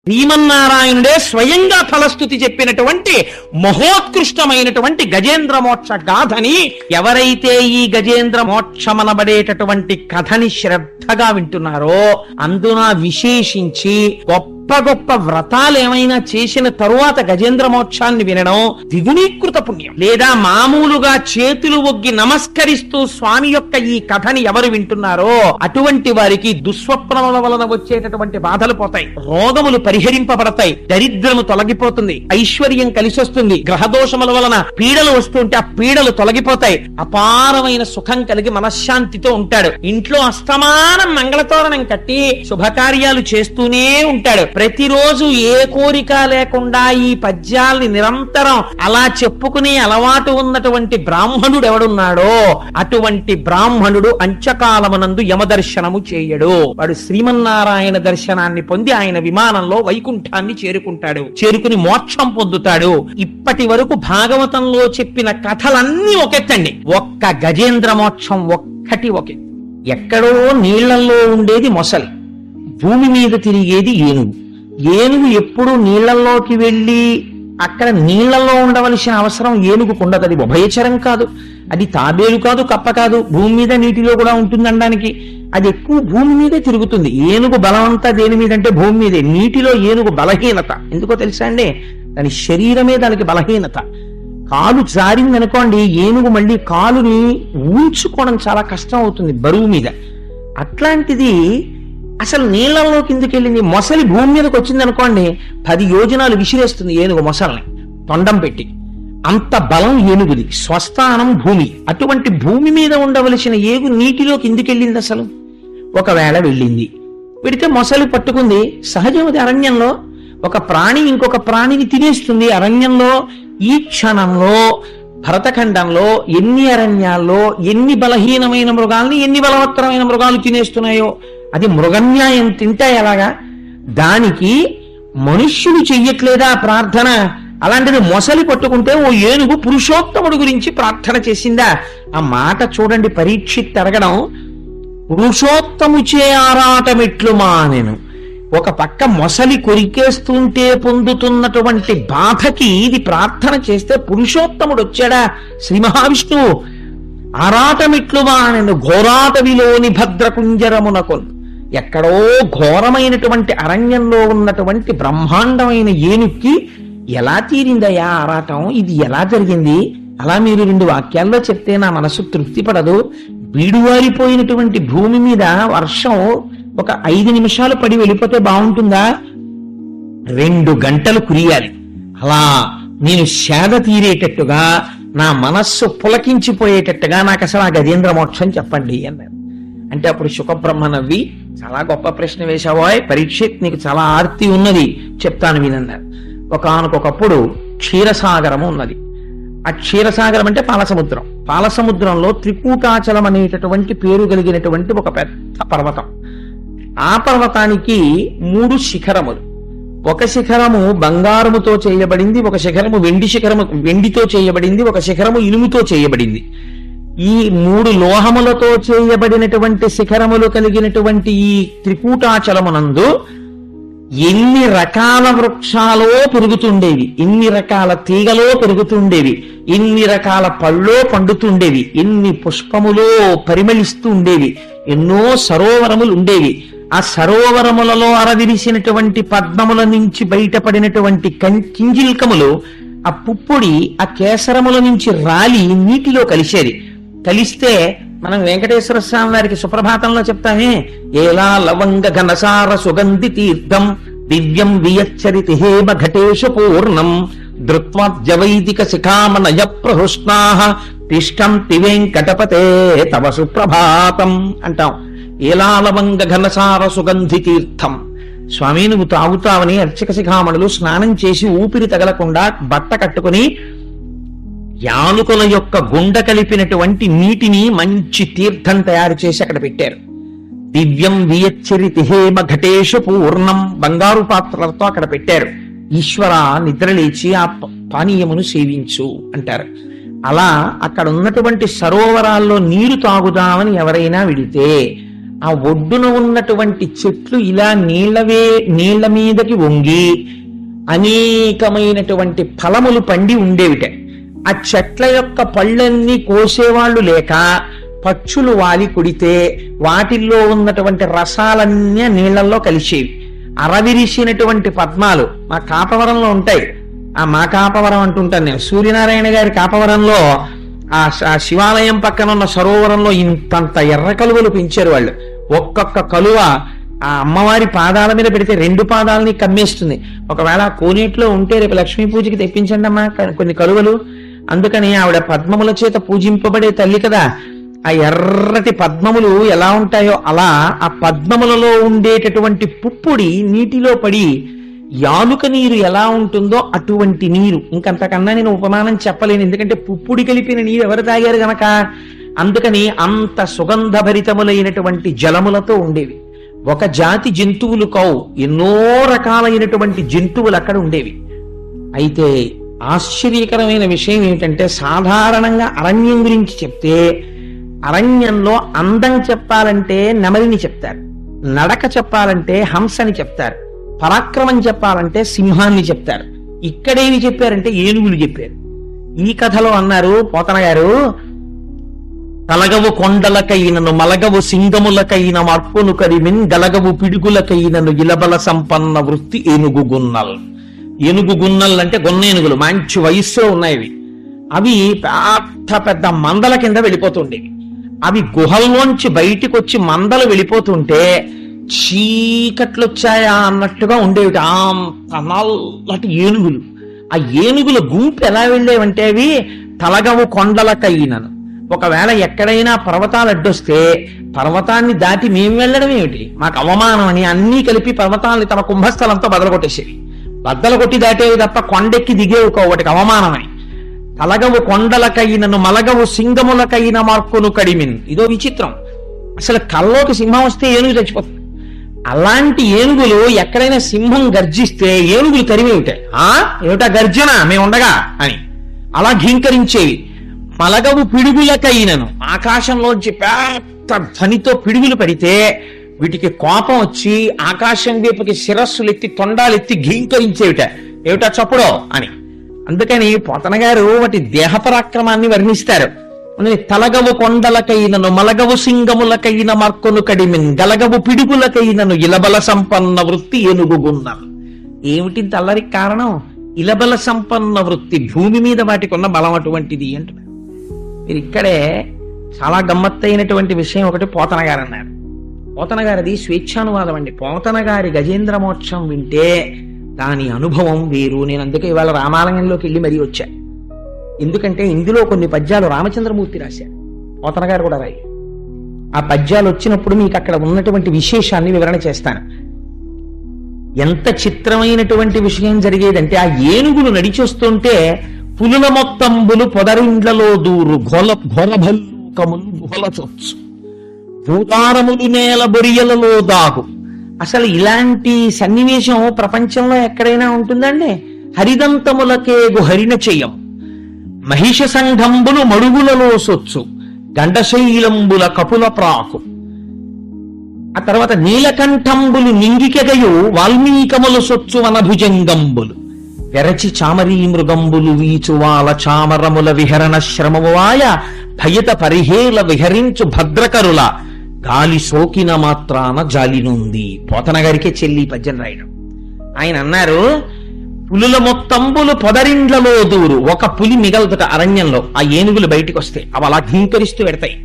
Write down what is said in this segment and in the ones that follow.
శ్రీమన్నారాయణుడే స్వయంగా ఫలస్థుతి చెప్పినటువంటి మహోత్కృష్టమైనటువంటి గజేంద్ర మోక్ష గాథని ఎవరైతే ఈ గజేంద్ర మోక్షమనబడేటటువంటి కథని శ్రద్ధగా వింటున్నారో అందున విశేషించి గొప్ప గొప్ప వ్రతాలు ఏమైనా చేసిన తరువాత గజేంద్ర మోక్షాన్ని వినడం ద్విగుణీకృత పుణ్యం. లేదా మామూలుగా చేతులు ఒగ్గి నమస్కరిస్తూ స్వామి యొక్క ఈ కథని ఎవరు వింటున్నారో అటువంటి వారికి దుస్వప్నముల వలన వచ్చేటటువంటి బాధలు పోతాయి, రోగములు పరిహరింపబడతాయి, దరిద్రము తొలగిపోతుంది, ఐశ్వర్యం కలిసొస్తుంది, గ్రహదోషముల వలన పీడలు వస్తుంటే ఆ పీడలు తొలగిపోతాయి, అపారమైన సుఖం కలిగి మనశ్శాంతితో ఉంటాడు. ఇంట్లో అస్తమానం మంగళతోరణం కట్టి శుభకార్యాలు చేస్తూనే ఉంటాడు. ప్రతిరోజు ఏ కోరిక లేకుండా ఈ పద్యాల్ని నిరంతరం అలా చెప్పుకునే అలవాటు ఉన్నటువంటి బ్రాహ్మణుడు ఎవడున్నాడో అటువంటి బ్రాహ్మణుడు అంత్యకాలమునందు యమదర్శనము చేయడు. వాడు శ్రీమన్నారాయణ దర్శనాన్ని పొంది ఆయన విమానంలో వైకుంఠాన్ని చేరుకుంటాడు, చేరుకుని మోక్షం పొందుతాడు. ఇప్పటి వరకు భాగవతంలో చెప్పిన కథలన్నీ ఒకెత్తండి, ఒక్క గజేంద్ర మోక్షం ఒక్కటి ఒకెత్తు. ఎక్కడో నీళ్లలో ఉండేది మొసలి, భూమి మీద తిరిగేది ఏనుగు. ఏనుగు ఎప్పుడు నీళ్లలోకి వెళ్ళి అక్కడ నీళ్లలో ఉండవలసిన అవసరం ఏనుగుకు ఉండదు. అది ఉభయచరం కాదు, అది తాబేలు కాదు, కప్ప కాదు, భూమి మీద నీటిలో కూడా ఉంటుంది అనడానికి. అది ఎక్కువ భూమి మీదే తిరుగుతుంది. ఏనుగు బలం అంతా దేని మీద అంటే భూమి మీదే. నీటిలో ఏనుగు బలహీనత ఎందుకో తెలుసా అండి, దాని శరీరమే దానికి బలహీనత. కాలు జారిందనుకోండి ఏనుగు మళ్ళీ కాలుని ఊంచుకోవడం చాలా కష్టం అవుతుంది బరువు మీద. అట్లాంటిది అసలు నీళ్లలో కిందకి వెళ్ళింది. మొసలి భూమి మీదకి వచ్చింది అనుకోండి 10 యోజనాలు విసిరేస్తుంది ఏనుగు మొసల్ని తొండం పెట్టి. అంత బలం ఏనుగుది, స్వస్థానం భూమి. అటువంటి భూమి మీద ఉండవలసిన ఏగు నీటిలో కిందికి వెళ్ళింది. అసలు ఒకవేళ వెళ్ళింది, పెడితే మొసలి పట్టుకుంది. సహజమది అరణ్యంలో ఒక ప్రాణి ఇంకొక ప్రాణిని తినేస్తుంది అరణ్యంలో. ఈ క్షణంలో భరతఖండంలో ఎన్ని అరణ్యాల్లో ఎన్ని బలహీనమైన మృగాల్ని ఎన్ని బలవత్తరమైన మృగాలు తినేస్తున్నాయో. అది మృగన్యాయం తింటే ఎలాగా? దానికి మనుష్యులు చెయ్యట్లేదా ప్రార్థన? అలాంటిది మొసలి పట్టుకుంటే ఓ ఏనుగు పురుషోత్తముడు గురించి ప్రార్థన చేసిందా? ఆ మాట చూడండి, పరీక్షిత్ అడగడం. పురుషోత్తముచే ఆరాటమిట్లు మానెను. ఒక పక్క మొసలి కొరికేస్తుంటే పొందుతున్నటువంటి బాధకి ఇది ప్రార్థన చేస్తే పురుషోత్తముడు వచ్చాడా శ్రీ మహావిష్ణువు. ఆరాటమిట్లు మానెను ఘోరాటవిలోని భద్రకుంజరమునకు. ఎక్కడో ఘోరమైనటువంటి అరణ్యంలో ఉన్నటువంటి బ్రహ్మాండమైన ఏనుక్కి ఎలా తీరిందయ్యా ఆరాటం? ఇది ఎలా జరిగింది? అలా మీరు 2 వాక్యాల్లో చెప్తే నా మనసు తృప్తి పడదు. బీడువారిపోయినటువంటి భూమి మీద వర్షం ఒక 5 నిమిషాలు పడి వెళ్ళిపోతే బాగుంటుందా? 2 గంటలు కురియాలి. అలా నేను సేద తీరేటట్టుగా నా మనస్సు పులకించిపోయేటట్టుగా నాకు అసలు ఆ గజేంద్ర మోక్షం చెప్పండి అన్నారు. అంటే అప్పుడు శుకబ్రహ్మ నవ్వి, చాలా గొప్ప ప్రశ్న వేశావోయ్ పరీక్షిత్, నీకు చాలా ఆర్తి ఉన్నది, చెప్తాను వినన్నారు. ఒకానొకప్పుడు క్షీరసాగరము ఉన్నది. ఆ క్షీరసాగరం అంటే పాలసముద్రం. పాలసముద్రంలో త్రికూటాచలం అనేటటువంటి పేరు కలిగినటువంటి ఒక పెద్ద పర్వతం. ఆ పర్వతానికి 3 శిఖరములు. ఒక శిఖరము బంగారముతో చేయబడింది, ఒక శిఖరము వెండితో చేయబడింది, ఒక శిఖరము ఇనుముతో చేయబడింది. ఈ 3 లోహములతో చేయబడినటువంటి శిఖరములు కలిగినటువంటి ఈ త్రికూటాచలమునందు ఎన్ని రకాల వృక్షాలో పెరుగుతుండేవి, ఎన్ని రకాల తీగలో పెరుగుతుండేవి, ఎన్ని రకాల పళ్ళో పండుతుండేవి, ఎన్ని పుష్పములో పరిమళిస్తూ ఉండేవి, ఎన్నో సరోవరములు ఉండేవి. ఆ సరోవరములలో అరవిరిసినటువంటి పద్మముల నుంచి బయటపడినటువంటి కింజిల్కములు, ఆ పుప్పొడి ఆ కేసరముల నుంచి రాలి నీటిలో కలిసేది. కలిస్తే మనం వెంకటేశ్వర స్వామి వారికి సుప్రభాతంలో చెప్తామే, ఏలా లవంగ ఘనసార సుగంధి తీర్థం దివ్యం వియచ్చరితి హేమ ఘటేషు పూర్ణం ధృత్వాద్యవైదిక శిఖామనయ ప్రహృష్ణాః తిష్టంతి వెంకటపతే తవ సుప్రభాతం అంటాం. ఏలా లవంగ ఘనసార సుగంధి తీర్థం. స్వామి నువ్వు తాగుతావని అర్చక శిఖామణులు స్నానం చేసి ఊపిరి తగలకుండా బట్ట కట్టుకుని యానుకల యొక్క గుండ కలిపినటువంటి నీటిని మంచి తీర్థం తయారు చేసి అక్కడ పెట్టారు. దివ్యం వియచ్చరితి హేమ ఘటేషు పూర్ణం బంగారు పాత్రలతో అక్కడ పెట్టారు. ఈశ్వర నిద్రలేచి ఆ పానీయమును సేవించు అంటారు. అలా అక్కడ ఉన్నటువంటి సరోవరాల్లో నీరు తాగుదామని ఎవరైనా విడితే ఆ ఒడ్డున ఉన్నటువంటి చెట్లు ఇలా నీళ్ల మీదకి వంగి అనేకమైనటువంటి ఫలములు పండి ఉండేవిట. ఆ చెట్ల యొక్క పళ్ళన్నీ కోసేవాళ్లు లేక పక్షులు వాలి కుడితే వాటిల్లో ఉన్నటువంటి రసాలన్నీ నీళ్లలో కలిసేవి. అరవిరిసినటువంటి పద్మాలు మా కాపవరంలో ఉంటాయి. మా కాపవరం అంటుంటాను నేను. సూర్యనారాయణ గారి కాపవరంలో ఆ శివాలయం పక్కన ఉన్న సరోవరంలో ఇంతంత ఎర్ర కలువలు పెంచారు వాళ్ళు. ఒక్కొక్క కలువ ఆ అమ్మవారి పాదాల మీద పెడితే 2 పాదాలని కమ్మేస్తుంది. ఒకవేళ కోనేట్లో ఉంటే రేపు లక్ష్మీ పూజకి తెప్పించండి అమ్మా కొన్ని కలువలు. అందుకని ఆవిడ పద్మముల చేత పూజింపబడే తల్లి కదా. ఆ ఎర్రటి పద్మములు ఎలా ఉంటాయో అలా ఆ పద్మములలో ఉండేటటువంటి పుప్పుడి నీటిలో పడి యాలుక నీరు ఎలా ఉంటుందో అటువంటి నీరు. ఇంకంతకన్నా నేను ఉపమానం చెప్పలేను, ఎందుకంటే పుప్పుడి కలిపిన నీరు ఎవరు తాగారు గనక. అందుకని అంత సుగంధభరితములైనటువంటి జలములతో ఉండేవి. ఒక జాతి జంతువులు కావు, ఎన్నో రకాలైనటువంటి జంతువులు అక్కడ ఉండేవి. అయితే ఆశ్చర్యకరమైన విషయం ఏమిటంటే, సాధారణంగా అరణ్యం గురించి చెప్తే అరణ్యంలో అందం చెప్పాలంటే నెమలిని చెప్తారు, నడక చెప్పాలంటే హంసని చెప్తారు, పరాక్రమం చెప్పాలంటే సింహాన్ని చెప్తారు. ఇక్కడేమి చెప్పారంటే ఏనుగులు చెప్పారు. ఈ కథలో అన్నారు పోతన గారు, తలగవు కొండలకైనను మలగవు సింగములకైన మార్పును కరిమిన్ గలగవు పిడుగులకైనను ఇలబల సంపన్న వృత్తి ఏనుగు గున్నల్. ఏనుగు గున్నల్ అంటే గొన్న ఏనుగులు, మంచి వయస్సులో ఉన్నాయి. అవి పెద్ద పెద్ద మందల కింద వెళ్ళిపోతుండేవి. అవి గుహల్లోంచి బయటికి వచ్చి మందలు వెళ్ళిపోతుంటే చీకట్లు వచ్చాయా అన్నట్టుగా ఉండేవి. నల్లటి ఏనుగులు. ఆ ఏనుగుల గుంపు ఎలా వెళ్ళేవంటే అవి తలగవు కొండలకైనను. ఒకవేళ ఎక్కడైనా పర్వతాలు అడ్డొస్తే పర్వతాన్ని దాటి మేము వెళ్ళడం ఏమిటి, మాకు అవమానం అని అన్నీ కలిపి పర్వతాన్ని తమ కుంభస్థలంతో బదలగొట్టేసేవి. బద్దలు కొట్టి దాటేవి తప్ప కొండెక్కి దిగేవి ఒకటికి అవమానం అని. తలగవు కొండలకైనను మలగవు సింగములకైన మార్కును కడిమిన్. ఇదో విచిత్రం. అసలు కల్లోకి సింహం వస్తే ఏనుగు చచ్చిపోతుంది. అలాంటి ఏనుగులు ఎక్కడైనా సింహం గర్జిస్తే ఏనుగులు తరిమేమిటాయి. ఏమిటా గర్జన మేము ఉండగా అని అలా ఘీంకరించేవి. మలగవు పిడుగులకైనను, ఆకాశంలోంచి పెద్ద ధ్వనితో పిడుగులు పడితే వీటికి కోపం వచ్చి ఆకాశం వైపుకి శిరస్సులెత్తి తొండాలెత్తి ఘీంకరించేవిట. ఏమిటా చప్పుడో అని. అందుకని పోతన గారు వాటి దేహ పరాక్రమాన్ని వర్ణిస్తారు. తలగవు కొండలకైనను మలగవు సింగములకైన మార్కొను కడిమిన్ గలగవు పిడుగులకైనను ఇలబల సంపన్న వృత్తి ఏనుగుగున్నల్. ఏమిటి తల్లరి కారణం? ఇలబల సంపన్న వృత్తి, భూమి మీద వాటికి ఉన్న బలం అటువంటిది అంటున్నారు. మీరు ఇక్కడే చాలా గమ్మత్తైనటువంటి విషయం ఒకటి పోతన గారు అన్నారు. పోతన గారిది స్వేచ్ఛానువాదం అండి. పోతన గారి గజేంద్ర మోక్షం వింటే దాని అనుభవం వేరు. నేను అందుకే ఇవాళ రామాలయంలోకి వెళ్ళి మరీ వచ్చా. ఎందుకంటే ఇందులో కొన్ని పద్యాలు రామచంద్రమూర్తి రాశారు, పోతన గారు కూడా రాయి. ఆ పద్యాలు వచ్చినప్పుడు మీకు అక్కడ ఉన్నటువంటి విశేషాన్ని వివరణ చేస్తాను. ఎంత చిత్రమైనటువంటి విషయం జరిగేదంటే, ఆ ఏనుగులు నడిచొస్తుంటే పులుల మొత్తంబులు పొదరిండ్లలో దూరు ఘోరభల్లూకములు గుహల చొచ్చు భూతారములు నేల బొరియలలో దాగు. అసలు ఇలాంటి సన్నివేశం ప్రపంచంలో ఎక్కడైనా ఉంటుందండి? హరిదంతములకేగు హరిణ చెయ్యం మహిష సంఘంబులు మడుగులలో సొచ్చు గండశైలంబుల కపుల ప్రాకు. ఆ తర్వాత నీలకంఠంబులు నింగికెగయు వాల్మీకములు సొచ్చు వనభుజంగంబులు వెరచి చామరీ మృగంబులు వీచువాల చామరముల విహరణ శ్రమమువాయ భయత పరిహేల విహరించు భద్రకరుల గాలి సోకిన మాత్రాన జాలినుంది. పోతన గారికే చెల్లి పద్యం రాయడం. ఆయన అన్నారు, పులుల మొత్తంబులు పొదరిండ్లలో దూరు. ఒక పులి మిగలదుట అరణ్యంలో, ఆ ఏనుగులు బయటికి వస్తే అవి అలా ఘీంకరిస్తూ పెడతాయి.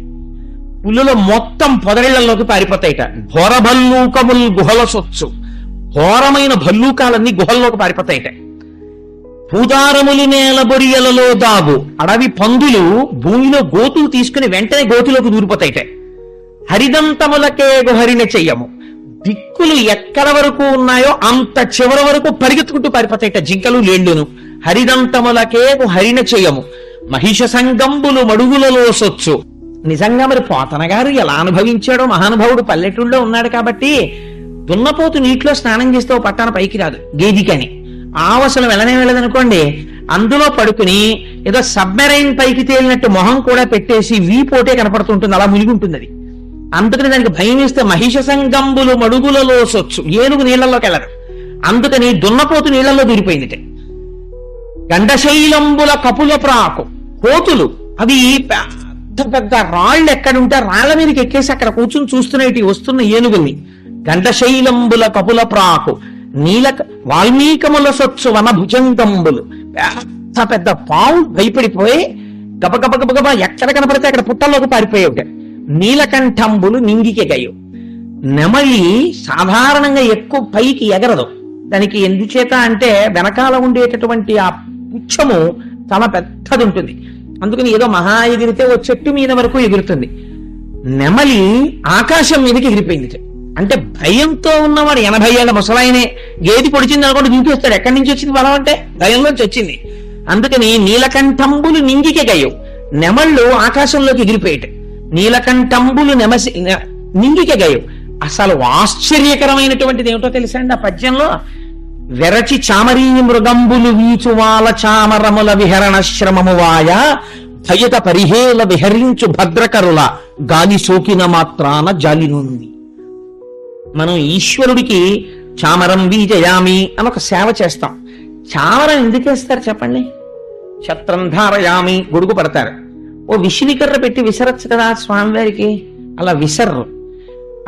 పులుల మొత్తం పొదరిళ్లలోకి పారిపోతాయిట. ఘోర భల్లూకములు గుహల సొచ్చు, ఘోరమైన భల్లూకాలన్నీ గుహల్లోకి పారిపోతాయిట. భూతారములు నేల బొరియలలో దాగు, అడవి పందులు భూమిలో గోతులు తీసుకుని వెంటనే గోతులోకి దూరిపోతాయిట. హరిదంతములకే గుహరిణ చెయ్యము, దిక్కులు ఎక్కడ వరకు ఉన్నాయో అంత చివరి వరకు పరిగెత్తుకుంటూ పారిపోతాయిట జింకలు లేళ్లును. హరిదంతములకే హరిణ చెయ్యము మహిష సంగంబులు మడుగులలో సొచ్చు. నిజంగా మరి పోతన గారు ఎలా అనుభవించాడో మహానుభావుడు పల్లెటూళ్ళలో ఉన్నాడు కాబట్టి. దున్నపోతు నీటిలో స్నానం చేస్తే ఓ పట్టాన పైకి రాదు, గేదికని ఆవసలు వెళ్ళనే వెళ్ళదనుకోండి, అందులో పడుకుని ఏదో సబ్మెరైన్ పైకి తేలినట్టు మొహం కూడా పెట్టేసి వీపోటే కనపడుతుంటుంది, అలా మునిగి ఉంటుంది అది. అందుకని దానికి భయం వేస్తే మహిష సంగంబులు మడుగులలో సొచ్చు, ఏనుగు నీళ్లలోకి వెళ్ళదు. అందుకని దున్నపోతు నీళ్లలో దూరిపోయింది. గండశైలంబుల కపుల ప్రాకు, కోతులు అవి పెద్ద పెద్ద రాళ్ళు ఎక్కడుంటే రాళ్ల మీదకి ఎక్కేసి అక్కడ కూర్చుని చూస్తున్నవి వస్తున్న ఏనుగుల్ని. గండశైలంబుల కపుల ప్రాకు నీల వాల్మీకముల సొచ్చు వన భుజంగంబులు, పెద్ద పెద్ద పావు భయపడిపోయి గబగబగబగబా ఎక్కడ కనపడితే అక్కడ పుట్టల్లోకి పారిపోయేవి. నీలకంఠంబులు నింగికెగయు. నెమలి సాధారణంగా ఎక్కువ పైకి ఎగరదు. దానికి ఎందుచేత అంటే వెనకాల ఉండేటటువంటి ఆ పుచ్చము చాలా పెద్దది ఉంటుంది. అందుకని ఏదో మహా ఎగిరితే ఓ చెట్టు మీద వరకు ఎగురుతుంది. నెమలి ఆకాశం మీదకి ఎగిరిపోయింది. అంటే భయంతో ఉన్నవాడు 80 ఏళ్ల ముసలాయనే గేది పొడిచింది అనుకోండి దింపేస్తాడు. ఎక్కడి నుంచి వచ్చింది బలం అంటే భయంలోంచి వచ్చింది. అందుకని నీలకంఠంబులు నింగికెగయు, నెమళ్ళు ఆకాశంలోకి ఎగిరిపోయేట. నీలకంఠంబులు నింగికెగయు. అసలు ఆశ్చర్యకరమైనటువంటిది ఏమిటో తెలుసా అండి ఆ పద్యంలో? వెరచి చామరీ మృగంబులు వీచువాల చామరముల విహరణ శ్రమమువాయ భయత పరిహేల విహరించు భద్రకరుల గాలి సోకిన మాత్రాన జాలి నుండి. మనం ఈశ్వరుడికి చామరం వీజయామి అని ఒక సేవ చేస్తాం. చామరం ఎందుకు వేస్తారు చెప్పండి? ఛత్రం ధారయామి, గొడుగు పడతారు. ఓ విసిరికర్ర పెట్టి విసరచ్చు కదా స్వామివారికి, అలా విసర్రు.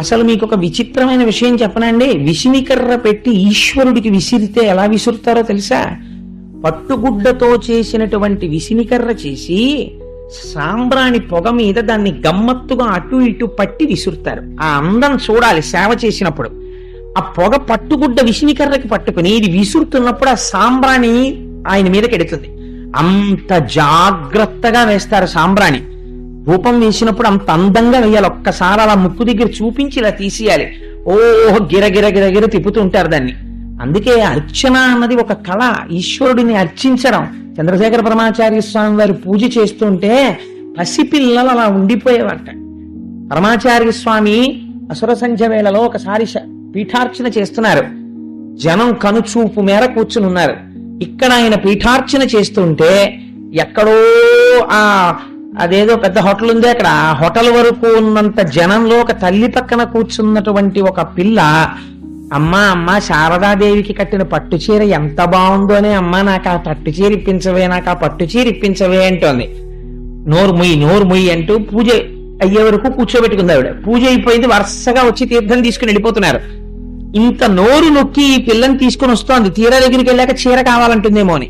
అసలు మీకు ఒక విచిత్రమైన విషయం చెప్పనండి. విసినికర్ర పెట్టి ఈశ్వరుడికి విసిరితే ఎలా విసురుతారో తెలుసా? పట్టుగుడ్డతో చేసినటువంటి విసినికర్ర చేసి సాంబ్రాణి పొగ మీద దాన్ని గమ్మత్తుగా అటు ఇటు పట్టి విసురుతారు. ఆ అందం చూడాలి సేవ చేసినప్పుడు. ఆ పొగ పట్టుగుడ్డ విసినికర్రకి పట్టుకుని ఇది విసురుతున్నప్పుడు ఆ సాంబ్రాణి ఆయన మీదకి ఎడుతుంది. అంత జాగ్రత్తగా వేస్తారు సాంబ్రాణి. రూపం వేసినప్పుడు అంత అందంగా వేయాలి. ఒక్కసారి అలా ముక్కు దగ్గర చూపించి ఇలా తీసేయాలి. ఓహో గిరగిర గిరగిర తిప్పుతుంటారు దాన్ని. అందుకే అర్చన అన్నది ఒక కళ, ఈశ్వరుడిని అర్చించడం. చంద్రశేఖర పరమాచార్య స్వామి వారు పూజ చేస్తుంటే పసిపిల్లలు అలా ఉండిపోయేవారట. పరమాచార్య స్వామి అసుర సంధ్య వేళలో ఒకసారి పీఠార్చన చేస్తున్నారు. జనం కనుచూపు మేర కూర్చుని ఉన్నారు. ఇక్కడ ఆయన పీఠార్చన చేస్తుంటే ఎక్కడో అదేదో పెద్ద హోటల్ ఉంది, అక్కడ ఆ హోటల్ వరకు ఉన్నంత జనంలో ఒక తల్లి పక్కన కూర్చున్నటువంటి ఒక పిల్ల, అమ్మా శారదాదేవికి కట్టిన పట్టు చీర ఎంత బాగుందోనే, అమ్మా నాకు ఆ పట్టు చీర ఇప్పించవే, నాకు ఆ పట్టు చీర ఇప్పించవే అంటోంది. నోరు ముయ్యి అంటూ పూజ అయ్యే వరకు కూర్చోబెట్టుకుంది ఆవిడ. పూజ అయిపోయింది, వరుసగా వచ్చి తీర్థం తీసుకుని వెళ్ళిపోతున్నారు. ఇంత నోరు నొక్కి ఈ పిల్లని తీసుకుని వస్తోంది. తీర దగ్గరికి వెళ్ళాక చీర కావాలంటుందేమో అని.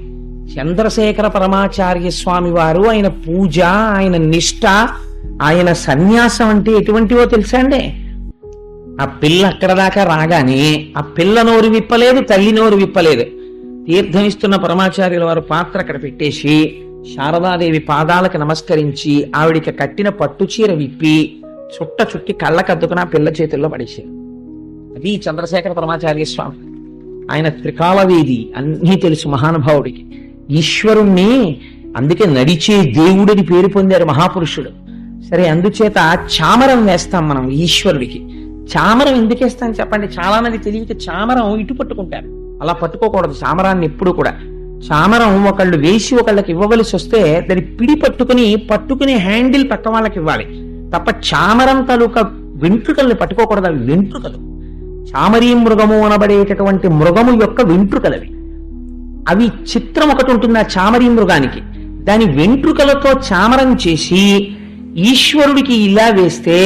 చంద్రశేఖర పరమాచార్య స్వామి వారు ఆయన పూజ, ఆయన నిష్ఠ, ఆయన సన్యాసం అంటే ఎటువంటివో తెలుసా అండి? ఆ పిల్ల అక్కడ దాకా రాగానే ఆ పిల్ల నోరు విప్పలేదు, తల్లి నోరు విప్పలేదు. తీర్థం ఇస్తున్న పరమాచార్యుల వారు పాత్ర అక్కడ పెట్టేసి శారదాదేవి పాదాలకు నమస్కరించి ఆవిడికి కట్టిన పట్టు చీర విప్పి చుట్టి కళ్ళకద్దుకుని ఆ పిల్ల చేతుల్లో పడేసారు. అది చంద్రశేఖర పరమాచార్య స్వామి. ఆయన త్రికాలవేది, అన్నీ తెలుసు మహానుభావుడికి. ఈశ్వరుణ్ణి అందుకే నడిచే దేవుడిని పేరు పొందారు మహాపురుషుడు. సరే, అందుచేత చామరం వేస్తాం మనం ఈశ్వరుడికి. చామరం ఎందుకు వేస్తాం చెప్పండి? చాలా మంది తెలియక చామరం ఇటు పట్టుకుంటారు. అలా పట్టుకోకూడదు చామరాన్ని ఎప్పుడు కూడా. చామరం ఒకళ్ళు వేసి ఒకళ్ళకి ఇవ్వవలసి వస్తే దాన్ని పిడి పట్టుకుని హ్యాండిల్ పక్క వాళ్ళకి ఇవ్వాలి తప్ప చామరం తాలూకా వెంట్రుకల్ని పట్టుకోకూడదు. అవి వెంట్రుకలు. చామరీ మృగము అనబడేటటువంటి మృగము యొక్క వెంట్రుకలవి. అవి చిత్రం ఒకటి ఉంటుంది ఆ చామరీ మృగానికి. దాని వెంట్రుకలతో చామరం చేసి ఈశ్వరుడికి ఇలా వేస్తే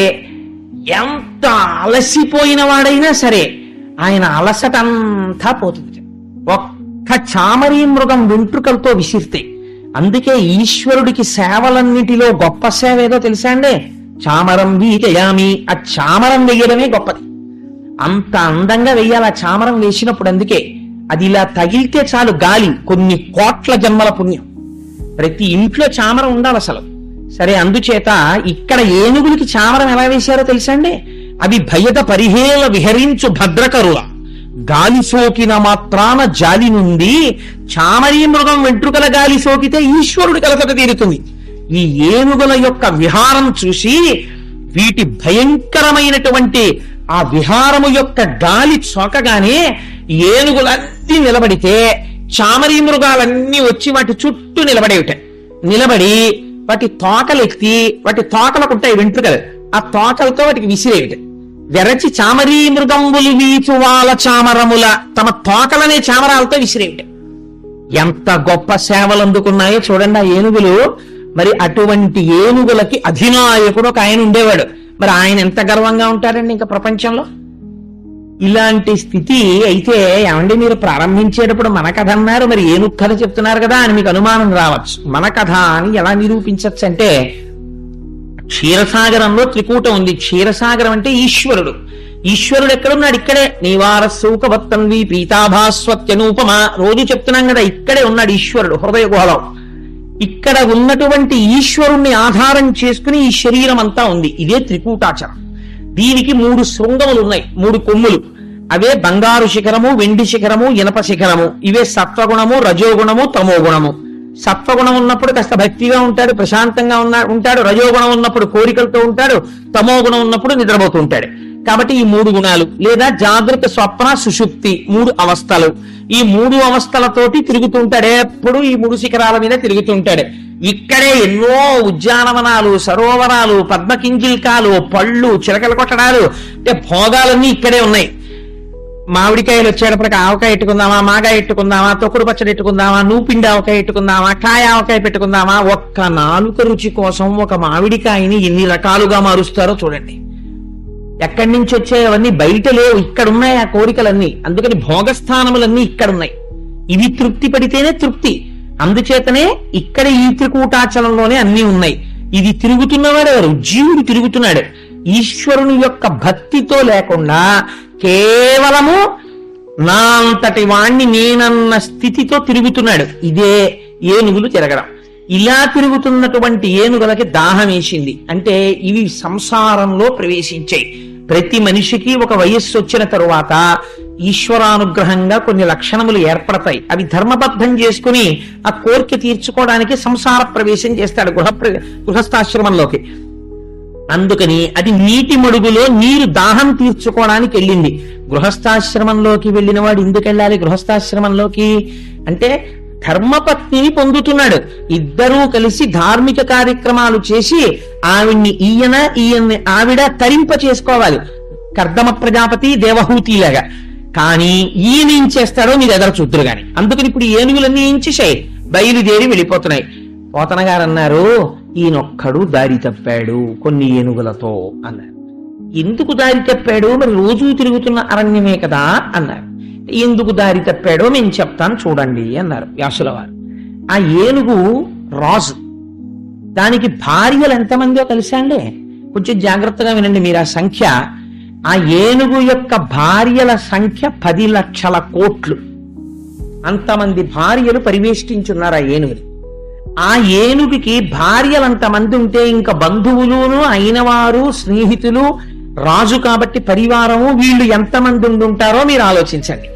ఎంత అలసిపోయిన వాడైనా సరే ఆయన అలసట అంతా పోతుంది ఒక్క చామరీ మృగం వెంట్రుకలతో విసిరితే. అందుకే ఈశ్వరుడికి సేవలన్నిటిలో గొప్ప సేవ ఏదో తెలుసా అండి? చామరం వీజయామి. ఆ చామరం వేయడమే గొప్పది. అంత అందంగా వెయ్యాలి ఆ చామరం వేసినప్పుడు. అందుకే అది ఇలా తగిలితే చాలు గాలి, కొన్ని కోట్ల జన్మల పుణ్యం. ప్రతి ఇంట్లో చామరం ఉండాలి అసలు. సరే, అందుచేత ఇక్కడ ఏనుగులకి చామరం ఎలా వేశారో తెలుసా అండి? అవి భయత పరిహేల విహరించు భద్రకరుల గాలి సోకిన మాత్రాన జాలి నుండి. చామరీ మృగం వెంట్రుకల గాలి సోకితే ఈశ్వరుడి కలసట తీరుతుంది. ఈ ఏనుగుల యొక్క విహారం చూసి వీటి భయంకరమైనటువంటి ఆ విహారము యొక్క గాలి సోకగానే ఏనుగులన్నీ నిలబడితే చామరీ మృగాలన్నీ వచ్చి వాటి చుట్టూ నిలబడి వాటి తోకలెత్తి వాటి తోకలకు ఉంటాయి వెంట్రుకలు, ఆ తోకలతో వాటికి విసిరేవిట. వెరచి చామరీ మృగంబులు వీచువాల చామరముల తమ తోకలనే చామరాలతో విసిరేవిట. ఎంత గొప్ప సేవలు అందుకున్నాయో చూడండి ఆ ఏనుగులు. మరి అటువంటి ఏనుగులకి అధినాయకుడు ఒక ఆయన ఉండేవాడు. మరి ఆయన ఎంత గర్వంగా ఉంటారండి ఇంకా ప్రపంచంలో. ఇలాంటి స్థితి అయితే ఏమండి మీరు ప్రారంభించేటప్పుడు మన కథ అన్నారు, మరి ఏనుగు కథ చెప్తున్నారు కదా అని మీకు అనుమానం రావచ్చు. మన కథ అని ఎలా నిరూపించచ్చు అంటే, క్షీరసాగరంలో త్రికూటం ఉంది. క్షీరసాగరం అంటే ఈశ్వరుడు. ఈశ్వరుడు ఎక్కడున్నాడు? ఇక్కడే. నీవారసూకవత్తన్వి పీతాభాస్వత్యనూపమ రోజు చెప్తున్నాం కదా, ఇక్కడే ఉన్నాడు ఈశ్వరుడు హృదయ గుహలో. ఇక్కడ ఉన్నటువంటి ఈశ్వరుణ్ణి ఆధారం చేసుకుని ఈ శరీరం అంతా ఉంది. ఇదే త్రికూటాచలం. దీనికి 3 శృంగములు ఉన్నాయి, 3 కొమ్ములు. అవే బంగారు శిఖరము, వెండి శిఖరము, ఇనప శిఖరము. ఇవే సత్వగుణము, రజోగుణము, తమోగుణము. సత్వగుణం ఉన్నప్పుడు కాస్త భక్తిగా ఉంటాడు, ప్రశాంతంగా ఉంటాడు. రజోగుణం ఉన్నప్పుడు కోరికలతో ఉంటాడు. తమోగుణం ఉన్నప్పుడు నిద్రపోతూ ఉంటాడు. కాబట్టి ఈ 3 గుణాలు, లేదా జాగ్రత్త, స్వప్న, సుషుప్తి 3 అవస్థలు. ఈ 3 అవస్థలతోటి తిరుగుతుంటాడు. ఎప్పుడు ఈ 3 శిఖరాల మీద తిరుగుతుంటాడు. ఇక్కడే ఎన్నో ఉద్యానవనాలు, సరోవరాలు, పద్మకింజిల్కాలు, పళ్ళు, చిలకల కొట్టడాలు, అంటే భోగాలన్నీ ఇక్కడే ఉన్నాయి. మామిడికాయలు వచ్చేటప్పటికి ఆవకాయ ఎట్టుకుందామా, మాగాయ ఎట్టుకుందామా, తొక్కుడు పచ్చడి ఎట్టుకుందామా, నూపిండి ఆవకాయ ఎట్టుకుందామా, కాయ ఆవకాయ పెట్టుకుందామా. ఒక్క నాలుక రుచి కోసం ఒక మామిడికాయని ఎన్ని రకాలుగా మారుస్తారో చూడండి. ఎక్కడి నుంచి వచ్చాయి అవన్నీ బయట లేవు, ఇక్కడ ఉన్నాయి ఆ కోరికలన్నీ. అందుకని భోగస్థానములన్నీ ఇక్కడున్నాయి. ఇవి తృప్తి పడితేనే తృప్తి. అందుచేతనే ఇక్కడ ఈ త్రికూటాచలంలోనే అన్ని ఉన్నాయి. ఇది తిరుగుతున్నవాడు ఎవరు? జీవుడు తిరుగుతున్నాడు. ఈశ్వరుని యొక్క భక్తితో లేకుండా కేవలము నా అంతటి వాణ్ణి నేనన్న స్థితితో తిరుగుతున్నాడు. ఇదే ఏనుగులు తిరగడం. ఇలా తిరుగుతున్నటువంటి ఏనుగులకి దాహం వేసింది. అంటే ఇవి సంసారంలో ప్రవేశించాయి. ప్రతి మనిషికి ఒక వయస్సు వచ్చిన తరువాత ఈశ్వరానుగ్రహంగా కొన్ని లక్షణములు ఏర్పడతాయి. అవి ధర్మబద్ధం చేసుకుని ఆ కోరిక తీర్చుకోవడానికి సంసార ప్రవేశం చేస్తాడు గృహస్థాశ్రమంలోకి. అందుకని అది నీటి మడుగులో నీరు దాహం తీర్చుకోవడానికి వెళ్ళింది. గృహస్థాశ్రమంలోకి వెళ్ళిన వాడు ఎందుకు వెళ్ళాలి గృహస్థాశ్రమంలోకి అంటే, ధర్మపత్నిని పొందుతున్నాడు. ఇద్దరూ కలిసి ధార్మిక కార్యక్రమాలు చేసి ఈయన్ని ఆవిడ తరింప చేసుకోవాలి. కర్దమ ప్రజాపతి, దేవహూతిలాగా. కానీ ఈయన ఏం చేస్తాడో మీరు ఎదర చూద్దరు గాని. అందుకని ఇప్పుడు ఏనుగులన్నీ ఏం చేశాయి? బయలుదేరి వెళ్ళిపోతున్నాయి. పోతన గారు అన్నారు, ఈయనొక్కడు దారి తప్పాడు కొన్ని ఏనుగులతో అన్నారు. ఎందుకు దారి తప్పాడు? మరి రోజూ తిరుగుతున్న అరణ్యమే కదా అన్నారు. ఎందుకు దారి తప్పాడో నేను చెప్తాను చూడండి అన్నారు వ్యాసుల వారు. ఆ ఏనుగు రాజు. దానికి భార్యలు ఎంతమందో తెలుసా అండి? కొంచెం జాగ్రత్తగా వినండి మీరు ఆ సంఖ్య. ఆ ఏనుగు యొక్క భార్యల సంఖ్య 10 లక్షల కోట్లు. అంతమంది భార్యలు పరివేష్టించున్నారు ఆ ఏనుగుని. ఆ ఏనుగుకి భార్యలంతమంది ఉంటే ఇంకా బంధువులును అయినవారు, స్నేహితులు, రాజు కాబట్టి పరివారము, వీళ్ళు ఎంతమంది ఉండుంటారో మీరు ఆలోచించండి.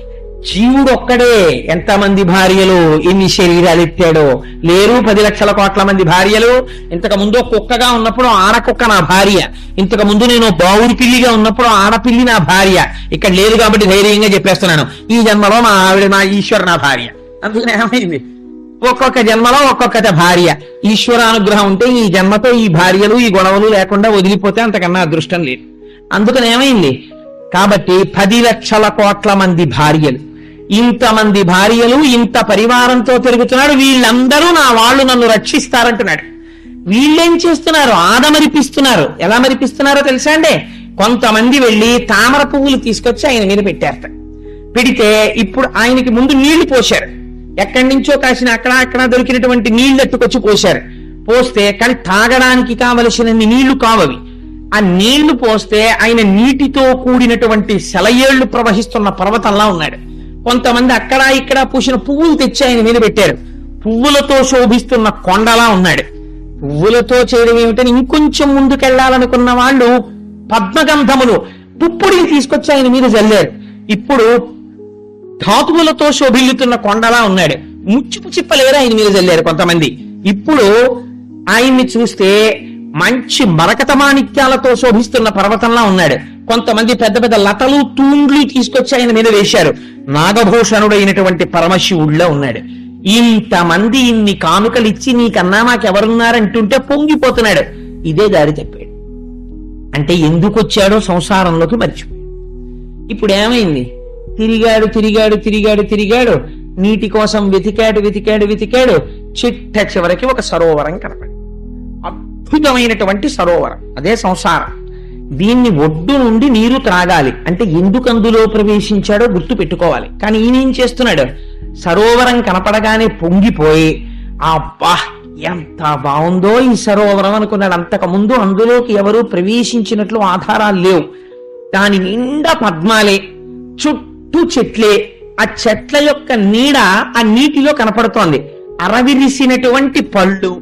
జీవుడు ఒక్కడే ఎంతమంది భార్యలు, ఎన్ని శరీరాలు ఎత్తాడో లేరు. 10 లక్షల కోట్ల మంది భార్యలు. ఇంతకు ముందు కుక్కగా ఉన్నప్పుడు ఆడకుక్క నా భార్య, ఇంతకు ముందు నేను బావుడి పిల్లిగా ఉన్నప్పుడు ఆడపిల్లి నా భార్య. ఇక్కడ లేదు కాబట్టి ధైర్యంగా చెప్పేస్తున్నాను, ఈ జన్మలో మా ఆవిడ నా ఈశ్వరు నా భార్య. అందుకని ఏమైంది? ఒక్కొక్క జన్మలో ఒక్కొక్కత భార్య. ఈశ్వరానుగ్రహం ఉంటే ఈ జన్మతో ఈ భార్యలు, ఈ గొడవలు లేకుండా వదిలిపోతే అంతకన్నా అదృష్టం లేదు. అందుకని ఏమైంది? కాబట్టి 10 లక్షల కోట్ల మంది భార్యలు, ఇంతమంది భార్యలు, ఇంత పరివారంతో తిరుగుతున్నాడు. వీళ్ళందరూ నా వాళ్ళు, నన్ను రక్షిస్తారంటున్నాడు. వీళ్ళేం చేస్తున్నారు? ఆదమరిపిస్తున్నారు. ఎలా మరిపిస్తున్నారో తెలుసా అండి? కొంతమంది వెళ్ళి తామర పువ్వులు తీసుకొచ్చి ఆయన మీద పెట్టారట. పెడితే ఇప్పుడు ఆయనకి ముందు నీళ్లు పోశారు. ఎక్కడి నుంచో కాసిన అక్కడ దొరికినటువంటి నీళ్లు ఎట్టుకొచ్చి పోశారు. పోస్తే కానీ తాగడానికి కావలసినన్ని నీళ్లు కావవి. ఆ నీళ్లు పోస్తే ఆయన నీటితో కూడినటువంటి సెలయేళ్లు ప్రవహిస్తున్న పర్వతంలా ఉన్నాడు. కొంతమంది అక్కడ ఇక్కడ పూసిన పువ్వులు తెచ్చి ఆయన మీద పెట్టారు. పువ్వులతో శోభిస్తున్న కొండలా ఉన్నాడు. పువ్వులతో చేయడం ఏమిటని ఇంకొంచెం ముందుకెళ్లాలనుకున్న వాళ్ళు పద్మగంధములు, పుప్పుడిని తీసుకొచ్చి ఆయన మీద జల్లారు. ఇప్పుడు ధాతువులతో శోభిల్లుతున్న కొండలా ఉన్నాడు. ముచ్చుపు చిప్పలేరు ఆయన మీద జల్లారు కొంతమంది. ఇప్పుడు ఆయన్ని చూస్తే మంచి మరకతమాణిక్యాలతో శోభిస్తున్న పర్వతంలా ఉన్నాడు. కొంతమంది పెద్ద పెద్ద లతలు, తూండ్లు తీసుకొచ్చి ఆయన మీద వేశారు. నాగభూషణుడైనటువంటి పరమశివుడిలో ఉన్నాడు. ఇంతమంది ఇన్ని కానుకలు ఇచ్చి నీకన్నా మాకెవరున్నారంటుంటే పొంగిపోతున్నాడు. ఇదే దారి తప్పాడు. అంటే ఎందుకు వచ్చాడో సంసారంలోకి మర్చిపోయాడు. ఇప్పుడు ఏమైంది? తిరిగాడు తిరిగాడు తిరిగాడు తిరిగాడు, నీటి కోసం వెతికాడు వెతికాడు వెతికాడు, చిట్ట చివరికి ఒక సరోవరం కనపడి, అద్భుతమైనటువంటి సరోవరం, అదే సంసారం. దీన్ని ఒడ్డు నుండి నీరు త్రాగాలి అంటే ఎందుకు అందులో ప్రవేశించాడో గుర్తు పెట్టుకోవాలి. కానీ ఈయన ఏం చేస్తున్నాడు? సరోవరం కనపడగానే పొంగిపోయి, అబ్బా ఎంత బాగుందో ఈ సరోవరం అనుకున్నాడు. అంతకు ముందు అందులోకి ఎవరూ ప్రవేశించినట్లు ఆధారాలు లేవు. దాని నిండా పద్మాలే, చుట్టూ చెట్లే, ఆ చెట్ల యొక్క నీడ ఆ నీటిలో కనపడుతోంది. అరవిరిసినటువంటి పళ్ళు,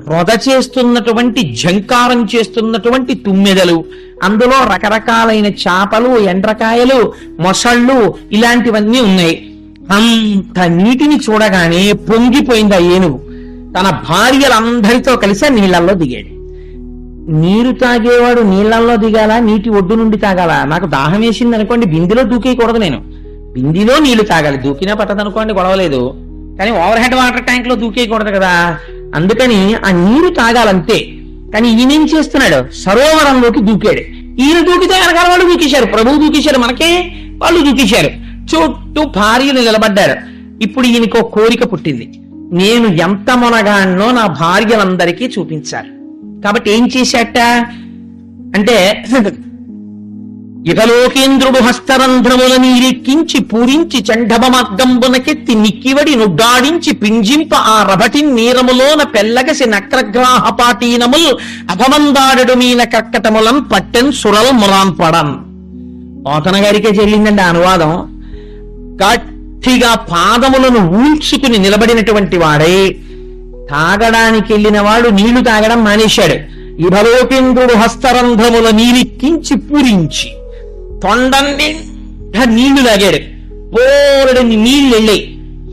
రొద చేస్తున్నటువంటి ఝంకారం చేస్తున్నటువంటి తుమ్మెదలు, అందులో రకరకాలైన చేపలు, ఎండ్రకాయలు, మొసళ్ళు ఇలాంటివన్నీ ఉన్నాయి. అంత నీటిని చూడగానే పొంగిపోయింది ఆ ఏనుగు. తన భార్యలందరితో కలిసి నీళ్లలో దిగాడు. నీరు తాగేవాడు నీళ్లలో దిగాలా, నీటి ఒడ్డు నుండి తాగాలా? నాకు దాహం వేసింది అనుకోండి, బిందెలో దూకేయకూడదు. నేను బిందెలో నీళ్లు తాగాలి, దూకినా పట్టదనుకోండి గొడవలేదు. కానీ ఓవర్ హెడ్ వాటర్ ట్యాంక్ లో దూకేయకూడదు కదా, అందుకని ఆ నీరు తాగాలంతే. కానీ ఈయనేం చేస్తున్నాడు? సరోవరంలోకి దూకాడు. ఈయన దూకితే వెనకాల వాళ్ళు దూకేశారు, ప్రభువు దూకేశారు, మనకే వాళ్ళు దూకేశారు. చుట్టూ భార్యలు నిలబడ్డారు. ఇప్పుడు ఈయనకు కోరిక పుట్టింది, నేను ఎంత మొనగాన్నో నా భార్యలందరికీ చూపించాలి. కాబట్టి ఏం చేశాట అంటే, ఇకలోకేంద్రుడు హస్తరంధ్రముల నీరెక్కించి పూరించి చండభ మార్గంబునకెత్తి నిక్కివడి నుడ్డాడించి పింజింప ఆ రభటి నీరములోన పెల్లగసి నక్రగ్రాహపాటీనముల్ అభమందాడడు మీన కర్కటములం పట్టెన్ సురల్ మురాన్పడన్. పోతన గారికే చెల్లిందండి అనువాదం. గట్టిగా పాదములను ఊల్చుకుని నిలబడినటువంటి వాడై తాగడానికి వెళ్ళిన వాడు నీళ్లు తాగడం మానేశాడు. ఇభలోకేంద్రుడు హస్తరంధ్రముల నీరెక్కించి పూరించి తొండన్ని నీళ్లు లాగాడు. పోరడిని నీళ్లు వెళ్ళాయి.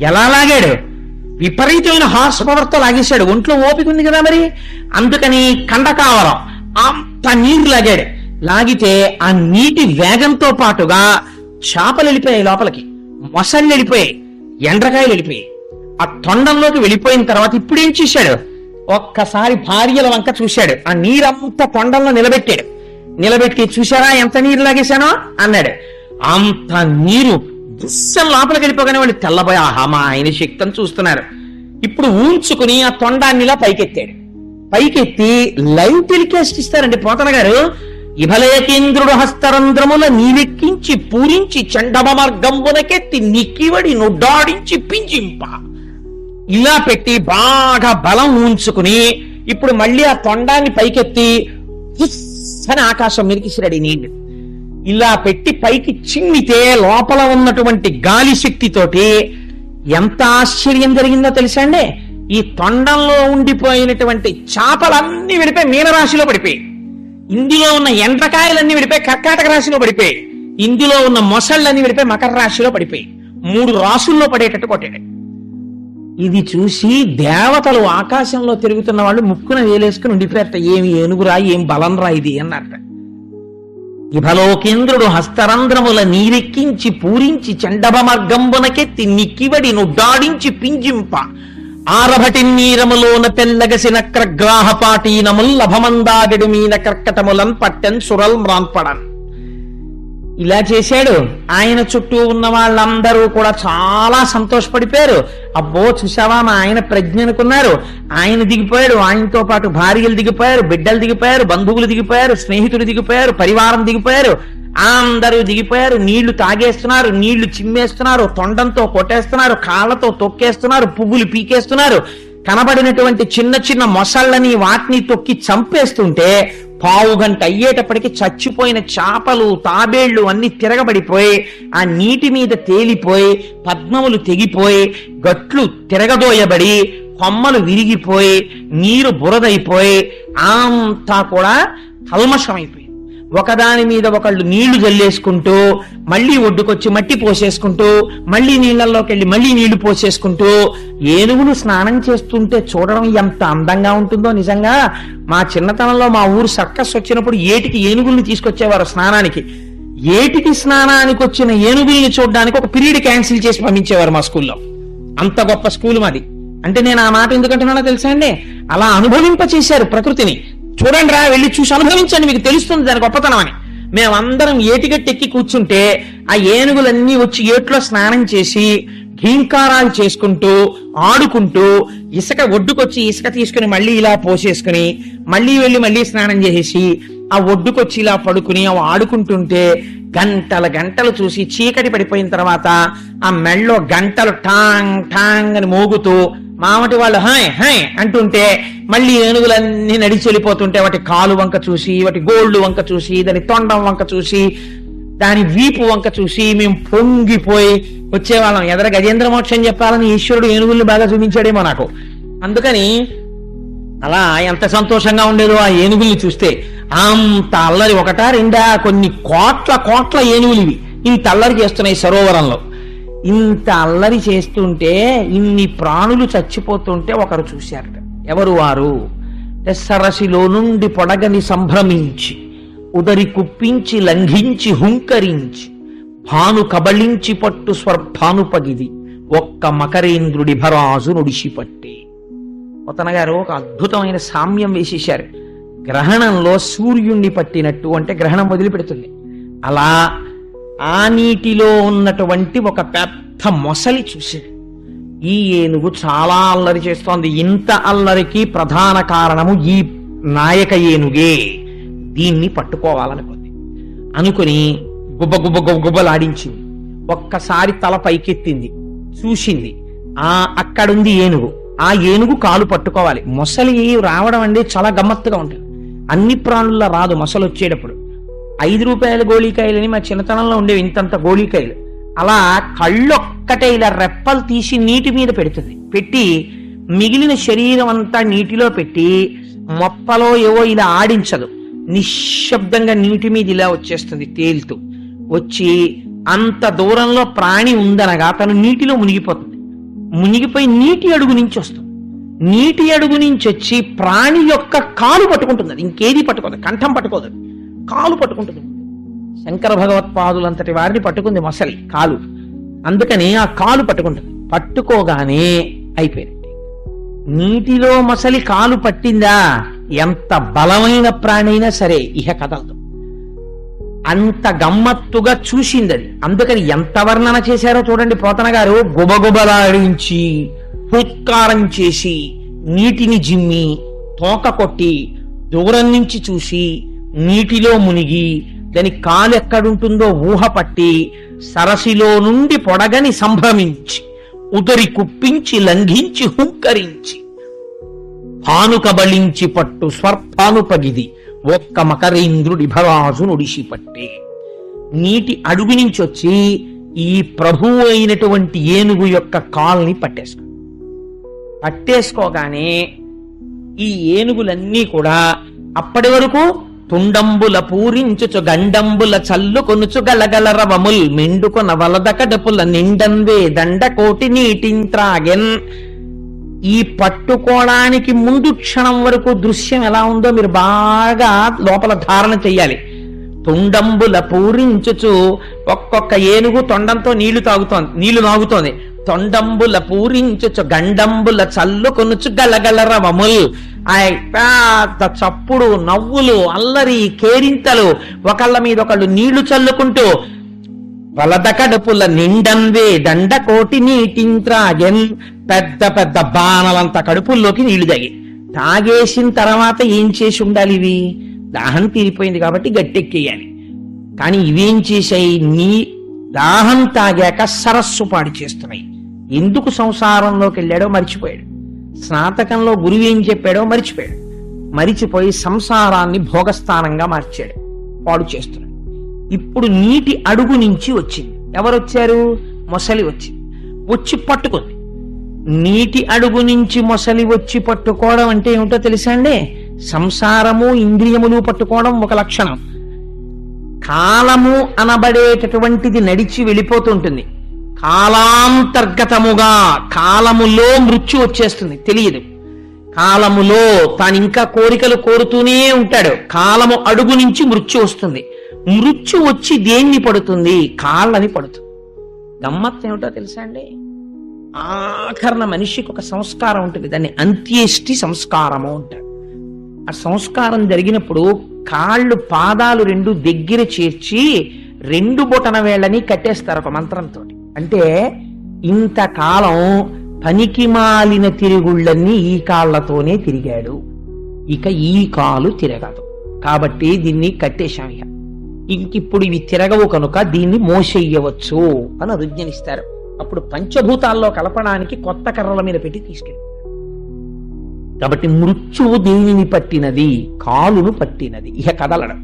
ఎలా లాగాడు? విపరీతమైన హార్స్ పవర్తో లాగేశాడు. ఒంట్లో ఓపిక ఉంది కదా మరి, అందుకని కండకావరం అంత నీరు లాగాడు. లాగితే ఆ నీటి వేగంతో పాటుగా చేపలు వెళ్ళిపోయాయి లోపలికి, మొసళ్ళు వెళ్ళిపోయాయి, ఎండ్రకాయలు వెళ్ళిపోయాయి. ఆ తొండంలోకి వెళ్ళిపోయిన తర్వాత ఇప్పుడు ఏం చేశాడు? ఒక్కసారి భార్యల వంక చూశాడు. ఆ నీరంతా తొండంలో నిలబెట్టాడు. నిలబెట్టి, చూశారా ఎంత నీరు లాగేశానో అన్నాడు. అంత నీరు దుస్సం లోపలికి వెళ్ళిపోగానే వాళ్ళు తెల్లబోయి, ఆహా మా ఆయన శక్తిని చూస్తున్నారు. ఇప్పుడు ఊంచుకుని ఆ తొండాన్నిలా పైకెత్తాడు. పైకెత్తి లైవ్ టెలికాస్ట్ ఇస్తారండి పోతన గారు. ఇభలేకేంద్రుడు హస్తరంధ్రముల నీవెక్కించి పూరించి చండభ మార్గంబునకెత్తి నిక్కివడి నుడ్డాడించి పింజింప, ఇలా పెట్టి బాగా బలం ఉంచుకుని ఇప్పుడు మళ్ళీ ఆ తొండాన్ని పైకెత్తి అని ఆకాశం మీదకి నీళ్లు ఇలా పెట్టి పైకి చిమ్మితే లోపల ఉన్నటువంటి గాలి శక్తితోటి ఎంత ఆశ్చర్యం జరిగిందో తెలుసా అండి? ఈ తొండంలో ఉండిపోయినటువంటి చేపలన్నీ విడిపోయి మీనరాశిలో పడిపోయి, ఇందులో ఉన్న ఎండ్రకాయలన్నీ విడిపోయి కర్కాటక రాశిలో పడిపోయి, ఇందులో ఉన్న మొసళ్ళన్నీ విడిపోయి మకర రాశిలో పడిపోయి 3 రాశుల్లో పడేటట్టు కొట్టాడు. ఇది చూసి దేవతలు ఆకాశంలో తిరుగుతున్న వాళ్ళు ముక్కున వేలేసుకుని ఉండిపోయారట. ఏమి ఏనుగురా, ఏం బలం రా ఇది అన్నట్ట. ఇభలోకేంద్రుడు హస్తరంధ్రముల నీరెక్కించి పూరించి చండభ మార్గంబునకెత్తి నిక్కివడి నుడ్డాడించి పింజింప ఆరభటి నీరములోన పెల్లగసి నక్రగ్రాహపాటీనముల్ లభమందాగడు మీన కర్కటములన్ పట్టెన్ సురల్ మ్రాన్పడన్. ఇలా చేశాడు. ఆయన చుట్టూ ఉన్న వాళ్ళందరూ కూడా చాలా సంతోషపడిపోయారు. అబ్బో చూసావా మా ఆయన ప్రజ్ఞ అనుకున్నారు. ఆయన దిగిపోయాడు, ఆయనతో పాటు భార్యలు దిగిపోయారు, బిడ్డలు దిగిపోయారు, బంధువులు దిగిపోయారు, స్నేహితులు దిగిపోయారు, పరివారం దిగిపోయారు, అందరూ దిగిపోయారు. నీళ్లు తాగేస్తున్నారు, నీళ్లు చిమ్మేస్తున్నారు, తొండంతో కొట్టేస్తున్నారు, కాళ్లతో తొక్కేస్తున్నారు, పువ్వులు పీకేస్తున్నారు. కనబడినటువంటి చిన్న చిన్న మొసళ్ళని వాటిని తొక్కి చంపేస్తుంటే పావు గంట అయ్యేటప్పటికి చచ్చిపోయిన చేపలు, తాబేళ్లు అన్ని తిరగబడిపోయి ఆ నీటి మీద తేలిపోయి పద్మములు తెగిపోయి గట్లు తిరగదోయబడి కొమ్మలు విరిగిపోయి నీరు బురదైపోయి అంతా కూడా కల్మషమైపోయి ఒకదాని మీద ఒకళ్ళు నీళ్లు జల్లేసుకుంటూ మళ్ళీ ఒడ్డుకొచ్చి మట్టి పోసేసుకుంటూ మళ్ళీ నీళ్లలోకి వెళ్ళి మళ్ళీ నీళ్లు పోసేసుకుంటూ ఏనుగులు స్నానం చేస్తుంటే చూడడం ఎంత అందంగా ఉంటుందో. నిజంగా మా చిన్నతనంలో మా ఊరు సర్కస్ వచ్చినప్పుడు ఏటికి ఏనుగుల్ని తీసుకొచ్చేవారు స్నానానికి. ఏటికి స్నానానికి వచ్చిన ఏనుగుల్ని చూడడానికి ఒక పీరియడ్ క్యాన్సిల్ చేసి పంపించేవారు మా స్కూల్లో. అంత గొప్ప స్కూల్ మాది. అంటే నేను ఆ మాట ఎందుకంటున్నానో తెలుసా అండి, అలా అనుభవింప చేశారు ప్రకృతిని. చూడండి రా, వెళ్ళి చూసి అనుభవించండి, మీకు తెలుస్తుంది దాని గొప్పతనం అని. మేమందరం ఏటిగట్టెక్కి కూర్చుంటే ఆ ఏనుగులన్నీ వచ్చి ఏట్లో స్నానం చేసి ఘీంకారాలు చేసుకుంటూ ఆడుకుంటూ ఇసుక ఒడ్డుకొచ్చి ఇసుక తీసుకుని మళ్ళీ ఇలా పోసేసుకుని మళ్ళీ వెళ్ళి మళ్ళీ స్నానం చేసేసి ఆ ఒడ్డుకొచ్చి ఇలా పడుకుని అవి ఆడుకుంటుంటే గంటలు చూసి చీకటి పడిపోయిన తర్వాత ఆ మెళ్ళో గంటలు టాంగ్ టాంగ్ అని మోగుతూ మామటి వాళ్ళు హాయ్ హాయ్ అంటుంటే మళ్ళీ ఏనుగులన్నీ నడిచి వెళ్ళిపోతుంటే వాటి కాలు వంక చూసి, వాటి గోళ్ళు వంక చూసి, దాని తొండం వంక చూసి, దాని వీపు వంక చూసి మేము పొంగిపోయి వచ్చేవాళ్ళం. ఎదర గజేంద్ర మోక్షం చెప్పాలని ఈశ్వరుడు ఏనుగుల్ని బాగా చూపించాడేమో నాకు. అందుకని అలా ఎంత సంతోషంగా ఉండేదో ఆ ఏనుగుల్ని చూస్తే. అంత అల్లరి, ఒకటా రెండా, కొన్ని కోట్ల ఏనుగులు ఇవి ఇంత అల్లరి చేస్తున్నాయి సరోవరంలో. ఇంత అల్లరి చేస్తుంటే, ఇన్ని ప్రాణులు చచ్చిపోతుంటే ఒకరు చూశారట. ఎవరు వారు? సరసిలో నుండి పొడగని సంభ్రమించి ఉదరి కుప్పించి లంఘించి హుంకరించి భాను కబళించి పట్టు స్వర్భానుపగిది ఒక్క మకరేంద్రుడి భరాజు నుడిసిపట్టి. పోతన గారు ఒక అద్భుతమైన సామ్యం వేసేశారు. గ్రహణంలో సూర్యుణ్ణి పట్టినట్టు, అంటే గ్రహణం వదిలిపెడుతుంది, అలా ఆ నీటిలో ఉన్నటువంటి ఒక పెద్ద మొసలి చూశాడు. ఈ ఏనుగు చాలా అల్లరి చేస్తోంది. ఇంత అల్లరికి ప్రధాన కారణము ఈ నాయక ఏనుగే, దీన్ని పట్టుకోవాలనుకుంది. అనుకుని గుబ్బలాడించింది. ఒక్కసారి తల పైకెత్తింది, చూసింది. అక్కడుంది ఏనుగు. ఆ ఏనుగు కాలు పట్టుకోవాలి. మొసలి రావడం అంటే చాలా గమ్మత్తుగా ఉంటుంది. అన్ని ప్రాణుల్లో రాదు మొసలు వచ్చేటప్పుడు. 5 రూపాయల గోళీకాయలని మా చిన్నతనంలో ఉండేవి, ఇంతంత గోళీకాయలు. అలా కళ్ళొక్కటే ఇలా రెప్పలు తీసి నీటి మీద పెడుతుంది. పెట్టి మిగిలిన శరీరం అంతా నీటిలో పెట్టి మొప్పలో ఏవో ఇలా ఆడించదు, నిశ్శబ్దంగా నీటి మీద ఇలా వచ్చేస్తుంది తేలుతూ. వచ్చి అంత దూరంలో ప్రాణి ఉందనగా తను నీటిలో మునిగిపోతుంది. మునిగిపోయి నీటి అడుగు నుంచి వస్తుంది. నీటి అడుగు నుంచి వచ్చి ప్రాణి యొక్క కాలు పట్టుకుంటుంది. అది ఇంకేది పట్టుకోదు, కంఠం పట్టుకోదు, కాలు పట్టుకుంటుంది. శంకర భగవత్పాదులంతటి వారిని పట్టుకుంది మొసలి కాలు. అందుకని ఆ కాలు పట్టుకుంటుంది. పట్టుకోగానే అయిపోయింది. నీటిలో మొసలి కాలు పట్టిందా, ఎంత బలమైన ప్రాణి అయినా సరే ఇహ కదలదు. అంత గమ్మత్తుగా చూసింది అది. అందుకని ఎంత వర్ణన చేశారో చూడండి పోతన గారు. గుబగుబలాడించి హుత్కారం చేసి నీటిని జిమ్మి తోక కొట్టి దూరం నుంచి చూసి నీటిలో మునిగి దాని కాలు ఎక్కడుంటుందో ఊహ పట్టి సరసిలో నుండి పొడగని సంభ్రమించి ఉదరి కుప్పించి లంఘించి హుంకరించి భానుకబళించి పట్టు స్వర్భానుపగిది ఒక్క మకరేంద్రుడి భరాజు నుడిసిపట్టే. నీటి అడుగు నుంచి వచ్చి ఈ ప్రభువు అయినటువంటి ఏనుగు యొక్క కాల్ని పట్టేసుకోగానే ఈ ఏనుగులన్నీ కూడా అప్పటి వరకు తుండంబుల పూరించుచు గండంబుల చల్లు కొనుచు గలగల రవముల్ మెండుకొన వలద కడుపుల నిండంవే దండ కోటి నీటింత్రాగెన్. ఈ పట్టుకోవడానికి ముందు క్షణం వరకు దృశ్యం ఎలా ఉందో మీరు బాగా లోపల ధారణ చెయ్యాలి. తుండంబుల పూరించుచు ఒక్కొక్క ఏనుగు తొండంతో నీళ్లు నాగుతోంది. తొండంబుల పూరించుచు గండంబుల చల్లు కొనుచు గలగల రవముల్. ఆ పెద్ద చప్పుడు, నవ్వులు, అల్లరి, కేరింతలు, ఒకళ్ళ మీద ఒకళ్ళు నీళ్లు చల్లుకుంటూ వలద కడుపుల నిండంవే దండ కోటి నీటింత్రాగెన్. పెద్ద పెద్ద బాణలంత కడుపుల్లోకి నీళ్లు తాగేసిన తర్వాత ఏం చేసి ఉండాలి? ఇవి దాహం తీరిపోయింది కాబట్టి గట్టెక్కేయాలి. కానీ ఇవేం చేశాయి? నీ దాహం తాగాక సరస్సు పాడు చేస్తున్నాయి. ఎందుకు సంసారంలోకి వెళ్ళాడో మర్చిపోయాడు. స్నాతకంలో గురువు ఏం చెప్పాడో మరిచిపోయి సంసారాన్ని భోగస్థానంగా మార్చాడు, పాడు చేస్తున్నాడు. ఇప్పుడు నీటి అడుగు నుంచి వచ్చింది. ఎవరొచ్చారు? మొసలి వచ్చింది. వచ్చి పట్టుకుంది. నీటి అడుగు నుంచి మొసలి వచ్చి పట్టుకోవడం అంటే ఏమిటో తెలుసా అండి? సంసారము ఇంద్రియములు పట్టుకోవడం ఒక లక్షణం. కాలము అనబడేటటువంటిది నడిచి వెళ్ళిపోతుంటుంది. కాలాంతర్గతముగా కాలములో మృత్యు వచ్చేస్తుంది, తెలియదు. కాలములో తాను ఇంకా కోరికలు కోరుతూనే ఉంటాడు. కాలము అడుగు నుంచి మృత్యు వస్తుంది. మృత్యు వచ్చి దేన్ని పడుతుంది? కాళ్ళని పడుతుంది. గమ్మత్తు ఏమిటో తెలుసా అండి? ఆఖరణ మనిషికి ఒక సంస్కారం ఉంటుంది, దాన్ని అంత్యేష్టి సంస్కారము అంటారు. ఆ సంస్కారం జరిగినప్పుడు కాళ్ళు పాదాలు రెండు దగ్గర చేర్చి రెండు బొటన వేళ్ళని కట్టేస్తారు ఒక మంత్రంతో. అంటే ఇంతకాలం పనికి మాలిన తిరుగుళ్ళన్నీ ఈ కాళ్లతోనే తిరిగాడు, ఇక ఈ కాలు తిరగదు కాబట్టి దీన్ని కట్టేశాం, ఇంకిప్పుడు ఇవి తిరగవు కనుక దీన్ని మోసెయ్యవచ్చు అని అనుజ్ఞనిస్తారు. అప్పుడు పంచభూతాల్లో కలపడానికి కొత్త కర్రల మీద పెట్టి తీసుకెళ్ళి. కాబట్టి మృత్యువు దేనిని పట్టినది? కాలును పట్టినది. ఇక కదలడం.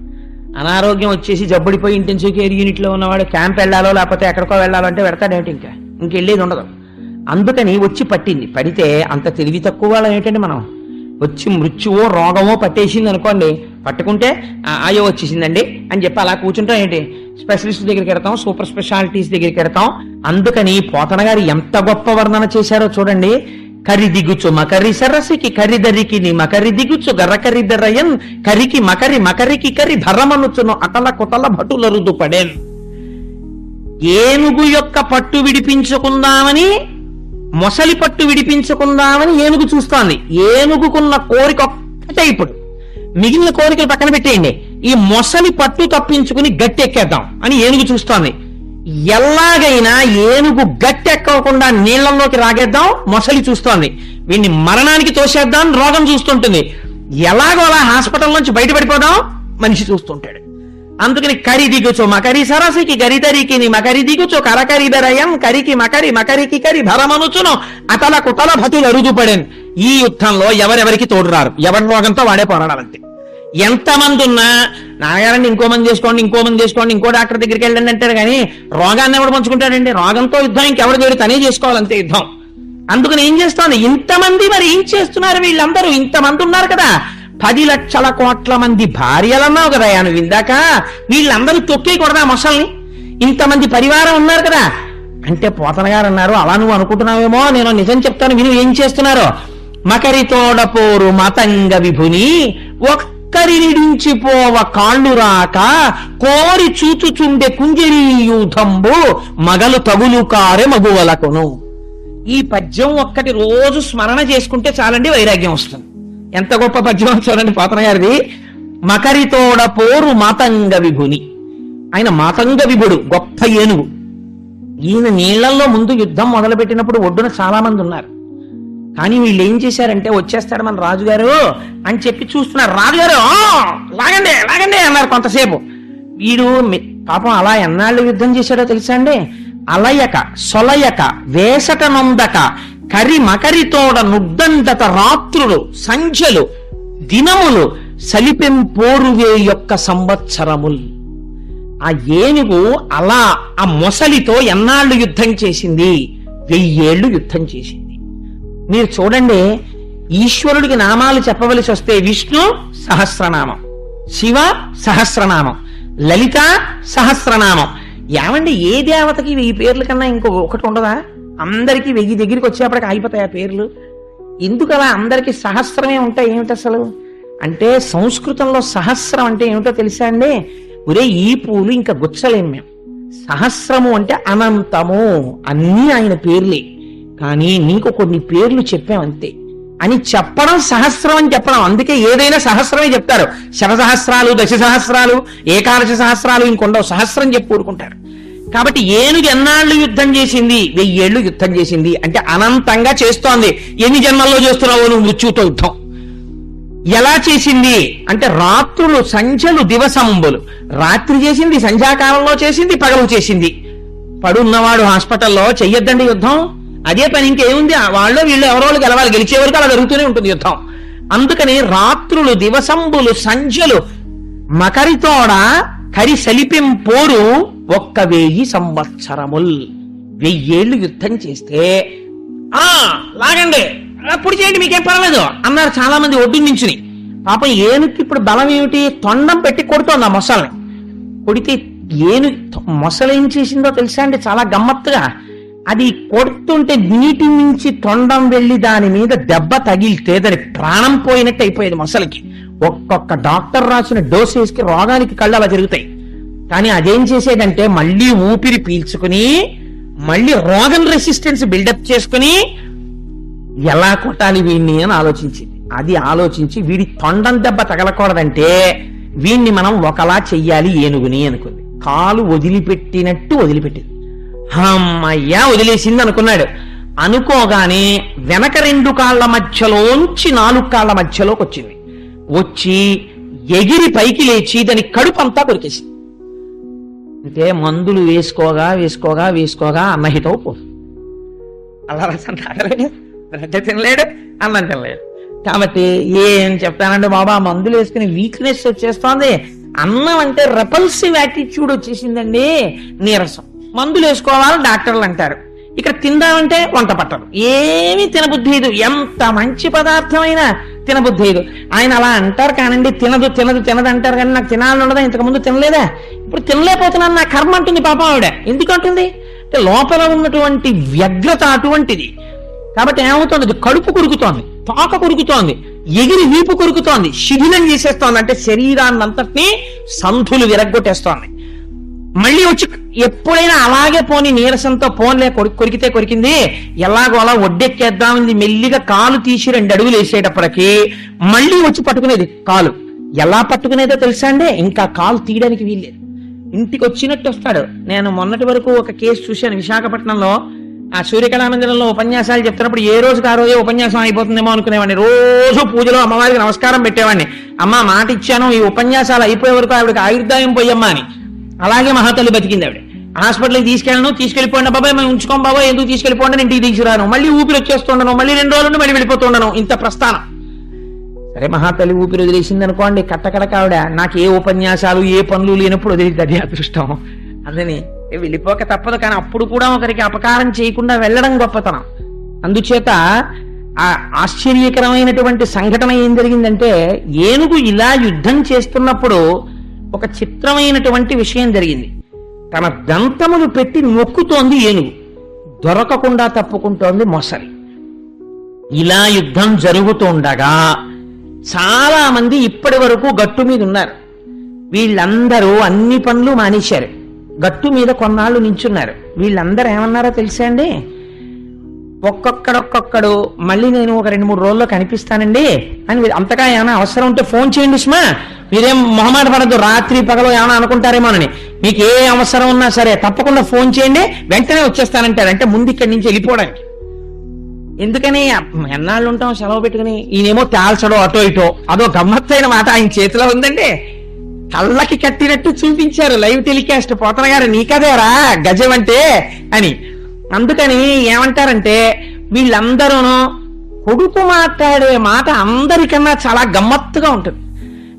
అనారోగ్యం వచ్చేసి జబ్బడిపోయి ఇంటెన్సివ్ కేర్ యూనిట్ లో ఉన్నవాడు క్యాంప్ వెళ్ళాలో లేకపోతే ఎక్కడికో వెళ్ళాలో అంటే పెడతాడేమిటి, ఇంకెళ్ళేది ఉండదు. అందుకని వచ్చి పట్టింది. పడితే అంత తెలివి తక్కువ వాళ్ళం ఏంటంటే మనం, వచ్చి మృత్యువో రోగమో పట్టేసింది అనుకోండి, పట్టుకుంటే అయ్యో వచ్చేసిందండి అని చెప్పి అలా కూర్చుంటాం ఏంటి, స్పెషలిస్ట్ దగ్గరికి వెడతాం, సూపర్ స్పెషాలిటీస్ దగ్గరికి వెడతాం. అందుకని పోతన గారు ఎంత గొప్ప వర్ణన చేశారో చూడండి. కరి దిగుచు మకరి సరసికి కరిదరికి ని మకరి దిగుచు గర్రకరిదరయన్ కరికి మకరి మకరికి కరి భరమనుచును అటల కుతల భటులరుదు పడేన్. ఏనుగు యొక్క పట్టు విడిపించుకుందామని, మొసలి పట్టు విడిపించుకుందామని ఏనుగు చూస్తోంది. ఏనుగుకున్న కోరిక ఒక్కటే, ఇప్పుడు మిగిలిన కోరికలు పక్కన పెట్టేయండి, ఈ మొసలి పట్టు తప్పించుకుని గట్టెక్కేద్దాం అని ఏనుగు చూస్తోంది. ఎలాగైనా ఏనుగు గట్టెక్కకుండా నీళ్లలోకి రాగేద్దాం మొసలి చూస్తోంది. వీడిని మరణానికి తోసేద్దాం రోగం చూస్తుంటుంది. ఎలాగో అలా హాస్పిటల్ నుంచి బయటపడిపోదాం మనిషి చూస్తుంటాడు. అందుకని కరి దిగుచో మకరి సరసికి గరితరికి ని మకరి దిగుచో కరకరిదరయం కరికి మకరి మకరికి కరి భరమనుచును అతల కుతల భతులు అరుదుపడేన్. ఈ యుద్ధంలో ఎవరెవరికి తోడురారు, ఎవరి రోగంతో వాడే పోరాడాలంటే. ఎంతమంది ఉన్నా నాన్నగారండి ఇంకో మంది చేసుకోండి, ఇంకో మంది చేసుకోండి, ఇంకో డాక్టర్ దగ్గరికి వెళ్ళండి అంటారు కానీ రోగాన్ని ఎవడు పంచుకుంటాడండి? రోగంతో యుద్ధం ఇంకెవరు చేయడు, తనే చేసుకోవాలంతే యుద్ధం. అందుకని ఏం చేస్తోంది, ఇంతమంది మరి ఏం చేస్తున్నారు వీళ్ళందరూ? ఇంతమంది ఉన్నారు కదా, 10 లక్షల కోట్ల మంది భార్యలన్నావు కదా నువ్వు ఇందాక, వీళ్ళందరూ తొక్కేయకూడదా మొసల్ని? ఇంతమంది పరివారం ఉన్నారు కదా అంటే పోతన గారు అన్నారు, అలా నువ్వు అనుకుంటున్నావేమో, నేను నిజం చెప్తాను విను ఏం చేస్తున్నారో. మకరి తోడపోరు మతంగ విభుని ఒక్కరినిడించిపోవ కాళ్ళు రాక కోరి చూచుచుండే కుంజరీ యూథంబు మగలు తగులు కారె మగువలకును. ఈ పద్యం ఒక్కటి రోజు స్మరణ చేసుకుంటే చాలండి, వైరాగ్యం వస్తుంది. ఎంత గొప్ప పద్యం చూడండి పోతన గారిది. మకరితోడ పోరు మాతంగ విభుని, ఆయన మాతంగ విభుడు, గొప్ప ఏనుగు. ఈయన నీళ్లలో ముందు యుద్ధం మొదలుపెట్టినప్పుడు ఒడ్డున చాలా మంది ఉన్నారు. కానీ వీళ్ళు ఏం చేశారంటే, వచ్చేస్తాడు మన రాజుగారు అని చెప్పి చూస్తున్నారు. రాజుగారు లాగండి లాగండి అన్నారు కొంతసేపు. వీడు పాపం అలా ఎన్నాళ్ళు యుద్ధం చేశాడో తెలుసా అండి? అలయక సొలయక వేసట నొందక కరి మకరితోడ నుడ్డందత రాత్రులు సంఖ్యలు దినములు సలిపెంపోరువే యొక్క సంవత్సరములు. ఆ ఏనుగు అలా ఆ మొసలితో ఎన్నాళ్ళు యుద్ధం చేసింది? 1000 ఏళ్ళు యుద్ధం చేసింది. మీరు చూడండి, ఈశ్వరుడికి నామాలు చెప్పవలసి వస్తే విష్ణు సహస్రనామం, శివ సహస్రనామం, లలిత సహస్రనామం. ఏమండి ఏ దేవతకి 1000 పేర్ల కన్నా ఒకటి ఉండదా? అందరికీ 1000 దగ్గరికి వచ్చేప్పటికి అయిపోతాయి ఆ పేర్లు. ఎందుకు అలా అందరికీ సహస్రమే ఉంటాయి? ఏమిటి అసలు అంటే, సంస్కృతంలో సహస్రం అంటే ఏమిటో తెలుసా అండి? ఒరే ఈ పూలు ఇంకా గుచ్చలేం మేము. సహస్రము అంటే అనంతము, అన్నీ ఆయన పేర్లే, కానీ నీకు కొన్ని పేర్లు చెప్పామంతే అని చెప్పడం సహస్రం అని చెప్పడం. అందుకే ఏదైనా సహస్రమే చెప్తారు. శతసహస్రాలు, 10 సహస్రాలు, 11 సహస్రాలు ఇంకొండవు, సహస్రం చెప్పి ఊరుకుంటారు. కాబట్టి ఏనుగు ఎన్నాళ్ళు యుద్ధం చేసింది? 1000 ఏళ్ళు యుద్ధం చేసింది. అంటే అనంతంగా చేస్తోంది. ఎన్ని జన్మల్లో చేస్తున్నావు నువ్వు మృత్యుతో యుద్ధం? ఎలా చేసింది అంటే, రాత్రులు సంధ్యలు దివసంబులు. రాత్రి చేసింది, సంధ్యాకాలంలో చేసింది, పగలు చేసింది. పడున్నవాడు హాస్పిటల్లో చెయ్యొద్దండి యుద్ధం, అదే పని ఇంకేముంది? వాళ్ళు వీళ్ళు ఎవరో గెలవాలి, గెలిచే వరకు అలా జరుగుతూనే ఉంటుంది యుద్ధం. అందుకని రాత్రులు దివసంబులు సంధ్యలు మకరితోడ కరి సలిపెంపోరు 1000 సంవత్సరముల్. 1000 ఏళ్ళు యుద్ధం చేస్తే లాగండి అప్పుడు చేయండి మీకేం పర్వాలేదు అన్నారు చాలా మంది ఒడ్డు నుంచి. పాపం ఏనుగుకి ఇప్పుడు బలం ఏమిటి? తొండం పెట్టి కొడుతోంది ఆ మొసల్ని. కొడితే మొసలు ఏం చేసిందో తెలుసా అండి? చాలా గమ్మత్తుగా అది కొడుతుంటే నీటి నుంచి తొండం వెళ్లి దాని మీద దెబ్బ తగిలితే దాని ప్రాణం పోయినట్టు అయిపోయేది మొసలికి. ఒక్కొక్క డాక్టర్ రాసిన డోసేజ్కి రోగానికి కళ్ళు అలా జరుగుతాయి. కానీ అదేం చేసేదంటే, మళ్ళీ ఊపిరి పీల్చుకుని మళ్ళీ రోగం రెసిస్టెన్స్ బిల్డప్ చేసుకుని ఎలా కొట్టాలి వీడిని అని ఆలోచించింది. అది ఆలోచించి వీడి తొండం దెబ్బ తగలకూడదంటే వీణ్ణి మనం ఒకలా చెయ్యాలి ఏనుగుని అనుకుంది. కాలు వదిలిపెట్టినట్టు వదిలిపెట్టింది. అమ్మయ్యా వదిలేసింది అనుకున్నాడు. అనుకోగానే వెనక 2 కాళ్ల మధ్యలోంచి 4 కాళ్ల మధ్యలోకి వచ్చింది. వచ్చి ఎగిరి పైకి లేచి దాని కడుపంతా కొరికేసింది. అంటే మందులు వేసుకోగా వేసుకోగా వేసుకోగా అన్నహితో పోదు. అలా రసం తాగలేడు, బ్రెడ్ తినలేడు, అన్నం తినలేడు. కాబట్టి ఏం చెప్తానంటే బాబా మందులు వేసుకుని వీక్నెస్ వచ్చేస్తోంది, అన్నం అంటే రెపల్సివ్ యాటిట్యూడ్ వచ్చేసిందండి, నీరసం, మందులు వేసుకోవాలని డాక్టర్లు అంటారు. ఇక్కడ తిందామంటే వంట పట్టదు, ఏమీ తినబుద్ధి లేదు, ఎంత మంచి పదార్థమైనా తినబుద్ధి లేదు. ఆయన అలా అంటారు కానండి, తినదు తినదు తినదు అంటారు కానీ నాకు తినాలని ఉండదా, ఇంతకుముందు తినలేదా, ఇప్పుడు తినలేకపోతున్నాను నా కర్మ అంటుంది పాపం ఆవిడ. ఎందుకంటుంది అంటే లోపల ఉన్నటువంటి వ్యగ్రత అటువంటిది. కాబట్టి ఏమవుతుంది, కడుపు కొరుకుతోంది, తోక కొరుకుతోంది, ఎగిరి వీపు కొరుకుతోంది, శిథిలం చేసేస్తోంది, అంటే శరీరాన్నంతటినీ సంధులు విరగ్గొట్టేస్తోంది. మళ్ళీ వచ్చి ఎప్పుడైనా అలాగే పోని నీరసంతో పోన్లే కొరికితే కొరికింది, ఎలాగో అలా ఒడ్డెక్కేద్దామంది, మెల్లిగా కాలు తీసి 2 అడుగులు వేసేటప్పటికి మళ్ళీ వచ్చి పట్టుకునేది కాలు. ఎలా పట్టుకునేదో తెలుసా అండి, ఇంకా కాలు తీయడానికి వీల్లేదు, ఇంటికి వచ్చినట్టు వస్తాడు. నేను మొన్నటి వరకు ఒక కేసు చూశాను విశాఖపట్నంలో. ఆ సూర్యకళామందిరంలో ఉపన్యాసాలు చెప్తున్నప్పుడు ఏ రోజుకి ఆ రోజే ఉపన్యాసం అయిపోతుందేమో అనుకునేవాడిని. రోజు పూజలో అమ్మవారికి నమస్కారం పెట్టేవాడిని, అమ్మ మాట ఇచ్చాను ఈ ఉపన్యాసాలు అయిపోయే వరకు ఆవిడకి ఆయుర్దాయం పోయమ్మా అని. అలాగే మహాతల్లి బతికింది ఆవిడ. హాస్పిటల్కి తీసుకెళ్ళిపోండి బాబాయ్, మేము ఉంచుకోం బాబాయ్, ఎందుకు తీసుకెళ్ళిపోండి, ఇంటికి తీసుకురాను, మళ్ళీ ఊపిరి వచ్చేస్తుండను, మళ్ళీ 2 రోజులు మళ్ళీ వెళ్ళిపోతుండను, ఇంత ప్రస్థానం. సరే మహాతల్లి ఊపిరి వదిలేసింది అనుకోండి, కట్టకడక ఆవిడ నాకు ఏ ఉపన్యాసాలు ఏ పనులు లేనప్పుడు వదిలింది, అది అదృష్టం. అందుని వెళ్ళిపోక తప్పదు, కానీ అప్పుడు కూడా ఒకరికి అపకారం చేయకుండా వెళ్ళడం గొప్పతనం. అందుచేత ఆ ఆశ్చర్యకరమైనటువంటి సంఘటన ఏం జరిగిందంటే, ఏనుగు ఇలా యుద్ధం చేస్తున్నప్పుడు ఒక చిత్రమైనటువంటి విషయం జరిగింది. తన దంతములు పెట్టి నొక్కుతోంది ఏనుగు, దొరకకుండా తప్పుకుంటోంది మొసలి. ఇలా యుద్ధం జరుగుతుండగా చాలా మంది ఇప్పటి వరకు గట్టు మీద ఉన్నారు. వీళ్ళందరూ అన్ని పనులు మానేశారు, గట్టు మీద కొన్నాళ్ళు నించున్నారు. వీళ్ళందరూ ఏమన్నారో తెలుసా అండి, ఒక్కొక్కడు మళ్ళీ నేను ఒక 2-3 రోజుల్లో కనిపిస్తానండి అని. అంతగా ఏమైనా అవసరం ఉంటే ఫోన్ చేయండి సుమా, మీరేం మొహమాట పడద్దు, రాత్రి పగలు ఏమైనా అనుకుంటారేమోనని, మీకు ఏ అవసరం ఉన్నా సరే తప్పకుండా ఫోన్ చేయండి, వెంటనే వచ్చేస్తానంటారు. అంటే ముందు ఇక్కడి నుంచి వెళ్ళిపోవడానికి. ఎందుకని ఎన్నాళ్ళు ఉంటాం సెలవు పెట్టుకుని, ఈయనేమో తేల్చడో అటో ఇటో, అదో గమ్మత్తైన మాట ఆయన చేతిలో ఉందండి. కళ్ళకి కట్టినట్టు చూపించారు లైవ్ టెలికాస్ట్, పోతన గారు నీకదేరా గజం అంటే అని. అందుకని ఏమంటారంటే వీళ్ళందరూను కొడుకు మాట్లాడే మాట అందరికన్నా చాలా గమ్మత్తుగా ఉంటుంది.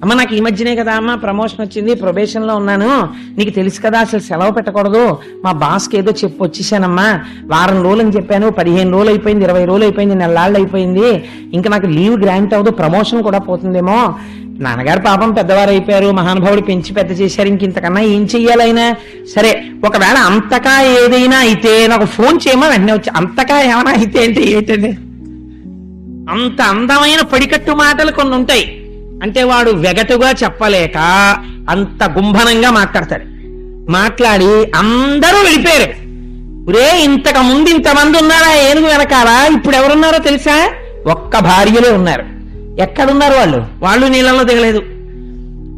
అమ్మ నాకు ఈ మధ్యనే కదా అమ్మ ప్రమోషన్ వచ్చింది, ప్రొబేషన్ లో ఉన్నాను, నీకు తెలుసు కదా అసలు సెలవు పెట్టకూడదు, మా బాస్కి ఏదో చెప్పి వచ్చేసానమ్మా, వారం రోజులు అని చెప్పాను, 15 రోజులు అయిపోయింది, 20 రోజులు అయిపోయింది, నెలలాళ్ళు అయిపోయింది, ఇంకా నాకు లీవ్ గ్రాంట్ అవ్వదు, ప్రమోషన్ కూడా పోతుందేమో, నాన్నగారు పాపం పెద్దవారు అయిపోయారు, మహానుభావుడు పెంచి పెద్ద చేశారు, ఇంతకన్నా ఏం చెయ్యాలైనా సరే, ఒకవేళ అంతకా ఏదైనా అయితే నాకు ఫోన్ చేయమని వెంటనే వచ్చి. అంతకా ఏమైనా అయితే అంటే ఏంటండి, అంత అందమైన పడికట్టు మాటలు కొన్ని ఉంటాయి. అంటే వాడు వెగటుగా చెప్పలేక అంత గుంభనంగా మాట్లాడతాడు. మాట్లాడి అందరూ వెళ్ళిపోయారు. ఒరే ఇంతకు ముందు ఇంతమంది ఉన్నారా ఏనుగు వెనకాల, ఇప్పుడు ఎవరున్నారో తెలుసా, ఒక్క భార్యలే ఉన్నారు. ఎక్కడున్నారు వాళ్ళు నీళ్ళలో దిగలేదు,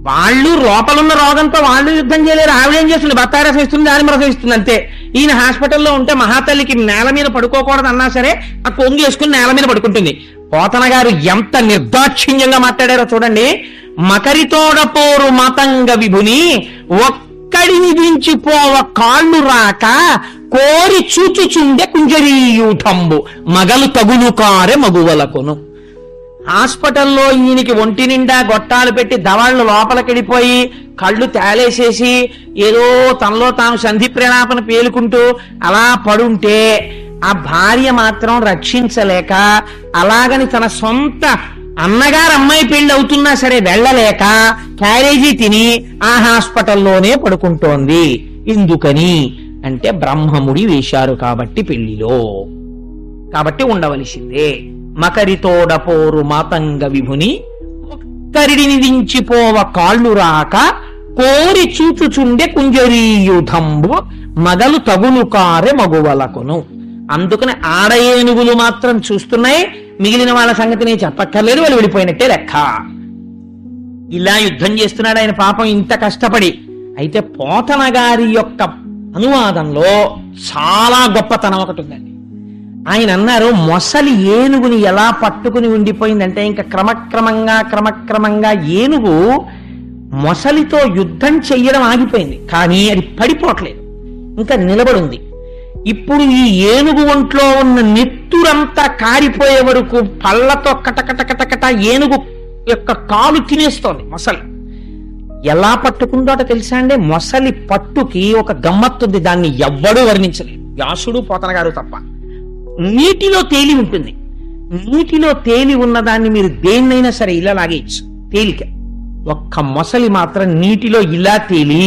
వాళ్ళు లోపలున్న రోగంతో వాళ్ళు యుద్ధం చేయలేరు. ఆవిడేం చేస్తుంది, బత్తాయి రసం ఇస్తుంది, దానిమ్మ రసం ఇస్తుంది అంతే. ఈయన హాస్పిటల్లో ఉంటే మహాతల్లికి నేల మీద పడుకోకూడదు అన్నా సరే ఆ కొంగు వేసుకుని నేల మీద పడుకుంటుంది. పోతన గారు ఎంత నిర్దాక్షిణ్యంగా మాట్లాడారో చూడండి. మకరితోడపోరు మాతంగ విభుని ఒక్కడిని దించిపోవ కాళ్ళు రాక కోరి చూచుచుండే కుంజరీయూఠంబు మగలు తగులు కారె మగువలకును. హాస్పిటల్లో ఈయనకి ఒంటి నిండా గొట్టాలు పెట్టి దవాళ్ళు లోపలికెళ్ళిపోయి కళ్ళు తేలేసేసి ఏదో తనలో తాను సంధి ప్రేలాపన పేలుకుంటూ అలా పడుంటే ఆ భార్య మాత్రం రక్షించలేక, అలాగని తన సొంత అన్నగారు అమ్మాయి పెళ్లి అవుతున్నా సరే వెళ్ళలేక క్యారేజీ తిని ఆ హాస్పిటల్లోనే పడుకుంటోంది. ఎందుకని అంటే బ్రహ్మముడి వేశారు కాబట్టి పెళ్లిలో, కాబట్టి ఉండవలసిందే. మకరితోడపోరు మాతంగ విభుని ఒక్కరిడిని దించిపోవ కాళ్ళు రాక కోరి చూచుచుండే కుంజరీయుధంబు మగలు తగులు కారె మగువలకును. అందుకని ఆడ ఏనుగులు మాత్రం చూస్తున్నాయి, మిగిలిన వాళ్ళ సంగతిని చెప్పక్కర్లేదు, వాళ్ళు వెళ్ళిపోయినట్టే లెక్క. ఇలా యుద్ధం చేస్తున్నాడు ఆయన పాపం ఇంత కష్టపడి. అయితే పోతన గారి యొక్క అనువాదంలో చాలా గొప్పతనం ఒకటి ఉందండి. ఆయన అన్నారు, మొసలి ఏనుగుని ఎలా పట్టుకుని ఉండిపోయిందంటే ఇంకా క్రమక్రమంగా ఏనుగు మొసలితో యుద్ధం చెయ్యడం ఆగిపోయింది, కానీ అది పడిపోవట్లేదు, ఇంకా నిలబడింది. ఇప్పుడు ఈ ఏనుగు ఒంట్లో ఉన్న నెత్తురంతా కారిపోయే వరకు పళ్ళతో కటకటకటకట ఏనుగు యొక్క కాలు తినేస్తోంది మొసలి. ఎలా పట్టుకుందో అట తెలుసా అండి? మొసలి పట్టుకి ఒక గమ్మత్తుంది, దాన్ని ఎవ్వడూ వర్ణించలేదు, వ్యాసుడు పోతన గారు తప్ప. నీటిలో తేలి ఉంటుంది, నీటిలో తేలి ఉన్నదాన్ని మీరు దేన్నైనా సరే ఇలా లాగేయచ్చు తేలిక. ఒక్క మొసలి మాత్రం నీటిలో ఇలా తేలి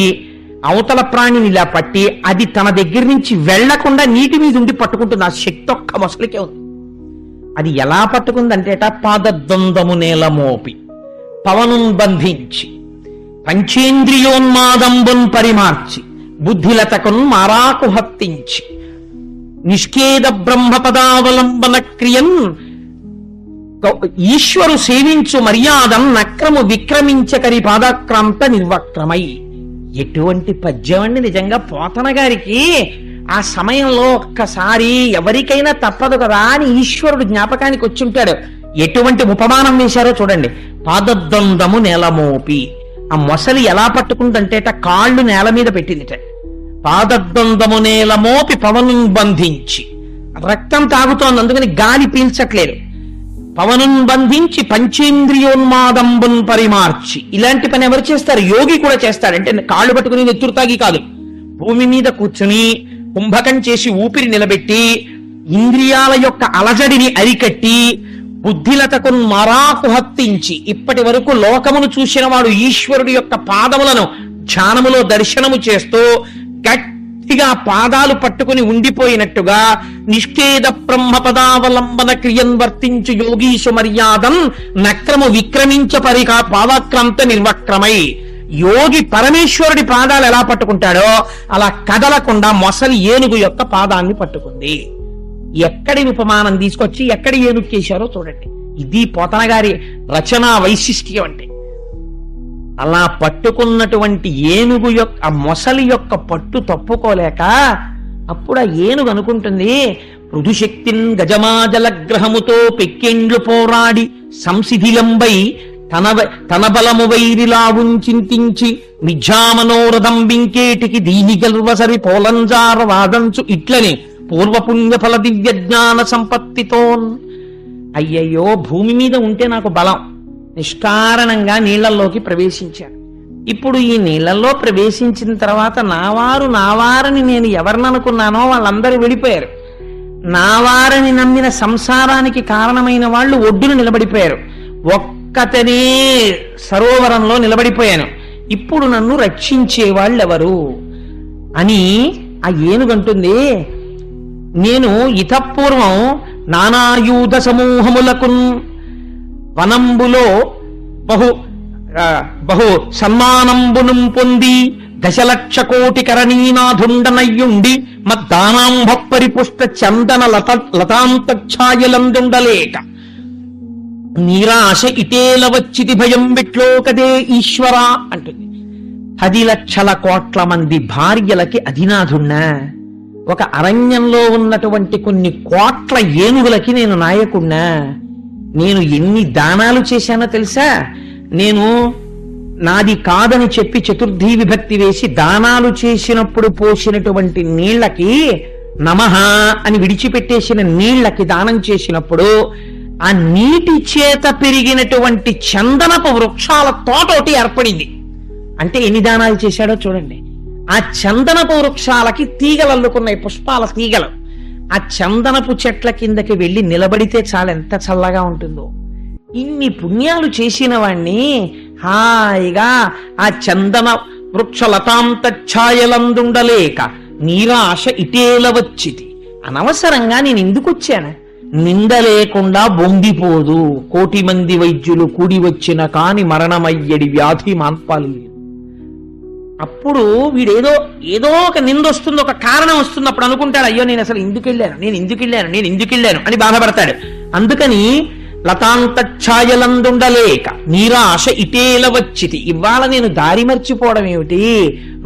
అవతల ప్రాణిని ఇలా పట్టి అది తన దగ్గర నుంచి వెళ్లకుండా నీటి మీద ఉండి పట్టుకుంటుంది. ఆ శక్తి ఒక్క మొసలికే ఉంది. అది ఎలా పట్టుకుందంటేట, పాదద్వందము నేల మోపి పవనం బంధించి పంచేంద్రియోన్మాదంబున్ పరిమార్చి బుద్ధిలతకున్ మారాకు హత్తించి నిష్కేద బ్రహ్మపదావలంబన క్రియన్ ఈశ్వరు సేవించు మర్యాదం నక్రము విక్రమించకరి పాదక్రాంత నిర్వక్రమై. ఎటువంటి పద్యం అండి నిజంగా! పోతన గారికి ఆ సమయంలో ఒక్కసారి ఎవరికైనా తప్పదు కదా అని ఈశ్వరుడు జ్ఞాపకానికి వచ్చుంటాడు. ఎటువంటి ఉపమానం వేశారో చూడండి. పాదద్వందము నేలమోపి, ఆ మొసలి ఎలా పట్టుకుందంటేట కాళ్ళు నేల మీద పెట్టిందిట. పాదద్వందము నేలమోపి పవనం బంధించి, రక్తం తాగుతోంది అందుకని గాలి పీల్చట్లేదు, పవనం బంధించి పంచేంద్రియోన్మాదంబున్ పరిమార్చి. ఇలాంటి పని ఎవరు చేస్తారు? యోగి కూడా చేస్తాడు. అంటే కాళ్ళు పట్టుకుని నెత్తురు తాగి కాదు, భూమి మీద కూర్చుని కుంభకం చేసి ఊపిరి నిలబెట్టి ఇంద్రియాల యొక్క అలజడిని అరికట్టి బుద్ధిలతకు మరాకు హత్తించి, ఇప్పటి వరకు లోకమును చూసిన వాడు ఈశ్వరుడి యొక్క పాదములను ధ్యానములో దర్శనము చేస్తూ గట్టిగా పాదాలు పట్టుకుని ఉండిపోయినట్టుగా నిష్కేద బ్రహ్మపదావలంబన క్రియన్ వర్తించు యోగీశు మర్యాదం నక్రము విక్రమించ పరికా పాదాక్రాంత నిర్వక్రమై. యోగి పరమేశ్వరుడి పాదాలు ఎలా పట్టుకుంటాడో అలా కదలకుండా మొసలి ఏనుగు యొక్క పాదాన్ని పట్టుకుంది. ఎక్కడి ఉపమానం తీసుకొచ్చి ఎక్కడి ఏనుగు చేశారో చూడండి. ఇది పోతన గారి రచనా వైశిష్ట్యం అంటే. అలా పట్టుకున్నటువంటి ఏనుగు యొక్క ఆ మొసలి యొక్క పట్టు తప్పుకోలేక అప్పుడు ఆ ఏనుగు అనుకుంటుంది, పృథుశక్తిన్ గజమాజలగ్రహముతో పెక్కెండ్లు పోరాడి సంసిధిలంబై తన బలము వైరిలావుంచింతించి మిథ్యామనోరథం బింకేటికి దీని గల్వసరి పోలంజార వాదంచు ఇట్లని పూర్వపుణ్యఫల దివ్య జ్ఞాన సంపత్తితోన్. అయ్యయ్యో, భూమి మీద ఉంటే నాకు బలం, నిష్కారణంగా నీళ్లలోకి ప్రవేశించాను. ఇప్పుడు ఈ నీళ్లలో ప్రవేశించిన తర్వాత నావారని నేను ఎవరిననుకున్నానో వాళ్ళందరూ వెళ్ళిపోయారు. నావారని నమ్మిన సంసారానికి కారణమైన వాళ్ళు ఒడ్డును నిలబడిపోయారు. ఒక్కతనే సరోవరంలో నిలబడిపోయాను. ఇప్పుడు నన్ను రక్షించే వాళ్ళెవరు అని ఆ ఏనుగంటుంది. నేను ఇతపూర్వం నానాయూధ సమూహములకు వనంబులో బహు సన్మానంబును పొంది 10,00,000 కోటి కరణీనాథుండనయ్యుండి మద్దానాంభ పరిపుష్ట చందన లతాంతఛాయలందుండలేక నిరాశ ఇటేల వచ్చిది భయం విట్లోకదే ఈశ్వర అంటుంది. 10,00,000 కోట్ల మంది భార్యలకి అధినాథున్నా, ఒక అరణ్యంలో ఉన్నటువంటి కొన్ని కోట్ల ఏనుగులకి నేను నాయకున్నా. నేను ఎన్ని దానాలు చేశానో తెలుసా? నేను నాది కాదని చెప్పి చతుర్థీ విభక్తి వేసి దానాలు చేసినప్పుడు పోసినటువంటి నీళ్లకి నమః అని విడిచిపెట్టేసిన నీళ్లకి దానం చేసినప్పుడు ఆ నీటి చేత పెరిగినటువంటి చందనపు వృక్షాల తోట ఒకటి ఏర్పడింది. అంటే ఎన్ని దానాలు చేశాడో చూడండి. ఆ చందనపు వృక్షాలకి తీగలు అల్లుకున్నాయి, పుష్పాల తీగలు. ఆ చందనపు చెట్ల కిందకి వెళ్ళి నిలబడితే చాలా ఎంత చల్లగా ఉంటుందో. ఇన్ని పుణ్యాలు చేసిన వాణ్ణి హాయిగా ఆ చందన వృక్ష లతాంతఛాయలందుండలేక నీరాశ ఇటేల వచ్చిది. అనవసరంగా నేను ఎందుకు వచ్చాను? నింద లేకుండా బొందిపోదు, 1,000,000 మంది వైద్యులు కూడి వచ్చిన కాని మరణమయ్యడి వ్యాధి మాన్పాలు. అప్పుడు వీడేదో ఏదో ఒక నింద వస్తుంది, ఒక కారణం వస్తుంది. అప్పుడు అనుకుంటాడు, అయ్యో నేను అసలు ఎందుకు వెళ్ళాను అని బాధపడతాడు. అందుకని లతాంతఛాయలందుండలేక నీరాశ ఇటేల వచ్చితి. ఇవాళ నేను దారి మర్చిపోవడం ఏమిటి,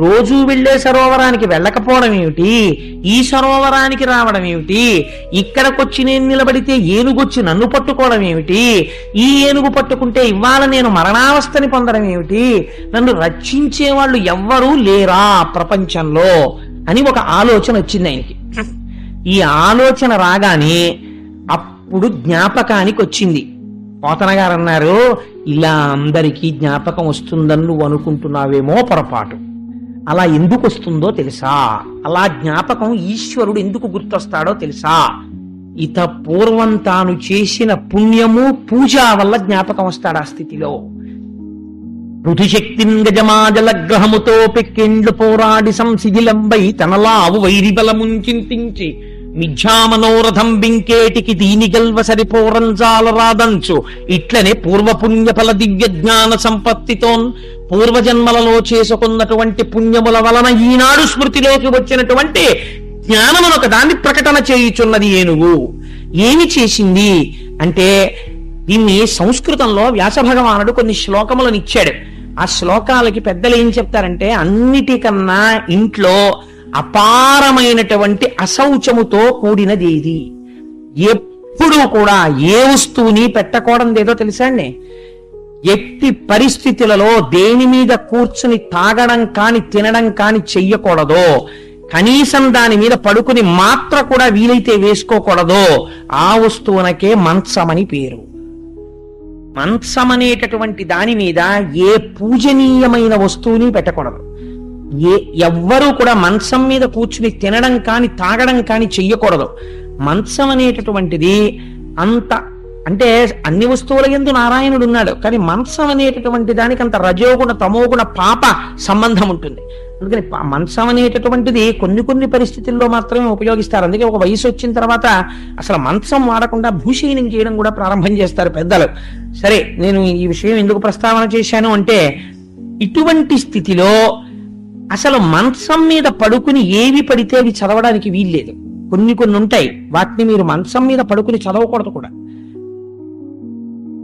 రోజూ వెళ్లే సరోవరానికి వెళ్ళకపోవడం ఏమిటి, ఈ సరోవరానికి రావడం ఏమిటి, ఇక్కడికొచ్చి నేను నిలబడితే ఏనుగొచ్చి నన్ను పట్టుకోవడం ఏమిటి, ఈ ఏనుగు పట్టుకుంటే ఇవాళ నేను మరణావస్థని పొందడం ఏమిటి, నన్ను రక్షించే వాళ్ళు ఎవ్వరూ లేరా ప్రపంచంలో అని ఒక ఆలోచన వచ్చింది ఆయనకి. ఈ ఆలోచన రాగానే అప్పుడు జ్ఞాపకానికి వచ్చింది. పోతన గారు అన్నారు, ఇలా అందరికీ జ్ఞాపకం వస్తుందని నువ్వు అనుకుంటున్నావేమో పొరపాటు. అలా ఎందుకు వస్తుందో తెలుసా? అలా జ్ఞాపకం ఈశ్వరుడు ఎందుకు గుర్తొస్తాడో తెలుసా? ఇత పూర్వం తాను చేసిన పుణ్యము పూజ వల్ల జ్ఞాపకం వస్తాడు ఆ స్థితిలో. ఋతుశక్తిన్ గజమాజల గ్రహముతో పెక్కిండ్లు పోరాడి సంశిథిలంబై తనలావు వైరిబలముంచింతించి మిథ్యామనోరథం బింకేటికి దీని గల్వ సరిపోరంజాల రాదంచు. ఇట్లనే పూర్వపుణ్య ఫల దివ్య జ్ఞాన సంపత్తితోన్ పూర్వజన్మలలో చేసుకున్నటువంటి పుణ్యముల వలన ఈనాడు స్మృతిలోకి వచ్చినటువంటి జ్ఞానమునొక దాన్ని ప్రకటన చేయుచున్నది ఏనుగు. ఏమి చేసింది అంటే, దీన్ని సంస్కృతంలో వ్యాస భగవానుడు కొన్ని శ్లోకములను ఇచ్చాడు. ఆ శ్లోకాలకి పెద్దలు ఏం చెప్తారంటే, అన్నిటికన్నా ఇంట్లో అపారమైనటువంటి అశౌచముతో కూడినది ఏది, ఎప్పుడూ కూడా ఏ వస్తువుని పెట్టకూడదేదో తెలుసా అండి? ఎట్టి పరిస్థితులలో దేని మీద కూర్చుని తాగడం కాని తినడం కాని చెయ్యకూడదో, కనీసం దాని మీద పడుకుని మాత్ర కూడా వీలైతే వేసుకోకూడదో ఆ వస్తువునకే మంచమని పేరు. మంచం అనేటటువంటి దాని మీద ఏ పూజనీయమైన వస్తువుని పెట్టకూడదు. ఎవ్వరూ కూడా మంచం మీద కూర్చుని తినడం కాని తాగడం కాని చెయ్యకూడదు. మంచం అనేటటువంటిది అంత అంటే అన్ని వస్తువుల యందు నారాయణుడు ఉన్నాడు, కానీ మంచం అనేటటువంటి దానికి అంత రజోగుణ తమోగుణ పాప సంబంధం ఉంటుంది. అందుకని మంచం అనేటటువంటిది కొన్ని పరిస్థితుల్లో మాత్రమే ఉపయోగిస్తారు. అందుకే ఒక వయసు వచ్చిన తర్వాత అసలు మంచం వాడకుండా భూషయనం చేయడం కూడా ప్రారంభం చేస్తారు పెద్దలు. సరే, నేను ఈ విషయం ఎందుకు ప్రస్తావన చేశాను అంటే, ఇటువంటి స్థితిలో అసలు మంచం మీద పడుకుని ఏవి పడితే అవి చదవడానికి వీల్లేదు. కొన్ని ఉంటాయి, వాటిని మీరు మంచం మీద పడుకుని చదవకూడదు కూడా.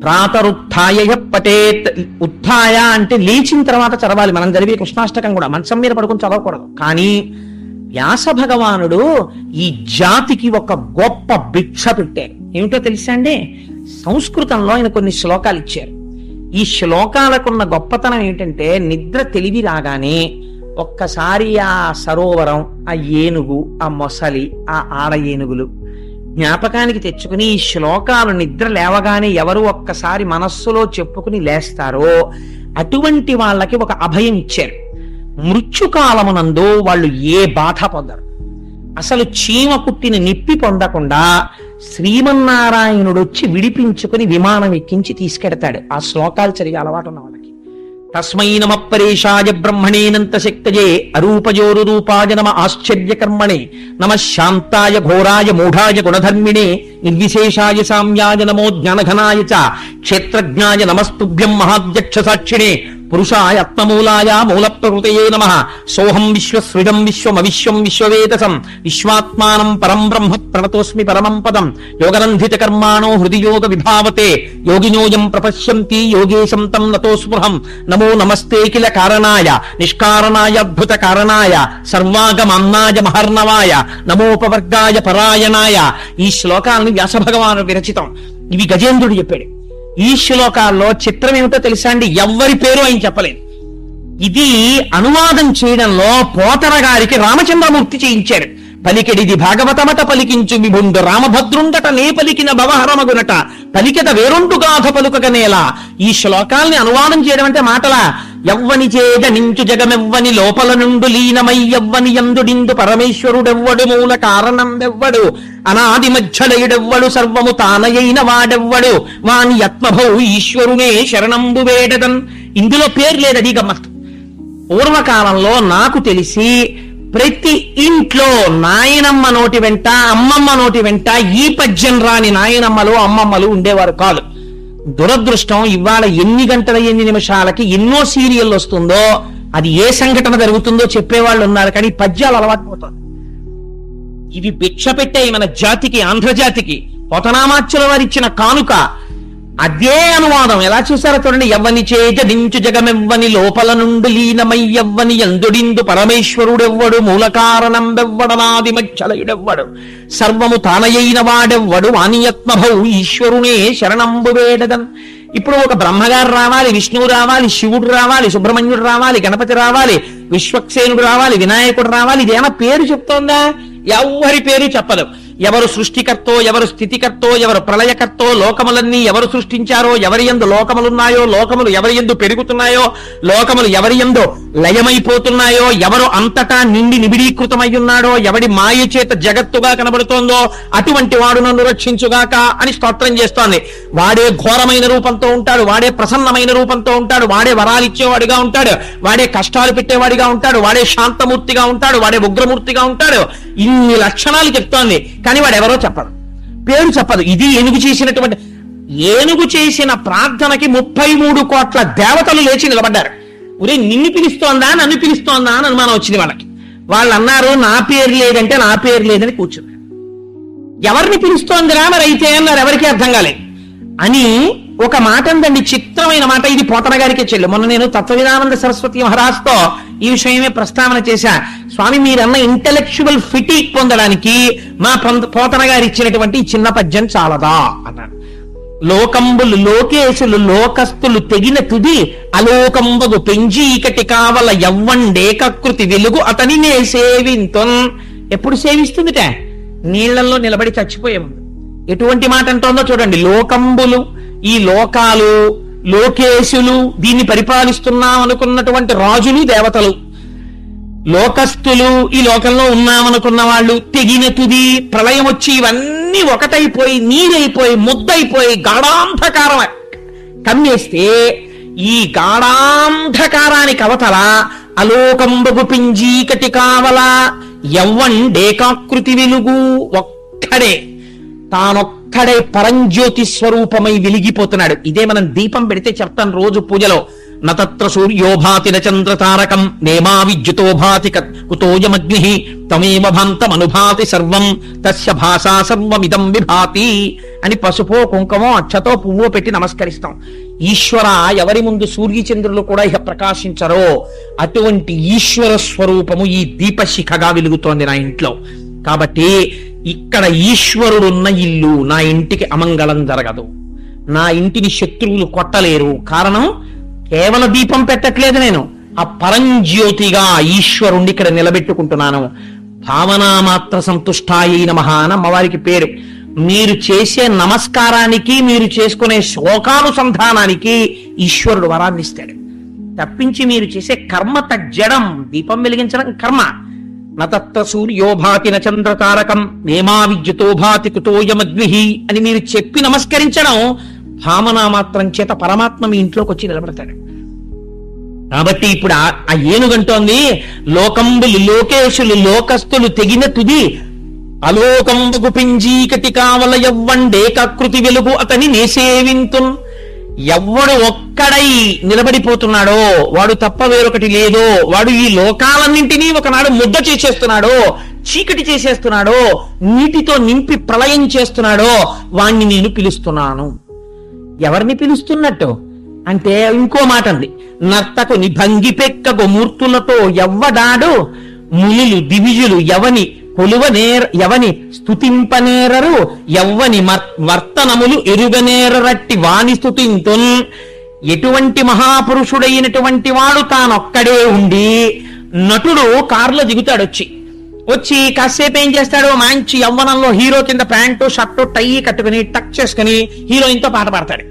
ప్రాతరుత్థాయ పఠేత్. ఉత్థాయ అంటే లేచిన తర్వాత చదవాలి. మనం చదివే కృష్ణాష్టకం కూడా మంచం మీద పడుకుని చదవకూడదు. కానీ వ్యాస భగవానుడు ఈ జాతికి ఒక గొప్ప భిక్ష పెట్టారు. ఏమిటో తెలుసా అండి? సంస్కృతంలో ఆయన కొన్ని శ్లోకాలు ఇచ్చారు. ఈ శ్లోకాలకున్న గొప్పతనం ఏంటంటే, నిద్ర తెలివి రాగానే ఒక్కసారి ఆ సరోవరం, ఆ ఏనుగు, ఆ మొసలి, ఆ ఆడ ఏనుగులు జ్ఞాపకానికి తెచ్చుకుని ఈ శ్లోకాలు నిద్ర లేవగానే ఎవరు ఒక్కసారి మనస్సులో చెప్పుకుని లేస్తారో అటువంటి వాళ్ళకి ఒక అభయం ఇచ్చారు. మృత్యుకాలమునందు వాళ్ళు ఏ బాధ పొందరు. అసలు చీమ కుట్టిన నిప్పి పొందకుండా శ్రీమన్నారాయణుడు వచ్చి విడిపించుకుని విమానం ఎక్కించి తీసుకెడతాడు. ఆ శ్లోకాలు చదివే అలవాటు ఉన్న వాళ్ళకి. తస్మై నమ పరేశాయ బ్రహ్మణేనంత శక్తయే అరూపజోరు రూపాయ నమ ఆశ్చర్యకర్మణే నమ శాంతాయ ఘోరాయ మూఢాయ గుణధర్మిణే నిర్విశేషాయ సామ్యాయ నమో జ్ఞానఘనాయ చ క్షేత్రజ్ఞాయ నమస్తుభ్యం మహాధ్యక్ష సాక్షిణే పురుషాయ ఆత్మమూలాయ మూల ప్రకృతయే నమః సోహం విశ్వసృజం విశ్వమవిశ్వం విశ్వవేదసం విశ్వాత్మానం పరం బ్రహ్మ ప్రణతోస్మి పరమం పదం యోగరంధిత కర్మాణో హృది యోగ విభావతే యోగినోయం ప్రపశ్యంతి యోగేశం తం నతో స్పృహం నమో నమస్తే కిల కారణాయ నిష్కారణాయ అద్భుత కారణాయ సర్వాగమన్నాయ మహర్ణవాయ నమోపవర్గాయ పరాయణాయ. ఈ శ్లోకాలను వ్యాస భగవానుడు విరచితం. ఇవి గజేంద్రుడు చెప్పాడు. ఈ శ్లోకాల్లో చిత్రం ఏమిటో తెలుసా అండి? ఎవ్వరి పేరు ఆయన చెప్పలేదు. ఇది అనువాదం చేయడంలో పోతన గారికి రామచంద్రమూర్తి చేయించారు. పలికెడిది భాగవతమట పలికించు విభుండు రామభద్రుండట నే పలికిన భవహరమగునట పలికెద వేరొండు గాథ పలుకగనేలా. ఈ శ్లోకాల్ని అనువాదం చేయడం అంటే మాటలా? ఎవ్వని చేద నించు జగమెవ్వని లోపల నుండు లీనమై ఎవ్వని యందుడిందు పరమేశ్వరుడెవ్వడు మూల కారణం వెవ్వడు అనాది మధ్యలయుడెవ్వడు సర్వము తానయైన వాడెవ్వడు వాని ఆత్మభౌ ఈశ్వరునే శరణంబు వేడదన్. ఇందులో పేరు లేదది గమ్మత్తు. పూర్వకాలంలో నాకు తెలిసి ప్రతి ఇంట్లో నాయనమ్మ నోటి వెంట అమ్మమ్మ నోటి వెంట ఈ పద్యం రాని నాయనమ్మలు అమ్మమ్మలు ఉండేవారు కాదు. దురదృష్టం, ఇవాళ ఎన్ని గంటల ఎన్ని నిమిషాలకి ఎన్నో సీరియల్ వస్తుందో అది ఏ సంఘటన జరుగుతుందో చెప్పేవాళ్ళు ఉన్నారు, కానీ పద్యాలు అలవాటు పోతుంది. ఇవి భిక్ష పెట్టాయి మన జాతికి, ఆంధ్రజాతికి. పోతనామాచ్యుల వారు ఇచ్చిన కానుక. అదే అనువాదం ఎలా చేశారో చూడండి. ఎవ్వని చేజడించు జగమెవ్వని లోపల నుండి లీనమయ్యవ్వని ఎందుడిందు పరమేశ్వరుడెవ్వడు మూల కారణం వెవ్వడనాది మధ్యలయుడెవ్వడు సర్వము తానయైన వాడెవ్వడు వాణియత్మభౌ ఈశ్వరునే శరణంబు వేడదన్. ఇప్పుడు ఒక బ్రహ్మగారు రావాలి, విష్ణువు రావాలి, శివుడు రావాలి, సుబ్రహ్మణ్యుడు రావాలి, గణపతి రావాలి, విశ్వక్సేనుడు రావాలి, వినాయకుడు రావాలి. ఇదేమన్నా పేరు చెప్తోందా? ఎవరి పేరు చెప్పదు. ఎవరు సృష్టికర్తో, ఎవరు స్థితికర్తో, ఎవరు ప్రళయకర్తో, లోకములన్నీ ఎవరు సృష్టించారో, ఎవరి యందు లోకములున్నాయో, లోకములు ఎవరి యందు పెరుగుతున్నాయో, లోకములు ఎవరి యందు లయమైపోతున్నాయో, ఎవరు అంతటా నిండి నిబిడీకృతమై ఉన్నాడో, ఎవడి మాయ చేత జగత్తుగా కనబడుతోందో అటువంటి వాడు నన్ను రక్షించుగాక అని స్తోత్రం చేస్తోంది. వాడే ఘోరమైన రూపంతో ఉంటాడు, వాడే ప్రసన్నమైన రూపంతో ఉంటాడు, వాడే వరాలిచ్చేవాడిగా ఉంటాడు, వాడే కష్టాలు పెట్టేవాడిగా ఉంటాడు, వాడే శాంతమూర్తిగా ఉంటాడు, వాడే ఉగ్రమూర్తిగా ఉంటాడు. ఇన్ని లక్షణాలు చెప్తోంది, కానీ వాడు ఎవరో చెప్పదు, పేరు చెప్పదు. ఇది ఏనుగు చేసిన ప్రార్థనకి 33 కోట్ల దేవతలు లేచి నిలబడ్డారు. ఒరే, నిన్ను పిలుస్తోందా నన్ను పిలుస్తోందా అని అనుమానం వచ్చింది వాళ్ళకి. వాళ్ళు అన్నారు నా పేరు లేదంటే నా పేరు లేదని కూర్చున్నారు. ఎవరిని పిలుస్తోందిరా మరి అయితే అన్నారు, ఎవరికి అర్థం కాలేదు అని ఒక మాట ఉందండి, చిత్రమైన మాట. ఇది పోతన గారికి చెల్లు. మొన్న నేను తత్వవిధానంద సరస్వతి మహారాజ్తో ఈ విషయమే ప్రస్తావన చేశా. స్వామి, మీరన్న ఇంటెలెక్చువల్ ఫిటీక్ పొందడానికి మా పోతన గారు ఇచ్చినటువంటి చిన్న పద్యం చాలదా అన్నాడు. లోకంబులు లోకేశులు లోకస్తులు తెగిన తుది అలోకంబగు పెంజీకటి కావల యవ్వండేకృతి వెలుగు అతని నే సేవింతున్. ఎప్పుడు సేవిస్తుందిట? నీళ్లలో నిలబడి చచ్చిపోయే ముందు. ఎటువంటి మాట అంటోందో చూడండి. లోకంబులు, ఈ లోకాలు, లోకేశులు, దీన్ని పరిపాలిస్తున్నాం అనుకున్నటువంటి రాజులు, దేవతలు, లోకస్తులు, ఈ లోకంలో ఉన్నామనుకున్న వాళ్ళు, తెగిన తుది ప్రళయం వచ్చి ఇవన్నీ ఒకటైపోయి నీరైపోయి ముద్దయిపోయి గాఢాంధకారం కమ్మేస్తే, ఈ గాఢాంధకారానికి అవతల అలోకంబగు పింజీకటి కావల యవ్వండేకాకృతి వెలుగు ఒక్కడే, తానొక్కడే పరంజ్యోతి స్వరూపమై వెలిగిపోతున్నాడు. ఇదే మనం దీపం పెడితే చెప్తాను రోజు పూజలో. నతత్ర సూర్యోభాతి నచంద్ర తారకం నేమా విద్యుతో భాతి కుతోయమగ్ని తమేవ భాంతమనుభాతి సర్వం తస్య భాషా సర్వమిదం విభాతి అని పసుపో కుంకుమో అక్షతో పువ్వో పెట్టి నమస్కరిస్తాం. ఈశ్వర, ఎవరి ముందు సూర్యచంద్రులు కూడా ఇక ప్రకాశించరో అటువంటి ఈశ్వర స్వరూపము ఈ దీపశిఖగా వెలుగుతోంది నా ఇంట్లో. కాబట్టి ఇక్కడ ఈశ్వరుడున్న ఇల్లు, నా ఇంటికి అమంగళం జరగదు, నా ఇంటిని శత్రువులు కొట్టలేరు. కారణం, కేవల దీపం పెట్టట్లేదు నేను, ఆ పరంజ్యోతిగా ఈశ్వరుణ్ణి ఇక్కడ నిలబెట్టుకుంటున్నాను. భావనామాత్ర సంతుష్టాయై నమః అని అమ్మవారికి పేరు. మీరు చేసే నమస్కారానికి, మీరు చేసుకునే శోకానుసంధానానికి ఈశ్వరుడు వరాన్ని ఇస్తాడు. తప్పించి మీరు చేసే కర్మ తజ్జడం. దీపం వెలిగించడం కర్మ. నతత్ర సూర్యోభాతి నచంద్రతారకం నేమా విద్యుతో భాతి కుతోయమగ్ని అని మీరు చెప్పి నమస్కరించడం భావనామాత్రం చేత పరమాత్మ మీ ఇంట్లోకి వచ్చి నిలబడతాడు. కాబట్టి ఇప్పుడు ఆ ఏనుగంటోంది, లోకంబులు లోకేశులు లోకస్తులు తెగిన తుది అలోకంబుకు పింజీకటి కావల యవ్వండేకాకృతి వెలుగు అతని నేసేవింతున్. ఎవ్వడు ఒక్కడై నిలబడిపోతున్నాడో వాడు తప్ప వేరొకటి లేదో, వాడు ఈ లోకాలన్నింటినీ ఒకనాడు ముద్ద చేసేస్తున్నాడో, చీకటి చేసేస్తున్నాడో, నీటితో నింపి ప్రళయం చేస్తున్నాడో వాణ్ణి నేను పిలుస్తున్నాను. ఎవరిని పిలుస్తున్నట్టు అంటే ఇంకో మాట అంది. నర్తకు నిభంగి పెక్కగు మూర్తులతో ఎవ్వడాడు మునులు దివిజులు ఎవని ఎవని స్తుతింపనేరరు ఎవ్వని వర్తనములు ఎరుగనేరరట్టి వాణి స్తుతింతున్. ఎటువంటి మహాపురుషుడైనటువంటి వాడు తానొక్కడే ఉండి, నటుడు కారులో దిగుతాడు, వచ్చి కాసేపు ఏం చేస్తాడు, మంచి యవ్వనంలో హీరో కింద ప్యాంటు షర్టు టై కట్టుకుని టక్ చేసుకుని హీరోయిన్ తో పాట పాడతాడు.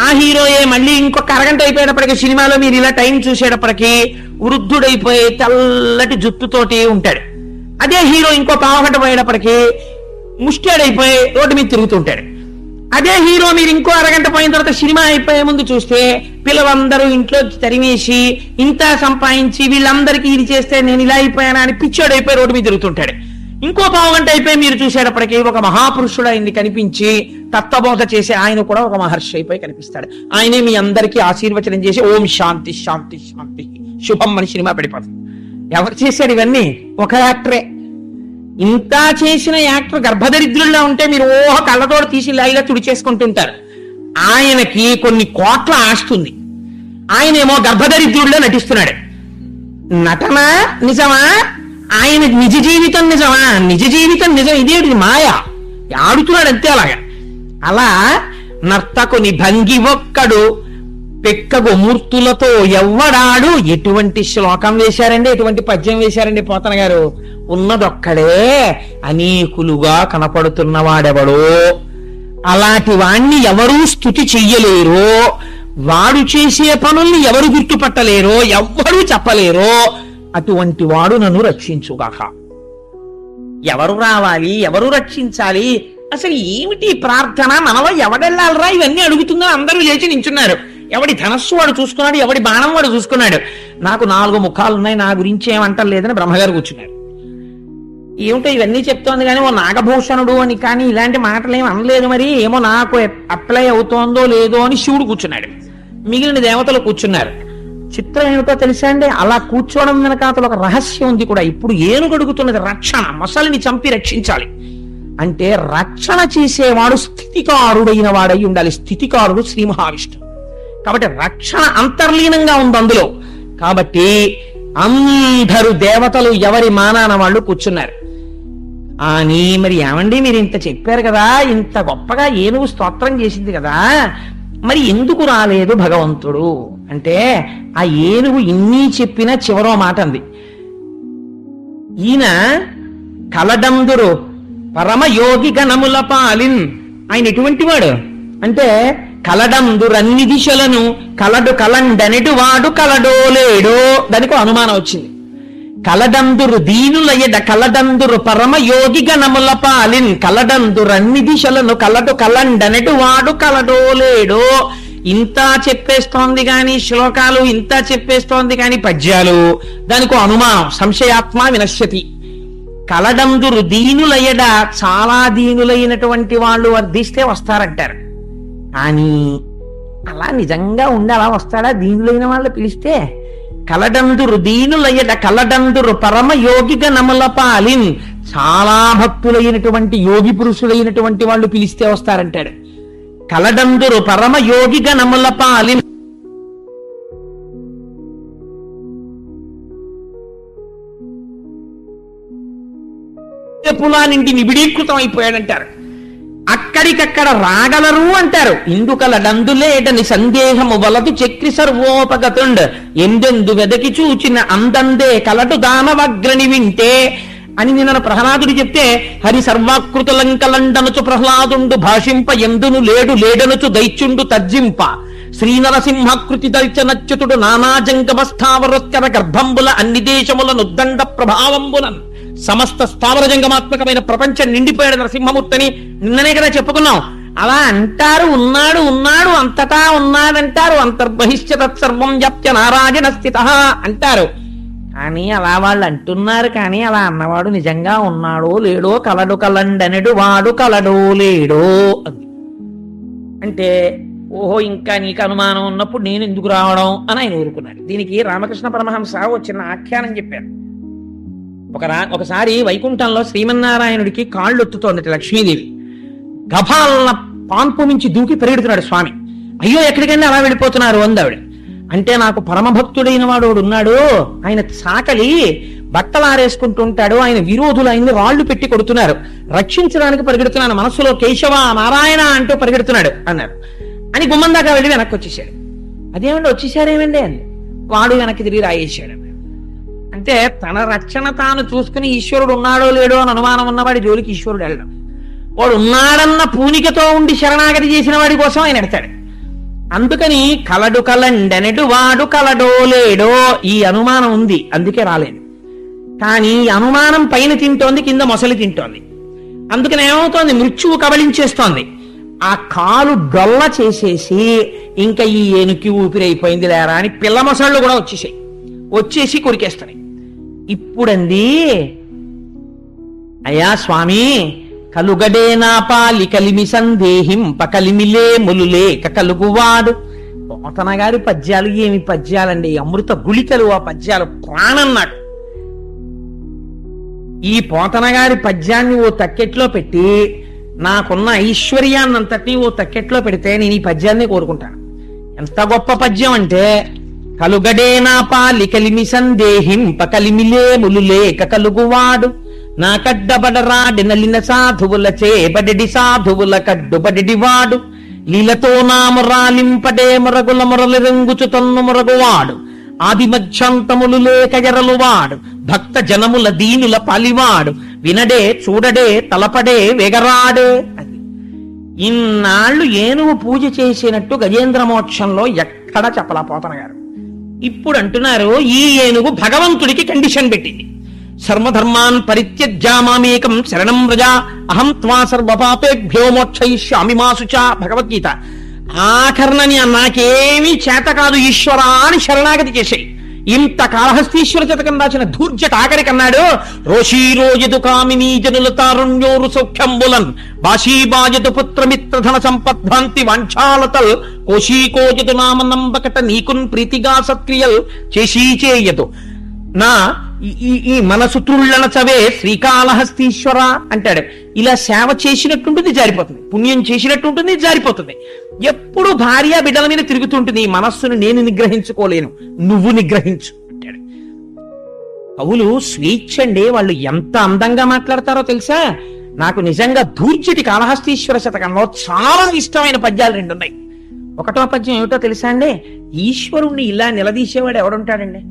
ఆ హీరోయే మళ్ళీ ఇంకొక అరగంట అయిపోయేటప్పటికి సినిమాలో మీరు ఇలా టైం చూసేటప్పటికి వృద్ధుడైపోయి తెల్లటి జుట్టుతోటి ఉంటాడు. అదే హీరో ఇంకో పావుగంట పోయేటప్పటికి ముష్టాడైపోయి రోడ్డు మీద తిరుగుతుంటాడు. అదే హీరో మీరు ఇంకో అరగంట పోయిన తర్వాత సినిమా అయిపోయే ముందు చూస్తే పిల్లలందరూ ఇంట్లో తరిమేసి ఇంత సంపాదించి వీళ్ళందరికీ ఇది చేస్తే నేను ఇలా అయిపోయానా అని పిచ్చోడైపోయి రోడ్డు మీద తిరుగుతుంటాడు. ఇంకో పావుగంట అయిపోయి మీరు చూసేటప్పటికి ఒక మహాపురుషుడు అయింది కనిపించి తత్వబోధ చేసే ఆయన కూడా ఒక మహర్షి అయిపోయి కనిపిస్తాడు. ఆయనే మీ అందరికీ ఆశీర్వచనం చేసి ఓం శాంతి శాంతి శాంతి శుభం అని సినిమా పడిపోతుంది. ఎవరు చేశాడు ఇవన్నీ? ఒక యాక్టరే. ఇంత చేసిన యాక్టర్ గర్భదరిద్రుల్లో ఉంటే మీరు ఓహ కళ్ళతోడు తీసి ఇలా తుడి చేసుకుంటుంటారు. ఆయనకి కొన్ని కోట్ల ఆస్తుంది, ఆయనేమో గర్భదరిద్రుల్లో నటిస్తున్నాడు. నటన నిజమా? ఆయన నిజ జీవితం నిజమా? నిజ జీవితం నిజం, ఇదేంటి మాయ, ఆడుతున్నాడు అంతే. అలాగా అలా నర్తకుని భంగి ఒక్కడు పెక్కగు మూర్తులతో ఎవ్వడాడు. ఎటువంటి శ్లోకం వేశారండి, ఎటువంటి పద్యం వేశారండి పోతన గారు. ఉన్నదొక్కడే అనేకులుగా కనపడుతున్నవాడెవడో, అలాంటి వాణ్ణి ఎవరూ స్తుతి చెయ్యలేరో, వాడు చేసే పనుల్ని ఎవరు గుర్తుపట్టలేరో, ఎవ్వరూ చెప్పలేరో, అటువంటి వాడు నన్ను రక్షించుగాక. ఎవరు రావాలి, ఎవరు రక్షించాలి, అసలు ఏమిటి ప్రార్థన, మనలో ఎవడెళ్ళాలరా ఇవన్నీ అడుగుతుందో అందరూ లేచి నించున్నారు. ఎవడి ధనస్సు వాడు చూసుకున్నాడు, ఎవడి బాణం వాడు చూసుకున్నాడు. నాకు 4 ముఖాలు ఉన్నాయి, నా గురించి ఏమంటలేదని బ్రహ్మగారు కూర్చున్నారు. ఏమిటో ఇవన్నీ చెప్తోంది కానీ ఓ నాగభూషణుడు అని కానీ ఇలాంటి మాటలు ఏమి అనలేదు. మరి ఏమో నాకు అప్లై అవుతోందో లేదో అని శివుడు కూర్చున్నాడు, మిగిలిన దేవతలు కూర్చున్నారు. చిత్రం ఏమిటో తెలుసా అండి, అలా కూర్చోవడం వెనకాతల ఒక రహస్యం ఉంది కూడా. ఇప్పుడు ఏనుగు అడుగుతున్నది రక్షణ, మొసలిని చంపి రక్షించాలి అంటే రక్షణ చేసేవాడు స్థితికారుడైన వాడై ఉండాలి. స్థితికారుడు శ్రీ మహావిష్ణువు కాబట్టి రక్షణ అంతర్లీనంగా ఉంది అందులో. కాబట్టి అందరూ దేవతలు ఎవరి మానాన వాళ్ళు కూర్చున్నారు. అని మరి ఏమండి మీరు ఇంత చెప్పారు కదా, ఇంత గొప్పగా ఏనుగు స్తోత్రం చేసింది కదా, మరి ఎందుకు రాలేదు భగవంతుడు అంటే, ఆ ఏనుగు ఇన్ని చెప్పినా చివరో మాట అంది. ఈయన కలడందురు పరమయోగి గణముల పాలిన్. ఆయన ఎటువంటి వాడు అంటే, కలడందురన్ని దిశలను కలడు కలండనెటు వాడు కలడో లేడో. దానికి అనుమానం వచ్చింది. కలడందురు దీనుల ఎడ కలడందురు పరమయోగి గణముల పాలిన్. కలడందురన్ని దిశలను కలడు కలండనెటు వాడు కలడో లేడో. ఇంత చెప్పేస్తోంది గాని శ్లోకాలు, ఇంత చెప్పేస్తోంది గాని పద్యాలు, దానికి అనుమానం. సంశయాత్మ వినశ్యతి. కలడందురు దీనుల ఎడ, చాలా దీనులైనటువంటి వాళ్ళు వర్ధిస్తే వస్తారంటారు. కానీ అలా నిజంగా ఉండి అలా వస్తాడా? దీనులైన వాళ్ళు పిలిస్తే కలడందురు దీనులయ్యట కలడందురు పరమయోగిగా నమల పాలిన్. చాలా భక్తులైనటువంటి యోగి పురుషులైనటువంటి వాళ్ళు పిలిస్తే వస్తారంటాడు. కలడందురు పరమయోగిగా నమల పాలిన్. పులానింటి నిబిడీకృతం అయిపోయాడంటారు. అక్కడికక్కడ రాగలరు అంటారు. ఇందుకలడందులేడని సందేహము వలదు చక్రి సర్వోపగతుండ్. ఎందెందు వెదకి చూచిన అందందే కలటు దానవగ్రని వింటే అని నిన్న ప్రహ్లాదుడు చెప్తే, హరి సర్వాకృతులంకలండనుచు ప్రహ్లాదుండు భాషింప ఎందును లేడు లేడనుచు దైత్యుండు తర్జింప. శ్రీనరసింహకృతి దైత్యనచ్యుతుడు నానాజంగమస్థావరోత్కర గర్భంబుల అన్ని దేశముల నుద్దండ ప్రభావంబులన్ సమస్త స్థావర జంగమాత్మకమైన ప్రపంచం నిండిపోయాడు నరసింహమూర్తిని నిన్ననే కదా చెప్పుకున్నాం. అలా అంటారు. ఉన్నాడు ఉన్నాడు అంతటా ఉన్నాడంటారు. అంతర్బహిష్య తత్సర్వం వ్యాప్య నారాయణ స్థిత అంటారు. కానీ అలా వాళ్ళు అంటున్నారు. కానీ అలా అన్నవాడు నిజంగా ఉన్నాడో లేడో, కలడు కలండనెడు వాడు కలడో లేడో అంది. అంటే ఓహో ఇంకా నీకు అనుమానం ఉన్నప్పుడు నేను ఎందుకు రావడం అని ఆయన ఊరుకున్నాడు. దీనికి రామకృష్ణ పరమహంస ఒక చిన్న ఆఖ్యానం చెప్పారు. ఒకసారి వైకుంఠంలో శ్రీమన్నారాయణుడికి కాళ్ళు ఒత్తుతోంది లక్ష్మీదేవి. గభాలన పాన్పు మించి దూకి పరిగెడుతున్నాడు స్వామి. అయ్యో ఎక్కడికైనా అలా వెళ్ళిపోతున్నారు అందావిడ. అంటే నాకు పరమభక్తుడైన వాడు ఉన్నాడు, ఆయన సాకలి బట్టలు ఆరేసుకుంటుంటాడు, ఆయన విరోధులు ఆయన్ని రాళ్లు పెట్టి కొడుతున్నారు, రక్షించడానికి పరిగెడుతున్నాను, మనసులో కేశవ నారాయణ అంటూ పరిగెడుతున్నాడు అన్నారు. అని గుమ్మం దాకా వెళ్ళి వెనక్కి వచ్చేసాడు. అదేమండి వచ్చేసారేమండి అని వాడు వెనక్కి తిరిగి రాయేశాడు. అంటే తన రక్షణ తాను చూసుకుని ఈశ్వరుడు ఉన్నాడో లేడో అని అనుమానం ఉన్నవాడి జోలికి ఈశ్వరుడు వెళ్ళడం. వాడు ఉన్నాడన్న పూనికతో ఉండి శరణాగతి చేసిన వాడి కోసం ఆయన ఎడతాడు. అందుకని కలడు కలండనెడు వాడు కలడో లేడో ఈ అనుమానం ఉంది, అందుకే రాలేదు. కానీ ఈ అనుమానం పైన తింటోంది, కింద మొసలి తింటోంది. అందుకని ఏమవుతోంది, మృత్యువు కబళించేస్తోంది. ఆ కాలు డొల్ల చేసేసి ఇంకా ఈ ఏనుకి ఊపిరైపోయింది లేరా అని పిల్ల మొసళ్ళు కూడా వచ్చేసి కొరికేస్తాయి. ఇప్పుడంది, అయ్యా స్వామి కలుగడేనా పాలి కలిమి సందేహింప కలిమిలే ములులేక కలుగువాడు. పోతన గారి పద్యాలు ఏమి పద్యాలండి, అమృత గుళికలు ఆ పద్యాలు, ప్రాణం నాకు. ఈ పోతన గారి పద్యాన్ని ఓ తక్కెట్లో పెట్టి నాకున్న ఐశ్వర్యాన్నంతటినీ ఓ తక్కెట్లో పెడితే నేను ఈ పద్యాన్ని కోరుకుంటాను. ఎంత గొప్ప పద్యం అంటే, కలుగడేనా పాలి కలిమి సందేహింప కలిమిలే ములులేక కలుగువాడు. నా కడ్డబడరాడి నలిన సాధువుల చేబడి సాధువుల కడ్డుబడి వాడు. లీలతో నామరాలింపడే మొరగుల మొరలు రంగుచు తన్ను మొరగువాడు. ఆది మధ్యంతములు లేక ఎరలువాడు. భక్త జనముల దీనుల పాలివాడు. వినడే చూడడే తలపడే వెగరాడే. అది ఇన్నాళ్ళు ఏనుగు పూజ చేసినట్టు గజేంద్ర మోక్షంలో ఎక్కడ చెప్పలా పోతన గారు. ఇప్పుడు అంటున్నారు ఈ ఏనుగు భగవంతుడికి కండిషన్ పెట్టింది. సర్వధర్మాన్ పరిత్యజ్యామామేకం శరణం వ్రజ అహం త్వా సర్వపాపేభ్యో మోక్షయిష్యామి మా శుచా. భగవద్గీత. ఆఖరణని నాకేమీ చేత కాదు ఈశ్వరా అని శరణాగతి చేశాయి. ఇంత కాళహస్తీశ్వర శతకం రాసిన ధూర్జట ఆఖరికన్నాడు, రోషీరోజదు కామినీ జనుల తారుణ్యోరు సౌఖ్యంబులన్ బాషీబాజదు పుత్రమిత్రధన సంపద్భ్రాంతి వాంఛాలతల్ కోశీకోజదు నామ నంబకట నీకున్ ప్రీతిగా సత్క్రియల్ చేసీచేయదు నా ఈ మనసు త్రుళ్ళన చవే శ్రీకాళహస్తీశ్వర అంటాడు. ఇలా సేవ చేసినట్టుంటుంది, జారిపోతుంది. పుణ్యం చేసినట్టుంటుంది, జారిపోతుంది. ఎప్పుడు భార్య బిడ్డల మీద తిరుగుతుంటుంది. ఈ మనస్సును నేను నిగ్రహించుకోలేను, నువ్వు నిగ్రహించు అంటాడు. కవులు స్వేచ్ఛ అండి. వాళ్ళు ఎంత అందంగా మాట్లాడతారో తెలుసా. నాకు నిజంగా ధూర్జటి కాళహస్తీశ్వర శతకంలో చాలా ఇష్టమైన పద్యాలు రెండు ఉన్నాయి. ఒకటో పద్యం ఏమిటో తెలుసా అండి, ఈశ్వరుణ్ణి ఇలా నిలదీసేవాడు ఎవడుంటాడండి.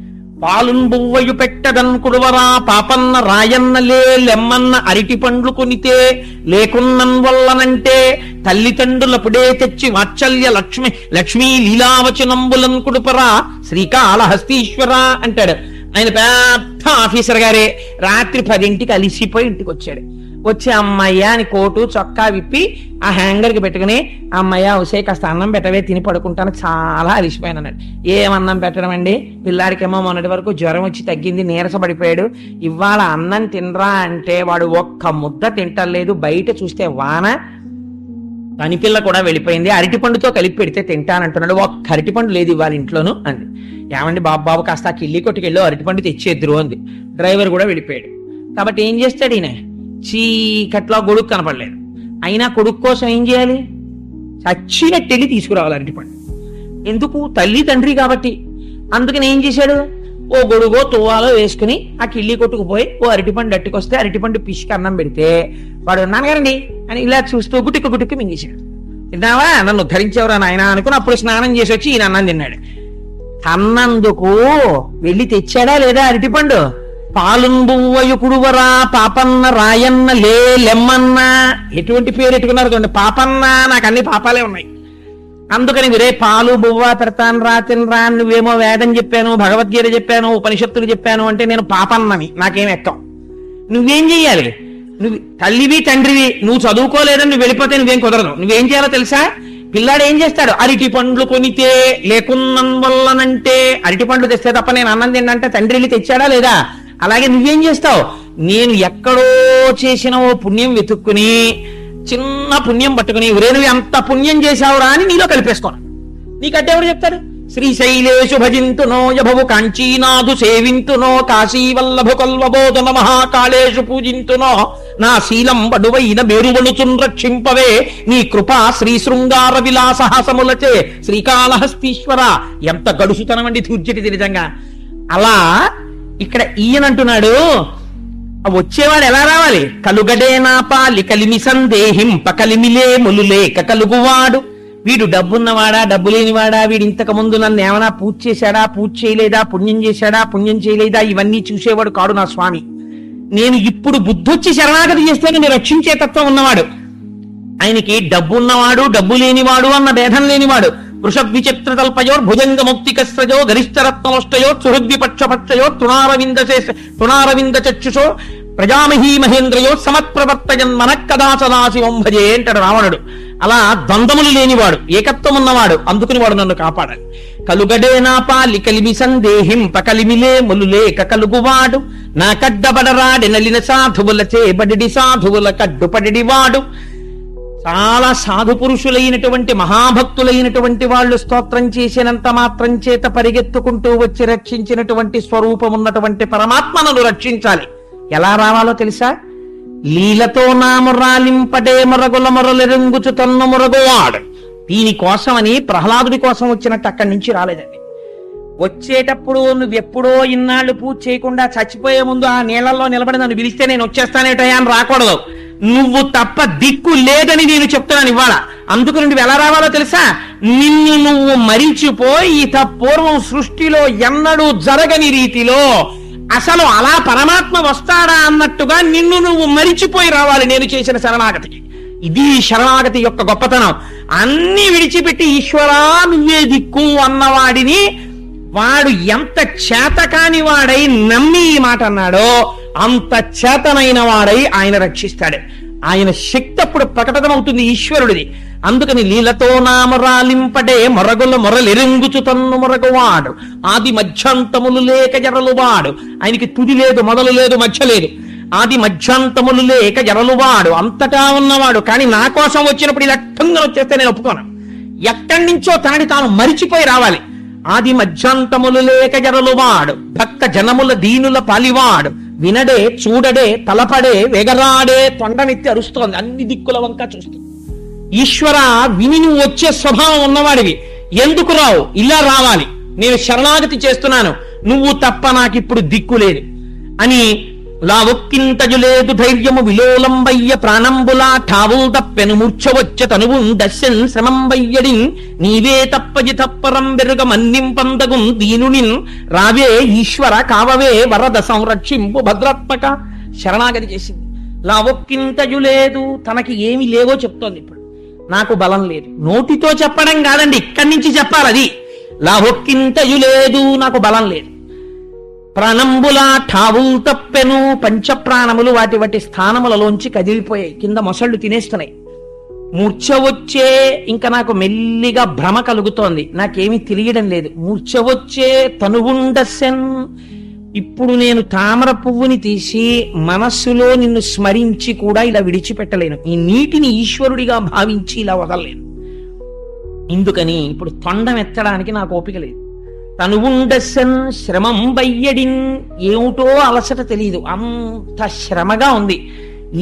పాలున్ బువ్వయు పెట్టదన్ కుడువరా పాపన్న రాయన్న లెమ్మన్న అరిటి పండ్లు కొనితే లేకున్నన్ వల్లనంటే తల్లిదండ్రులపుడే తెచ్చి వాత్సల్య లక్ష్మీ లీలావచనంబులన్ కుడుపరా శ్రీకాళహస్తీశ్వర అంటాడు. ఆయన పెద్ద ఆఫీసర్ గారే. రాత్రి 10ంటికి అలిసిపోయి ఇంటికి వచ్చాడు. వచ్చి అమ్మయ్య అని కోటు చొక్కా విప్పి ఆ హ్యాంగర్ కి పెట్టుకుని, అమ్మయ్య ఉసే కాస్త అన్నం పెట్టవే, తిని పడుకుంటాను, చాలా అలిసిపోయాను అన్నాడు. ఏమన్నం పెట్టడం అండి, పిల్లాడికేమో మొన్నటి వరకు జ్వరం వచ్చి తగ్గింది, నీరసపడిపోయాడు. ఇవాళ అన్నం తినరా అంటే వాడు ఒక్క ముద్ద తింటలేదు. బయట చూస్తే వాన, పనిపిల్ల కూడా వెళ్ళిపోయింది. అరటిపండుతో కలిపి పెడితే తింటానంటున్నాడు. ఒక్క అరటిపండు లేదు ఇవాళ ఇంట్లోను అంది. ఏమండి బాబు కాస్త ఆ కిల్లి కొట్టుకెళ్ళి అరటిపండు తెచ్చేద్దరు అంది. డ్రైవర్ కూడా వెళ్ళిపోయాడు. కాబట్టి ఏం చేస్తాడు ఈయన, చీకట్లో గొడుగు కనపడలేదు. అయినా కొడుకు కోసం ఏం చేయాలి, చచ్చినట్టు వెళ్ళి తీసుకురావాలి అరటిపండు. ఎందుకు, తల్లి తండ్రి కాబట్టి. అందుకని ఏం చేశాడు, ఓ గొడుగో తువ్వాలో వేసుకుని ఆ కిళ్ళి కొట్టుకుపోయి ఓ అరటిపండు అట్టుకొస్తే అరటిపండు పిసికి అన్నం పెడితే వాడు నాన్నగారండి అని ఇలా చూస్తూ గుటిక్కు మింగేశాడు. తిన్నావా, నన్ను ధరించేవరా నాయన అనుకుని అప్పుడు స్నానం చేసి వచ్చి ఈయన అన్నం తిన్నాడు. అన్నందుకు వెళ్ళి తెచ్చాడా లేదా అరటిపండు. పాలుంబువ్వయు కుడువరా పాపన్న రాయన్న లెమ్మన్న, ఎటువంటి పేరు ఎట్టుకున్నారు చూడండి. పాపన్న, నాకు అన్ని పాపాలే ఉన్నాయి. అందుకని వీరే పాలు బువ్వ పెడతాను రా తినరా, నువ్వేమో వేదం చెప్పాను, భగవద్గీత చెప్పాను, ఉపనిషత్తులు చెప్పాను అంటే నేను పాపన్నని, నాకేం ఎక్కం. నువ్వేం చెయ్యాలి, నువ్వు తల్లివి తండ్రివి, నువ్వు చదువుకోలేదని నువ్వు వెళ్ళిపోతే నువ్వేం కుదరదు. నువ్వేం చేయాలో తెలుసా, పిల్లాడు ఏం చేస్తాడు, అరటి పండ్లు కొనితే లేకున్నం వల్లనంటే, అరటి పండ్లు తెస్తే తప్ప నేను అన్నం తిన్నంటే తండ్రిని తెచ్చాడా లేదా. అలాగే నువ్వేం చేస్తావు, నేను ఎక్కడో చేసిన ఓ పుణ్యం వెతుక్కుని చిన్న పుణ్యం పట్టుకుని ఒరే నువ్వు ఎంత పుణ్యం చేశావురా అని నీలో కలిపేసుకోను. నీకంటే ఎవరు చెప్తాడు. శ్రీశైలేషు భజింతునో యభవు కాంచీనాథు సేవింతునో కాశీవల్లభు కల్వబోధన మహాకాళేషు పూజింతునో నా శీలం బడువైన మేరువణుచున్ రక్షింపవే నీ కృపా శ్రీ శృంగార విలాసహాసములచే శ్రీకాళహస్తీశ్వర. ఎంత గడుసుతనం అండి ధూర్జటిది నిజంగా. అలా ఇక్కడ ఈయనంటున్నాడు, వచ్చేవాడు ఎలా రావాలి, కలుగడేనా పాలి కలిమి సందేహింప కలిమిలే ములులేక కలుగువాడు. వీడు డబ్బున్నవాడా డబ్బు లేనివాడా, వీడు ఇంతకు ముందు నన్ను ఏమైనా పూజ చేశాడా పూజ చేయలేదా, పుణ్యం చేశాడా పుణ్యం చేయలేదా, ఇవన్నీ చూసేవాడు కాడు నా స్వామి. నేను ఇప్పుడు బుద్ధొచ్చి శరణాగతి చేస్తే నేను రక్షించే తత్వం ఉన్నవాడు. ఆయనకి డబ్బు ఉన్నవాడు డబ్బు లేనివాడు అన్న భేదం లేనివాడు. వృషద్విచిత్ర తల్పయోర్ భుజంగ ముక్తికస్రజో గరిష్టరత్నముష్టయో సుహృద్విపక్షపక్షయో తృణారవింద చక్షుషో ప్రజామహీ మహేంద్రయో సమత్ప్రవర్తయన్ మనక్కదాసదాశివం భజే అంటాడు రావణుడు. అలా ద్వంద్వములు లేనివాడు, ఏకత్వం ఉన్నవాడు, అందుకుని వాడు నన్ను కాపాడాలి. కలుగడేనా పాలి కలిమి సందేహింప కలిమిలే ములులేక కలుగువాడు. నా కడ్డబడరాడి నలిన సాధువుల చేబడి సాధువుల కడ్డుపడి వాడు. చాలా సాధు పురుషులైనటువంటి మహాభక్తులైనటువంటి వాళ్ళు స్తోత్రం చేసినంత మాత్రం చేత పరిగెత్తుకుంటూ వచ్చి రక్షించినటువంటి స్వరూపం ఉన్నటువంటి పరమాత్మను రక్షించాలి. ఎలా రావాలో తెలుసా? లీలతో నామురాలింపడే మొరగుల మొరలెరుంగుచు తన్ను మొరగువాడు. దీనికోసమని ప్రహ్లాదుడి కోసం వచ్చినట్టు అక్కడి నుంచి రాలేదండి. వచ్చేటప్పుడు నువ్వెప్పుడో ఇన్నాళ్ళు పూజ చేయకుండా చచ్చిపోయే ముందు ఆ నీళ్లలో నిలబడి నన్ను పిలిస్తే నేను వచ్చేస్తానేటయా అని రాకూడదు. నువ్వు తప్ప దిక్కు లేదని నేను చెప్తున్నాను ఇవాళ. అందుకు నువ్వు ఎలా రావాలో తెలుసా? నిన్ను నువ్వు మరిచిపోయి ఇత పూర్వం సృష్టిలో ఎన్నడూ జరగని రీతిలో అసలు అలా పరమాత్మ వస్తాడా అన్నట్టుగా నిన్ను నువ్వు మరిచిపోయి రావాలి నేను చేసిన శరణాగతికి. ఇది శరణాగతి యొక్క గొప్పతనం. అన్ని విడిచిపెట్టి ఈశ్వరా నువ్వే దిక్కు అన్నవాడిని వాడు ఎంత చేతకాని వాడై నమ్మి ఈ మాట అన్నాడో అంత చేతనైన వాడై ఆయన రక్షిస్తాడు. ఆయన శక్తి అప్పుడు ప్రకటనమవుతుంది ఈశ్వరుడిది. అందుకని లీలతో నామరాలింపడే మొరగుల మొరలెరుంగుచు తన్ను మొరగువాడు. ఆది మధ్యాంతములు లేక జరలువాడు. ఆయనకి తుది లేదు, మొదలు లేదు, మధ్య లేదు. ఆది మధ్యాంతములు లేక జరలువాడు, అంతటా ఉన్నవాడు. కానీ నా కోసం వచ్చినప్పుడు ఇలా ఠంగా వచ్చేస్తే నేను ఒప్పుకోను. ఎక్కడి నుంచో తనని తాను మరిచిపోయి రావాలి. ఆది మధ్యాంతములు లేక జరలువాడు, భక్త జనముల దీనుల పాలివాడు. వినడే చూడడే తలపడే వెగరాడే, తొండనెత్తి అరుస్తోంది, అన్ని దిక్కుల వంక చూస్తుంది. ఈశ్వర విని నువ్వు వచ్చే స్వభావం ఉన్నవాడివి, ఎందుకు రావు? ఇలా రావాలి. నేను శరణాగతి చేస్తున్నాను, నువ్వు తప్ప నాకిప్పుడు దిక్కు లేదు అని. లావొక్కింతజు లేదు ధైర్యము విలోలంబయ్య ప్రాణంబులా ఠావుల్ తప్పెను మూర్ఛవచ్చ తనువుం దశ్యన్ శ్రమంబయ్యడి. నీవే తప్పజి తప్పరం బెరుగ మన్నింపందగుం దీనునిన్. రావే ఈశ్వర కావవే వరద సంరక్షింపు భద్రాత్మక. శరణాగతి చేసింది. లావొక్కింతజు లేదు, తనకి ఏమి లేవో చెప్తోంది. ఇప్పుడు నాకు బలం లేదు, నోటితో చెప్పడం కాదండి, ఇక్కడి నుంచి చెప్పాలి. అది లావొక్కింతజు లేదు, నాకు బలం లేదు. ప్రాణంబులా ఠావుల్ తప్పెను, పంచప్రాణములు వాటి వాటి స్థానములలోంచి కదిలిపోయాయి, కింద మొసళ్ళు తినేస్తున్నాయి. మూర్ఛ వచ్చే, ఇంకా నాకు మెల్లిగా భ్రమ కలుగుతోంది, నాకేమీ తెలియడం లేదు. మూర్ఛ వచ్చే తనువుండసెన్. ఇప్పుడు నేను తామర పువ్వుని తీసి మనస్సులో నిన్ను స్మరించి కూడా ఇలా విడిచిపెట్టలేను. ఈ నీటిని ఈశ్వరుడిగా భావించి ఇలా వదలలేను. ఇందుకని ఇప్పుడు తొండం ఎత్తడానికి నాకు ఓపిక లేదు. తనువుండసన్ శ్రమం బయ్యడిన్. ఏమిటో అలసట తెలియదు, అంత శ్రమగా ఉంది.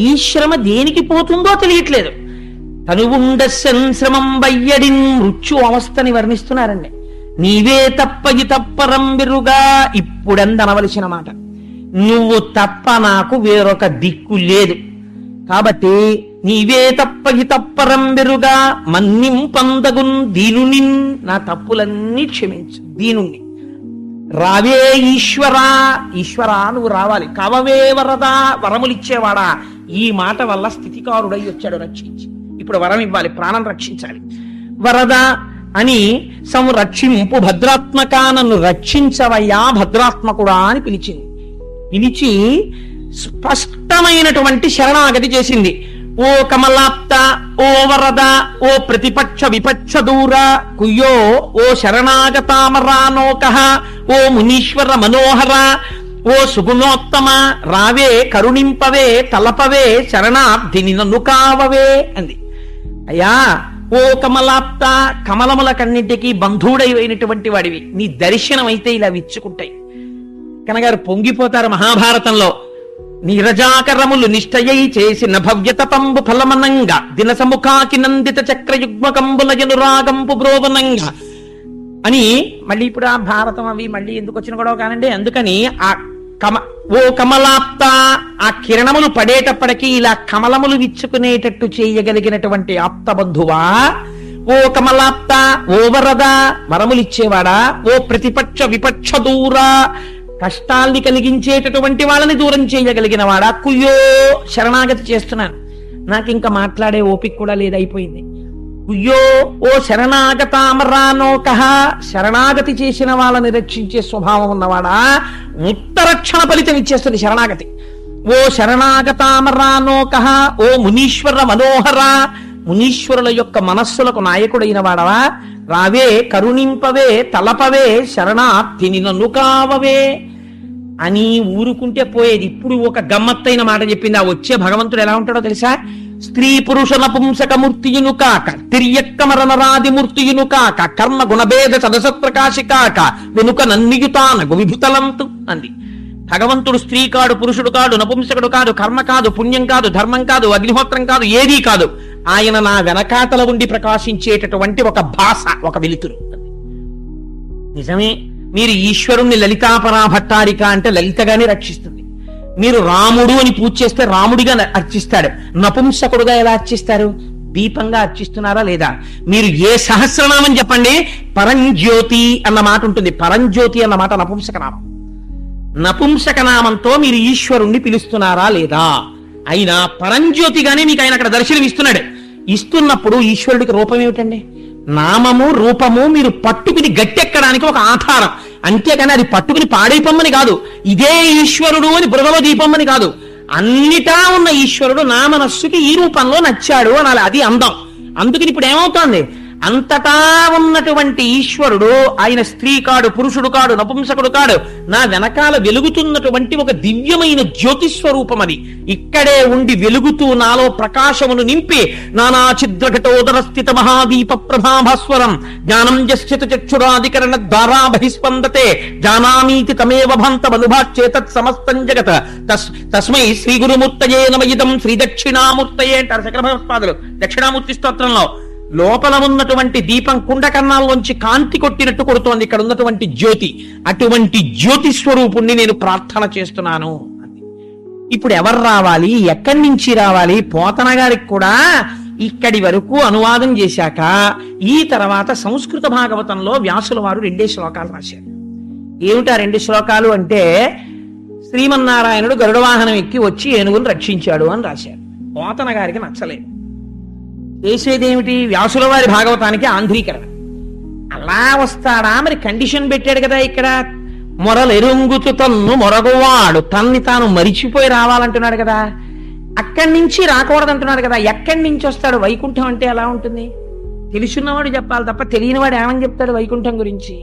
ఈ శ్రమ దేనికి పోతుందో తెలియట్లేదు. తనువుండసన్ శ్రమం బయ్యడిన్. మృత్యు అవస్థని వర్ణిస్తున్నారండి. నీవే తప్పగి తప్పరం బిరుగా. ఇప్పుడెందనవలసిన మాట, నువ్వు తప్ప నాకు వేరొక దిక్కు లేదు. కాబట్టి నీవే తప్పగి తప్పరం బెరుగా మన్నింపందగున్ దీనునిన్. నా తప్పులన్నీ క్షమించు దీనుణ్ణి. రావే ఈశ్వరా, ఈశ్వరా నువ్వు రావాలి. కావవే వరదా, వరములిచ్చేవాడా. ఈ మాట వల్ల స్థితికారుడై వచ్చాడు రక్షించి. ఇప్పుడు వరం ఇవ్వాలి, ప్రాణం రక్షించాలి. వరద అని సంరక్షింపు భద్రాత్మక, నన్ను రక్షించవయ్యా భద్రాత్మకుడా అని పిలిచింది. పిలిచి స్పష్టమైనటువంటి శరణాగతి చేసింది. ఓ కమలాప్త, ఓ వరద, ఓ ప్రతిపక్ష విపక్ష దూర కుయ్యో, ఓ శరణాగతామరానోక, ఓ మునీశ్వర మనోహర, ఓ సుగుణోత్తమ, రావే కరుణింపవే తలపవే శరణార్థిని నన్ను కావవే అంది. అయ్యా ఓ కమలాప్త, కమలముల కన్నింటికి బంధువుడైనటువంటి వాడివి, నీ దర్శనం అయితే ఇలా విచ్చుకుంటాయి. కనగారు పొంగిపోతారు మహాభారతంలో. నీరజాకరములు నిష్టయై చేసిన భవ్యతపంబు ఫలమనంగా దినసముఖాకి నందిత చక్రయుగ్మకంబుల జనురాగంపు బ్రోవనంగా అని. మళ్ళీ ఇప్పుడు ఆ భారతం అవి మళ్ళీ ఎందుకు వచ్చిన గొడవ కానండి. అందుకని ఆ ఓ కమలాప్త, ఆ కిరణములు పడేటప్పటికీ ఇలా కమలములు విచ్చుకునేటట్టు చేయగలిగినటువంటి ఆప్త బంధువా. ఓ కమలాప్త, ఓ వరద, వరములిచ్చేవాడా. ఓ ప్రతిపక్ష విపక్ష దూర, కష్టాల్ని కలిగించేటటువంటి వాళ్ళని దూరం చేయగలిగిన వాడా. కుయ్యో శరణాగతి చేస్తున్నాను, నాకు ఇంకా మాట్లాడే ఓపిక కూడా లేదైపోయింది. కుయ్యో ఓ శరణాగతామరానోక, శరణాగతి చేసిన వాళ్ళని రక్షించే స్వభావం ఉన్నవాడా. ఉత్తరక్షణ ఫలితం ఇచ్చేస్తుంది శరణాగతి. ఓ శరణాగతామరానోక, ఓ మునీశ్వర మనోహర, మునీశ్వరుల యొక్క మనస్సులకు నాయకుడైన వాడవా. రావే కరుణింపవే తలపవే శరణార్థిని నన్ను కావవే. అని ఊరుకుంటే పోయేది. ఇప్పుడు ఒక గమ్మత్తైన మాట చెప్పింది. ఆ వచ్చే భగవంతుడు ఎలా ఉంటాడో తెలుసా? స్త్రీ పురుష నపుంసకమూర్తియును కాక, తిర్యక్కమరనరాది మూర్తియును కాక, కర్మ గుణభేద సదసత్ప్రకాశి కాక, వెనుక నన్నియుతానగు విభుతలంతు అంది. భగవంతుడు స్త్రీ కాడు, పురుషుడు కాడు, నపుంసకుడు కాదు, కర్మ కాదు, పుణ్యం కాదు, ధర్మం కాదు, అగ్నిహోత్రం కాదు, ఏదీ కాదు. ఆయన నా వెనకాతల ఉండి ప్రకాశించేటటువంటి ఒక భాష, ఒక వెలుతురు. నిజమే. మీరు ఈశ్వరుణ్ణి లలితాపరా భట్టారిక అంటే లలితగానే రక్షిస్తుంది. మీరు రాముడు అని పూజ చేస్తే రాముడిగా అర్చిస్తాడు. నపుంసకుడుగా ఎలా అర్చిస్తారు? దీపంగా అర్చిస్తున్నారా లేదా? మీరు ఏ సహస్రనామం చెప్పండి, పరంజ్యోతి అన్న మాట ఉంటుంది. పరంజ్యోతి అన్న మాట నపుంసకనామం. నపుంసకనామంతో మీరు ఈశ్వరుణ్ణి పిలుస్తున్నారా లేదా? అయినా పరంజ్యోతిగానే మీకు ఆయన అక్కడ దర్శనం ఇస్తున్నాడు. ఇస్తున్నప్పుడు ఈశ్వరుడికి రూపం ఏమిటండి? నామము రూపము మీరు పట్టుకుని గట్టెక్కడానికి ఒక ఆధారం, అంతేకాని అది పట్టుకుని పాడైపోమ్మని కాదు. ఇదే ఈశ్వరుడు అని బురదలో దీపమ్మని కాదు. అన్నిటా ఉన్న ఈశ్వరుడు నా మనస్సుకి ఈ రూపంలో నచ్చాడు అనాలి. అది అందం. అందుకని ఇప్పుడు ఏమవుతోంది? అంతటా ఉన్నటువంటి ఈశ్వరుడు ఆయన స్త్రీ కాడు, పురుషుడు కాడు, నపుంసకుడు కాడు, నా వెనకాల వెలుగుతున్నటువంటి ఒక దివ్యమైన జ్యోతిస్వరూపం. అది ఇక్కడే ఉండి వెలుగుతూ నాలో ప్రకాశమును నింపి నానా ఛిద్రఘటోదర స్థిత మహాదీప ప్రభాభాస్వరం జ్ఞానం యశ్చిత చక్షురాధికరణ ద్వారా బహిస్పందతే జానామీతి తమేవ భాంతమనుభాచ్చేతత్ సమస్తం జగత్ తస్మై శ్రీ గురుమూర్తయే నమయిదం శ్రీ దక్షిణామూర్తయే అంటారు శంకర భగవత్పాదులు దక్షిణామూర్తి స్తోత్రంలో. లోపల ఉన్నటువంటి దీపం కుండకన్నాల్లోంచి కాంతి కొట్టినట్టు కొడుతోంది ఇక్కడ ఉన్నటువంటి జ్యోతి. అటువంటి జ్యోతి స్వరూపుణ్ణి నేను ప్రార్థన చేస్తున్నాను. ఇప్పుడు ఎవరు రావాలి, ఎక్కడి నుంచి రావాలి? పోతన గారికి కూడా ఇక్కడి వరకు అనువాదం చేశాక ఈ తర్వాత సంస్కృత భాగవతంలో వ్యాసుల వారు 2 శ్లోకాలు రాశారు. ఏమిటా 2 శ్లోకాలు అంటే, శ్రీమన్నారాయణుడు గరుడ వాహనం ఎక్కి వచ్చి ఏనుగును రక్షించాడు అని రాశారు. పోతన గారికి నచ్చలేదు. చేసేదేమిటి? వ్యాసుల వారి భాగవతానికి ఆంధ్రీకరణ. అలా వస్తాడా? మరి కండిషన్ పెట్టాడు కదా ఇక్కడ. మొరలెరుంగుతు తన్ను మొరగువాడు, తన్ని తాను మరిచిపోయి రావాలంటున్నాడు కదా. అక్కడి నుంచి రాకూడదంటున్నాడు కదా. ఎక్కడి నుంచి వస్తాడు? వైకుంఠం అంటే ఎలా ఉంటుంది? తెలుసున్నవాడు చెప్పాలి తప్ప తెలియనివాడు ఏమని చెప్తాడు వైకుంఠం గురించి?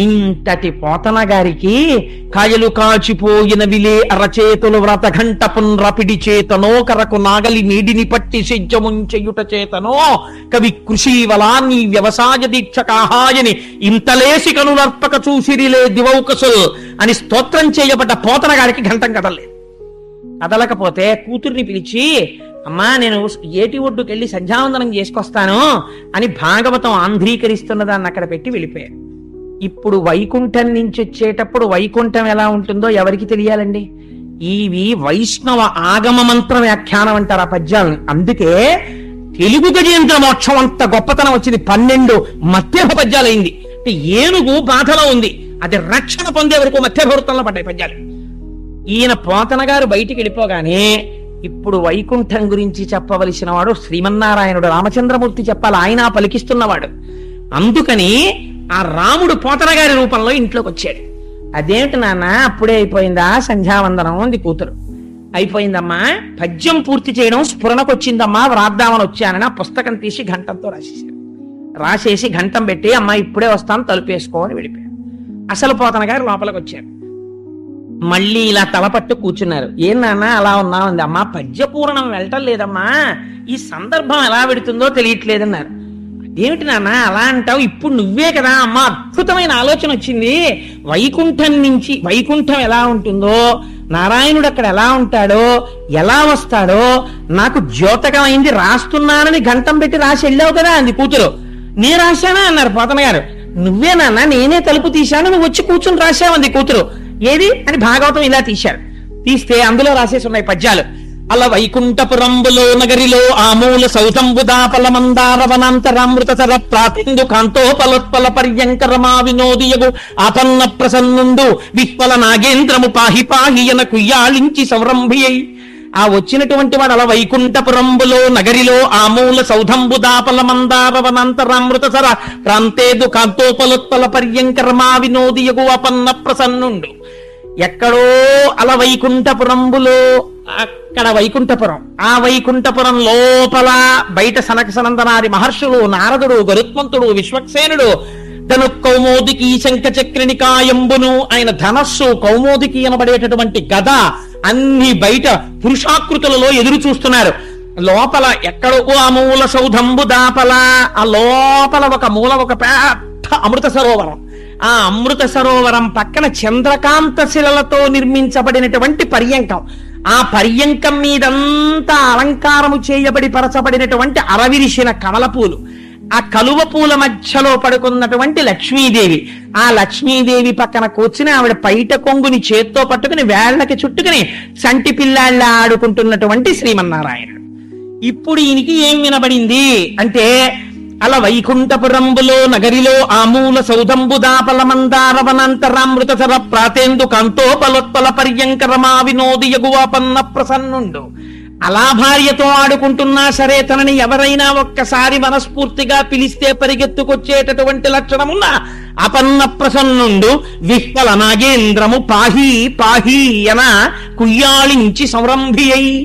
ఇంతటి పోతన గారికి కాయలు కాచిపోయిన విలే అరచేతులు వ్రత ఘంట పున్రపిడి చేతనో కరకు నాగలి నీడిని పట్టి సిజ్జముంచెయుట చేతనో కవి కృషివలా నీ వ్యవసాయ దీక్ష కాహాయని ఇంతలేసి కనులర్పక చూసిరిలే దివౌకసుల్ అని స్తోత్రం చేయబడ్డ పోతన గారికి ఘంటం కదలలేదు. కదలకపోతే కూతుర్ని పిలిచి, అమ్మా నేను ఏటి ఒడ్డుకెళ్ళి సంధ్యావందనం చేసుకొస్తాను అని భాగవతం ఆంధ్రీకరిస్తున్నదాన్ని అక్కడ పెట్టి వెళ్ళిపోయారు. ఇప్పుడు వైకుంఠం నుంచి వచ్చేటప్పుడు వైకుంఠం ఎలా ఉంటుందో ఎవరికి తెలియాలండి? ఇవి వైష్ణవ ఆగమ మంత్ర వ్యాఖ్యానం అంటారు ఆ పద్యాలను. అందుకే తెలుగు గజేంద్ర మోక్షం అంత గొప్పతనం వచ్చింది. 12 మధ్య పద్యాలైంది. అంటే ఏనుగు బాధలో ఉంది, అది రక్షణ పొందే వరకు మధ్య వృత్తంలో పడ్డాయి పద్యాలు. ఈయన పోతన గారు బయటికి వెళ్ళిపోగానే ఇప్పుడు వైకుంఠం గురించి చెప్పవలసిన వాడు శ్రీమన్నారాయణుడు రామచంద్రమూర్తి చెప్పాలి. ఆయన పలికిస్తున్నవాడు. అందుకని ఆ రాముడు పోతన గారి రూపంలో ఇంట్లోకి వచ్చాడు. అదేమిటి నాన్న అప్పుడే అయిపోయిందా సంధ్యావందనం అంది కూతురు. అయిపోయిందమ్మా, పద్యం పూర్తి చేయడం స్ఫురణకొచ్చిందమ్మా, వ్రాద్దామని వచ్చానని ఆ పుస్తకం తీసి ఘంటంతో రాసేసాడు. రాసేసి ఘంటం పెట్టి అమ్మా ఇప్పుడే వస్తాను తలుపేసుకోని వెళ్ళిపోయాడు. అసలు పోతన గారు లోపలికి వచ్చారు. మళ్ళీ ఇలా తలపట్టు కూర్చున్నారు. ఏం నాన్న అలా ఉన్నావు అంది. అమ్మా పద్యపూర్ణం వెళ్ళటం లేదమ్మా, ఈ సందర్భం ఎలా పెడుతుందో తెలియట్లేదన్నారు. ఏమిటి నాన్న అలా అంటావు? ఇప్పుడు నువ్వే కదా అమ్మా అద్భుతమైన ఆలోచన వచ్చింది. వైకుంఠం నుంచి వైకుంఠం ఎలా ఉంటుందో, నారాయణుడు అక్కడ ఎలా ఉంటాడో, ఎలా వస్తాడో నాకు ద్యోతకమైంది, రాస్తున్నానని ఘంటం పెట్టి రాసి వెళ్ళావు కదా అంది కూతురు. నేను రాశానా అన్నారు పోతన గారు. నువ్వే నాన్న, నేనే తలుపు తీశాను, నువ్వు వచ్చి కూర్చుని రాశావంది కూతురు. ఏది అని భాగవతం ఇలా తీశారు. తీస్తే అందులో రాసేసి ఉన్నాయి పద్యాలు. అల వైకుంఠపురంబులో నగరిలో ఆమూల సౌతంబుదాపల మందారవనాంతరామృతసర ప్రాతిందు కాంతోపలోత్పల పర్యంకరమా వినోదియగు ఆపన్న ప్రసన్నుండు విహ్వల నాగేంద్రము పాహి పాహియన కుయ్యాళించి సౌరంభియై. ఆ వచ్చినటువంటి వాడు అలా వైకుంఠపురంబులో నగరిలో ఆమూల సౌధంబుదాపల మందారవనాంతరామృతసర ప్రాంతేదు కాంతోపలోత్పల పర్యంకరమా వినోదియగు ఆపన్న ప్రసన్నుండు. ఎక్కడో అలా వైకుంఠపురంబులో, అక్కడ వైకుంఠపురం, ఆ వైకుంఠపురం లోపల బయట సనక సనందనాది మహర్షులు, నారదుడు, గరుత్మంతుడు, విశ్వక్సేనుడు, ధను కౌమోదికి శంఖ చక్రనికాయంబును, ఆయన ధనస్సు కౌమోదికి అనబడేటటువంటి గద అన్ని బయట పురుషాకృతులలో ఎదురు చూస్తున్నారు. లోపల ఎక్కడో ఆ మూల సౌధంబు దాపల, ఆ లోపల ఒక మూల ఒక పెద్ద అమృత సరోవరం, ఆ అమృత సరోవరం పక్కన చంద్రకాంత శిలలతో నిర్మించబడినటువంటి పర్యంకం, ఆ పర్యంకం మీదంతా అలంకారము చేయబడి పరచబడినటువంటి అరవిరిసిన కమల పూలు, ఆ కలువ పూల మధ్యలో పడుకున్నటువంటి లక్ష్మీదేవి, ఆ లక్ష్మీదేవి పక్కన కూర్చుని ఆవిడ పైట కొంగుని చేత్తో పట్టుకుని వేళ్లకి చుట్టుకుని చంటి పిల్లాళ్ళ ఆడుకుంటున్నటువంటి శ్రీమన్నారాయణుడు. ఇప్పుడు ఈయనకి ఏం వినబడింది అంటే, అలా వైకుంఠపురంబులో నగరిలో ఆమూల సౌధంబు దాపల మందారవనంతరామృత సర ప్రాతేందు కాంతోపలోత్పల పర్యంకరమా వినోది యగువాపన్న ప్రసన్నుండు. అలా భార్యతో ఆడుకుంటున్నా సరే తనని ఎవరైనా ఒక్కసారి మనస్ఫూర్తిగా పిలిస్తే పరిగెత్తుకొచ్చేటటువంటి లక్షణమున్న అపన్న ప్రసన్నుండు విహ్వల నాగేంద్రము పాహీ పాహీ అన కుయ్యాళించి సంరంభి అయి,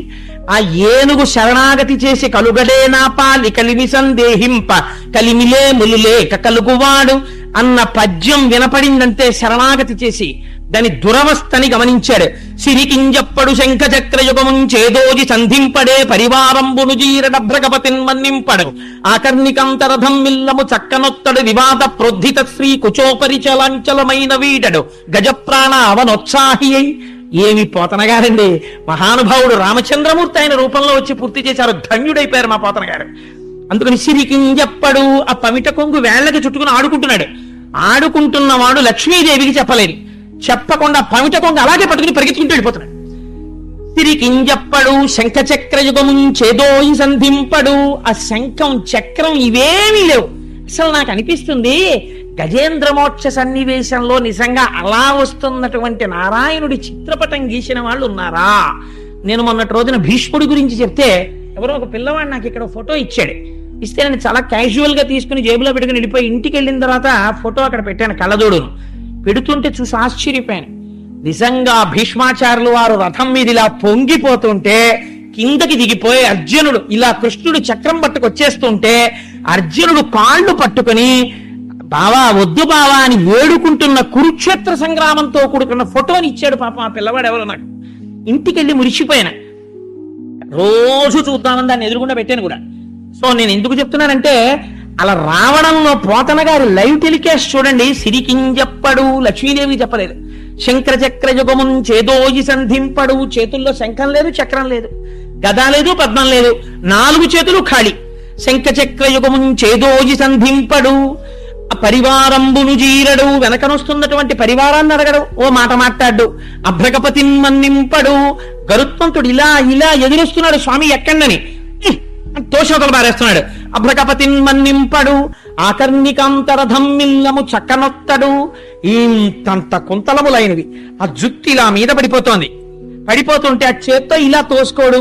ఆ ఏనుగు శరణాగతి చేసి కలుగడే నా పాలి కలిమి సందేహింప కలిమిలే ములులేక కలుగువాడు అన్న పద్యం వినపడిందంటే శరణాగతి చేసి దాని దురవస్థని గమనించాడు. సిరికింజప్పడు శంఖ చక్రయుగముం చేదోజి సంధింపడే పరివారంబును జీరడభ్రగపతిన్ మన్నింపడు ఆకర్ణికంతరథం మిల్లము చక్కనొత్తడు వివాద ప్రోద్ధిత శ్రీ కుచోపరి చలాంచలమైన వీడడు గజప్రాణ అవనోత్సాహి అయి. ఏమి పోతన గారండి, మహానుభావుడు రామచంద్రమూర్తి ఆయన రూపంలో వచ్చి పూర్తి చేశారు. ధన్యుడైపోయారు మా పోతన గారు. అందుకని సిరికింజప్పడు ఆ పమిట కొంగు వేళ్లకి చుట్టుకుని ఆడుకుంటున్నాడు. ఆడుకుంటున్నవాడు లక్ష్మీదేవికి చెప్పలేదు, చెప్పకుండా పమిట కొంగు అలాగే పట్టుకుని పరిగెత్తుకుంటూ వెళ్ళిపోతున్నాడు. సిరికింజప్పడు శంఖ చక్రయుగము చేదోయి సంధింపడు, ఆ శంఖం చక్రం ఇవేమీ లేవు. అసలు నాకు అనిపిస్తుంది గజేంద్ర మోక్ష సన్నివేశంలో నిజంగా అలా వస్తున్నటువంటి నారాయణుడి చిత్రపటం గీసిన వాళ్ళు ఉన్నారా? నేను మొన్నటి రోజున భీష్ముడి గురించి చెప్తే ఎవరో ఒక పిల్లవాడు నాకు ఇక్కడ ఫోటో ఇచ్చాడు. ఇస్తే నేను చాలా క్యాజువల్ గా తీసుకుని జేబులో పెట్టుకుని వెళ్ళిపోయి ఇంటికి వెళ్ళిన తర్వాత ఫోటో అక్కడ పెట్టాను, కళ్ళజోడును పెడుతుంటే చూసి ఆశ్చర్యపోయాను. నిజంగా భీష్మాచార్యులు వారు రథం మీద ఇలా పొంగిపోతుంటే కిందకి దిగిపోయి అర్జునుడు ఇలా కృష్ణుడు చక్రం పట్టుకొచ్చేస్తుంటే అర్జునుడు కాళ్ళు పట్టుకుని బావా వద్దు బావా అని వేడుకుంటున్న కురుక్షేత్ర సంగ్రామంతో కూడుకున్న ఫోటోని ఇచ్చాడు పాపం ఆ పిల్లవాడు. ఎవరో నాకు ఇంటికి వెళ్ళి మురిసిపోయాను. రోజు చూద్దామని దాన్ని ఎదురుగుండా పెట్టాను కూడా. సో నేను ఎందుకు చెప్తున్నానంటే అలా రావడంలో పోతన గారి లైవ్ టెలికాస్ట్ చూడండి. సిరికింజప్పడు లక్ష్మీదేవి చెప్పలేదు. శంకర చక్ర యుగమున్ చేదోజి సంధింపడు, చేతుల్లో శంఖం లేదు, చక్రం లేదు, గద లేదు, పద్మం లేదు, 4 చేతులు ఖాళీ. శంఖ చక్ర యుగమున్ చేదోజి సంధింపడు, పరివారంబును జీరడు, వెనకనొస్తున్నటువంటి పరివారాన్ని అడగడు, ఓ మాట మాట్లాడు. అభ్రగపతిన్ మన్నింపడు, గరుత్మంతుడు ఇలా ఇలా ఎదురొస్తున్నాడు స్వామి ఎక్కండని తోషవతలు పారేస్తున్నాడు. అభ్రగపతిన్ మన్నింపడు, ఆకర్ణికాంతరథం మిల్లము చక్కనొత్తడు. ఇంతంత కుంతలములైనవి ఆ జుట్టు ఇలా మీద పడిపోతోంది. పడిపోతుంటే ఆ చేత్తో ఇలా తోసుకోడు,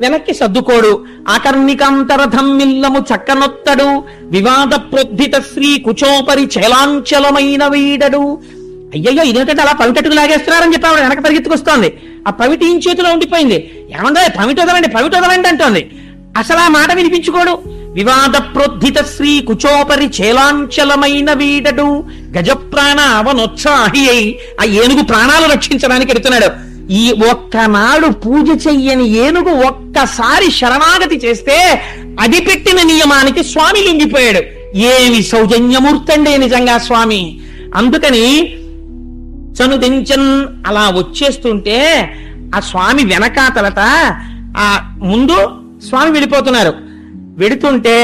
వెనక్కి సర్దుకోడు. ఆకర్ణికాంతరథం మిల్లము చక్కనొత్తడు, వివాద ప్రోద్ధిత శ్రీ కుచోపరి చలాంచలమైన వీడడు. అయ్యయ్యో ఇదేంటంటే అలా పవిటట్టుకు లాగేస్తున్నారని చెప్పి ఆవిడ వెనక పరిగెత్తుకొస్తోంది. ఆ పవిటి ఈ చేతిలో ఉండిపోయింది. ఏమందా పవిటోదలండి పవిటోదలండి అంటోంది. అసలు ఆ మాట వినిపించుకోడు. వివాద ప్రోద్ధిత శ్రీ కుచోపరి చేలాంచలమైన వీడడు గజప్రాణ అవనోత్సాహి అయి, ఆ ఏనుగు ప్రాణాలు రక్షించడానికి ఎడుతున్నాడు. ఈ ఒక్కనాడు పూజ చెయ్యని ఏనుగు ఒక్కసారి శరణాగతి చేస్తే అది పెట్టిన నియమానికి స్వామి లొంగిపోయాడు. ఏమి సౌజన్యమూర్తండే నిజంగా స్వామి. అందుకని చనుదించన్ అలా వచ్చేస్తుంటే ఆ స్వామి వెనకాతలట ఆ ముందు స్వామి వెళ్ళిపోతున్నారు. వెడుతుంటే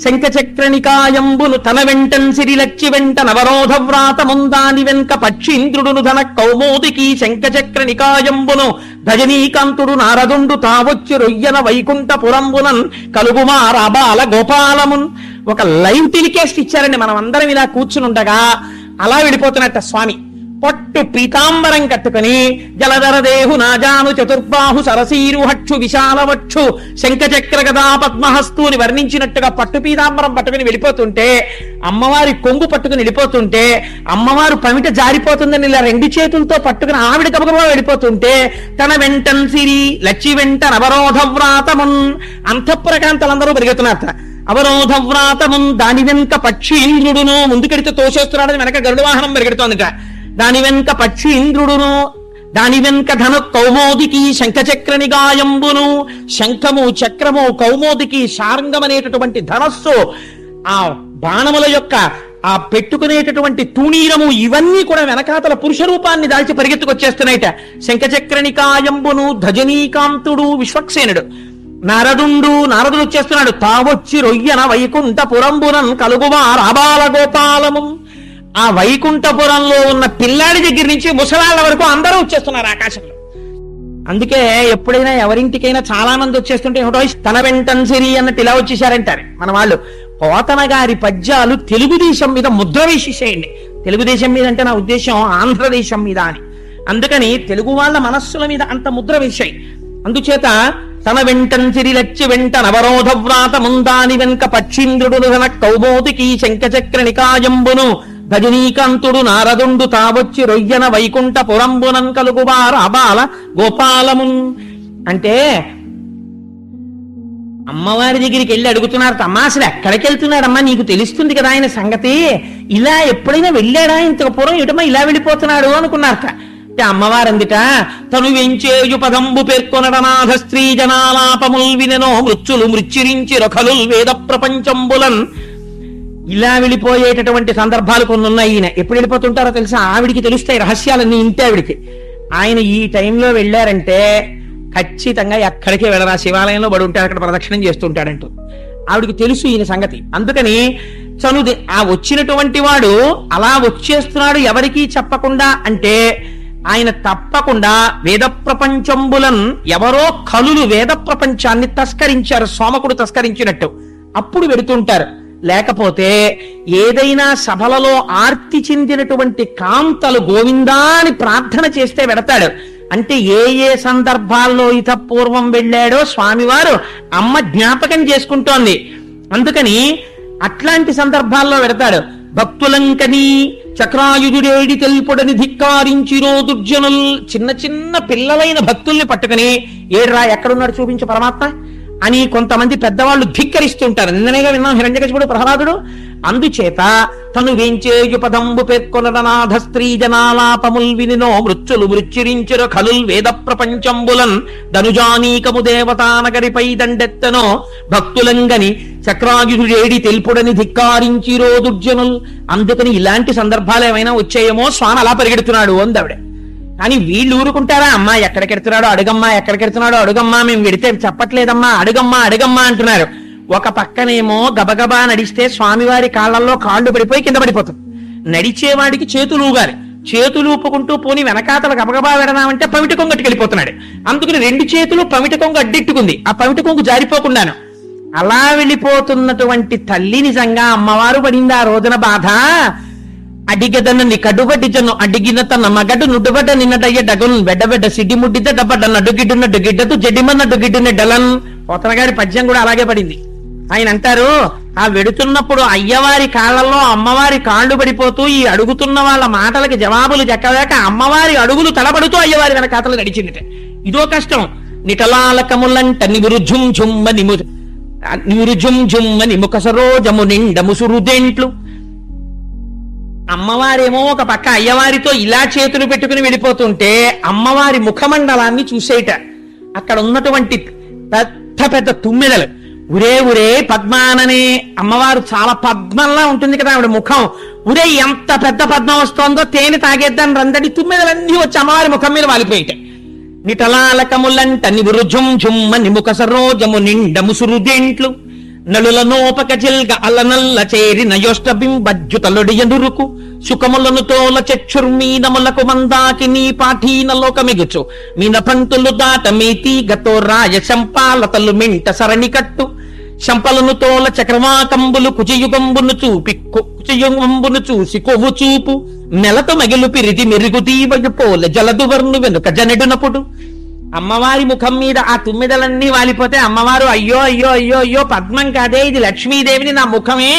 శంఖ చక్రనికాయంబును తన వెంటన్ సిరిలచ్చి వెంట నవరోధ వ్రాత ముందాని వెంక పక్షీంద్రుడును ధన కౌమోదికి శంఖ చక్రనికాయంబును భజనీకాంతుడు నారదుండు తావొచ్చి రొయ్యన వైకుంఠ పురంబునన్ కలుగుమారాబాల గోపాలమున్. ఒక లైవ్ టెలికాస్ట్ ఇచ్చారండి. మనం అందరం ఇలా కూర్చుని ఉండగా అలా వెళ్ళిపోతున్నట్ట స్వామి. పట్టు పీతాంబరం కట్టుకుని జలధర దేహు నాజాను చతుర్బాహు సరసీరుహక్షు విశాలవక్షు శంఖచక్ర గదా పద్మహస్తుని వర్ణించినట్టుగా పట్టు పీతాంబరం పట్టుకుని వెళ్ళిపోతుంటే, అమ్మవారి కొంగు పట్టుకుని వెళ్ళిపోతుంటే, అమ్మవారు పమిట జారిపోతుందని ఇలా 2 చేతులతో పట్టుకుని ఆవిడ గబగబా వెళ్ళిపోతుంటే, తన వెంటన్ సిరి లచ్చి వెంట నవరోధ వ్రాతమున్ అంతఃపురకాంతలందరూ పరిగెత్తున్నారు. అవరోధవ్రాతము దాని వెనుక పక్షీంద్రుడును, ముందుకెడితే తోసేస్తున్నాడని వెనక గరుడ వాహనం పెరిగెడుతోందిట. దాని వెనుక పక్షీంద్రుడును, దాని వెనుక ధను కౌమోదికి శంఖచక్ర నిగాయంబును, శంఖము చక్రము కౌమోదికి శార్ంగం అనేటటువంటి ధనస్సు, ఆ బాణముల యొక్క ఆ పెట్టుకునేటటువంటి తూణీరము, ఇవన్నీ కూడా వెనకాతల పురుష రూపాన్ని దాల్చి పరిగెత్తుకొచ్చేస్తున్నాయిట. శంఖచక్ర నికాయంబును ధజనీకాంతుడు విశ్వక్సేనుడు, నారదుడు వచ్చేస్తున్నాడు. తావొచ్చి రొయ్యన వైకుంఠపురంబునన్ కలుగువా రాబాల గోపాలము. ఆ వైకుంఠపురంలో ఉన్న పిల్లాడి దగ్గర నుంచి ముసలాళ్ళ వరకు అందరూ వచ్చేస్తున్నారు ఆకాశంలో. అందుకే ఎప్పుడైనా ఎవరింటికైనా చాలా మంది వచ్చేస్తుంటే ఏమిటో తన వెంటన్సిరి అన్నట్టు ఇలా వచ్చేసారంటారు మన వాళ్ళు. పోతన గారి పద్యాలు తెలుగుదేశం మీద ముద్ర వేసేసేయండి. తెలుగుదేశం మీద అంటే నా ఉద్దేశం ఆంధ్రదేశం మీద అని. అందుకని తెలుగు వాళ్ళ మనస్సుల మీద అంత ముద్ర వేశాయి. అందుచేత తన వెంటన్సిరి లచ్చి వెంట నవరోధ వ్రాత ముందాని వెనుక పక్షీంద్రుడు ధన కౌమోదికి శంఖచక్ర నికాయంబును భజనీకాంతుడు నారదుండు తావొచ్చి రొయ్యన వైకుంఠ పురంబునన్ కలుగువారు అబాల గోపాలమున్. అంటే అమ్మవారి దగ్గరికి వెళ్ళి అడుగుతున్నారు, అమ్మా అసలు ఎక్కడికి వెళ్తున్నాడమ్మా, నీకు తెలుస్తుంది కదా ఆయన సంగతి, ఇలా ఎప్పుడైనా వెళ్ళాడా ఇంతకు పూర్వం, ఇటమ్మా ఇలా వెళ్ళిపోతున్నాడు అనుకున్నారట. అమ్మవారు అందుట తను వెంచేయు పదంబు పేర్కొనడనాథ స్త్రీ జనాలాపముల్ వినెనో మృత్యులు మృత్యురించి రొఖలు వేద ప్రపంచంబులన్. ఇలా వెళ్ళిపోయేటటువంటి సందర్భాలు కొన్ని ఉన్నాయి. ఈయన ఎప్పుడు వెళ్ళిపోతుంటారో తెలుసా, ఆవిడికి తెలుస్తాయి రహస్యాలన్నీ ఇంతే ఆవిడికి. ఆయన ఈ టైంలో వెళ్ళారంటే ఖచ్చితంగా ఎక్కడికి వెళ్ళరా, శివాలయంలో పడి ఉంటాడు, అక్కడ ప్రదక్షిణం చేస్తుంటాడంటూ ఆవిడికి తెలుసు ఈయన సంగతి. అందుకని చనుది ఆ వచ్చినటువంటి వాడు అలా వచ్చేస్తున్నాడు ఎవరికీ చెప్పకుండా అంటే ఆయన తప్పకుండా వేద ప్రపంచంబులన్, ఎవరో కలులు వేద ప్రపంచాన్ని తస్కరించారు, సోమకుడు తస్కరించినట్టు, అప్పుడు వెడుతుంటారు. లేకపోతే ఏదైనా సభలలో ఆర్తి చెందినటువంటి కాంతలు గోవిందా అని ప్రార్థన చేస్తే వెడతాడు. అంటే ఏ ఏ సందర్భాల్లో ఇత పూర్వం వెళ్ళాడో స్వామివారు అమ్మ జ్ఞాపకం చేసుకుంటోంది. అందుకని అట్లాంటి సందర్భాల్లో వెడతాడు. భక్తులంకని చక్రాయుధుడేడి తెలుపుడని ధిక్కారించిరో దుర్జనుల్. చిన్న చిన్న పిల్లలైన భక్తుల్ని పట్టుకుని ఏడ్రా ఎక్కడున్నాడు చూపించు పరమాత్మ అని కొంతమంది పెద్దవాళ్ళు ధిక్కరిస్తుంటారు. నిన్ననేగా విన్నాం హిరణ్యకశిపుడు ప్రహ్లాదుడు. అందుచేత తను వేంచేయు పదంబు పేర్కొనడనాథ స్త్రీ జనాలాపముల్ వినినో మృత్యులు మృత్యురించుర ఖలుల్ వేద ప్రపంచంబులన్ ధనుజానీకము దేవతానగరిపై దండెత్తనో భక్తులంగని చక్రాయుధుడేడి తెలుపుడని ధిక్కారించిరో దుర్జనుల్. అందుకని ఇలాంటి సందర్భాలు ఏమైనా వచ్చాయేమో స్వామి అలా పరిగెడుతున్నాడు అందావిడ. కానీ వీళ్ళు ఊరుకుంటారా, అమ్మా ఎక్కడికెడుతున్నాడో అడుగమ్మా, ఎక్కడికెడుతున్నాడో అడుగమ్మా, మేము వెడితే చెప్పట్లేదమ్మా, అడుగమ్మా అడుగమ్మా అంటున్నారు. ఒక పక్కనేమో గబగబా నడిస్తే స్వామివారి కాళ్ళల్లో కాళ్ళు పడిపోయి కింద పడిపోతుంది. నడిచేవాడికి చేతులు ఊగాలి, చేతులు ఊపుకుంటూ పోని వెనకాతల గబగబా వెడదామంటే పవిట కొంగట్టుకు వెళ్ళిపోతున్నాడు. అందుకని రెండు చేతులు పవిట కొంగు అడ్డెట్టుకుంది, ఆ పవిట కొంగు జారిపోకుండాను. అలా వెళ్ళిపోతున్నటువంటి తల్లి నిజంగా అమ్మవారు పడింది ఆ రోజున బాధ. అడిగదన్న కడుబడ్డి జను అడిగిన తన మగడు నుడ్డుబడ్డ నిన్నడయ్య డగున్ వెడ్డబెడ్డ సిడ్డి ముడ్డిద్ద డబ్బడ్డ నడ్డుగిడ్డున్నట్టు గిడ్డదు జడ్డిమన్నట్టు గిడ్డున్న డలన్. పోతన గారి పద్యం కూడా అలాగే పడింది. ఆయన అంటారు, ఆ వెడుతున్నప్పుడు అయ్యవారి కాళ్ళల్లో అమ్మవారి కాళ్ళు పడిపోతూ ఈ అడుగుతున్న వాళ్ళ మాటలకి జవాబులు చెక్కలేక అమ్మవారి అడుగులు తలపడుతూ అయ్యవారి వెనకాతలు నడిచిందిట. ఇదో కష్టం. నిటలాలకములంట నివురుజుం జుమ్మ నివురుజుం జుమ్మ నిముఖ సరోజము నిండ ముసురుదేంట్లు. అమ్మవారేమో ఒక పక్క అయ్యవారితో ఇలా చేతులు పెట్టుకుని వెళ్ళిపోతుంటే అమ్మవారి ముఖమండలాన్ని చూసేట. అక్కడ ఉన్నటువంటి పెద్ద పెద్ద తుమ్మెదలు ఉరే ఉరే పద్మాననే, అమ్మవారు చాలా పద్మంలా ఉంటుంది కదా ఆవిడ ముఖం. ఉరే ఎంత పెద్ద పద్మం వస్తోందో, తేనె తాగేద్దాన్ని రందడి తుమ్మెదలన్నీ వచ్చి అమ్మవారి ముఖం మీద వాలిపోయిట. నిటలాలకములంట నివురుజుం జుమ్మ నిముఖ సరోజము నిండ ముసురుదేంట్లు నలుల నోపక జిల్గ అలనల్ల చేరి నయోష్టబింబజ్జుతలుడియనురుకు సుఖములను తోల చక్షుర్మీనములకు మందాకి నీ పాఠీన లోకమిగుచు మీన పంతులు దాట మీతి గతో రాయ శంపాలతలు మింట సరణి కట్టు శంపలను తోల చక్రవాకంబులు కుచయుగంబును చూసి కొవ్వు చూపు మెలత మగిలు పిరిది మెరుగు దీవయు పోల జలదువర్ను వెనుక జనడునపుడు. అమ్మవారి ముఖం మీద ఆ తుమ్మిదలన్నీ వాలిపోతే అమ్మవారు అయ్యో అయ్యో అయ్యో అయ్యో పద్మం కాదే, ఇది లక్ష్మీదేవిని, నా ముఖమే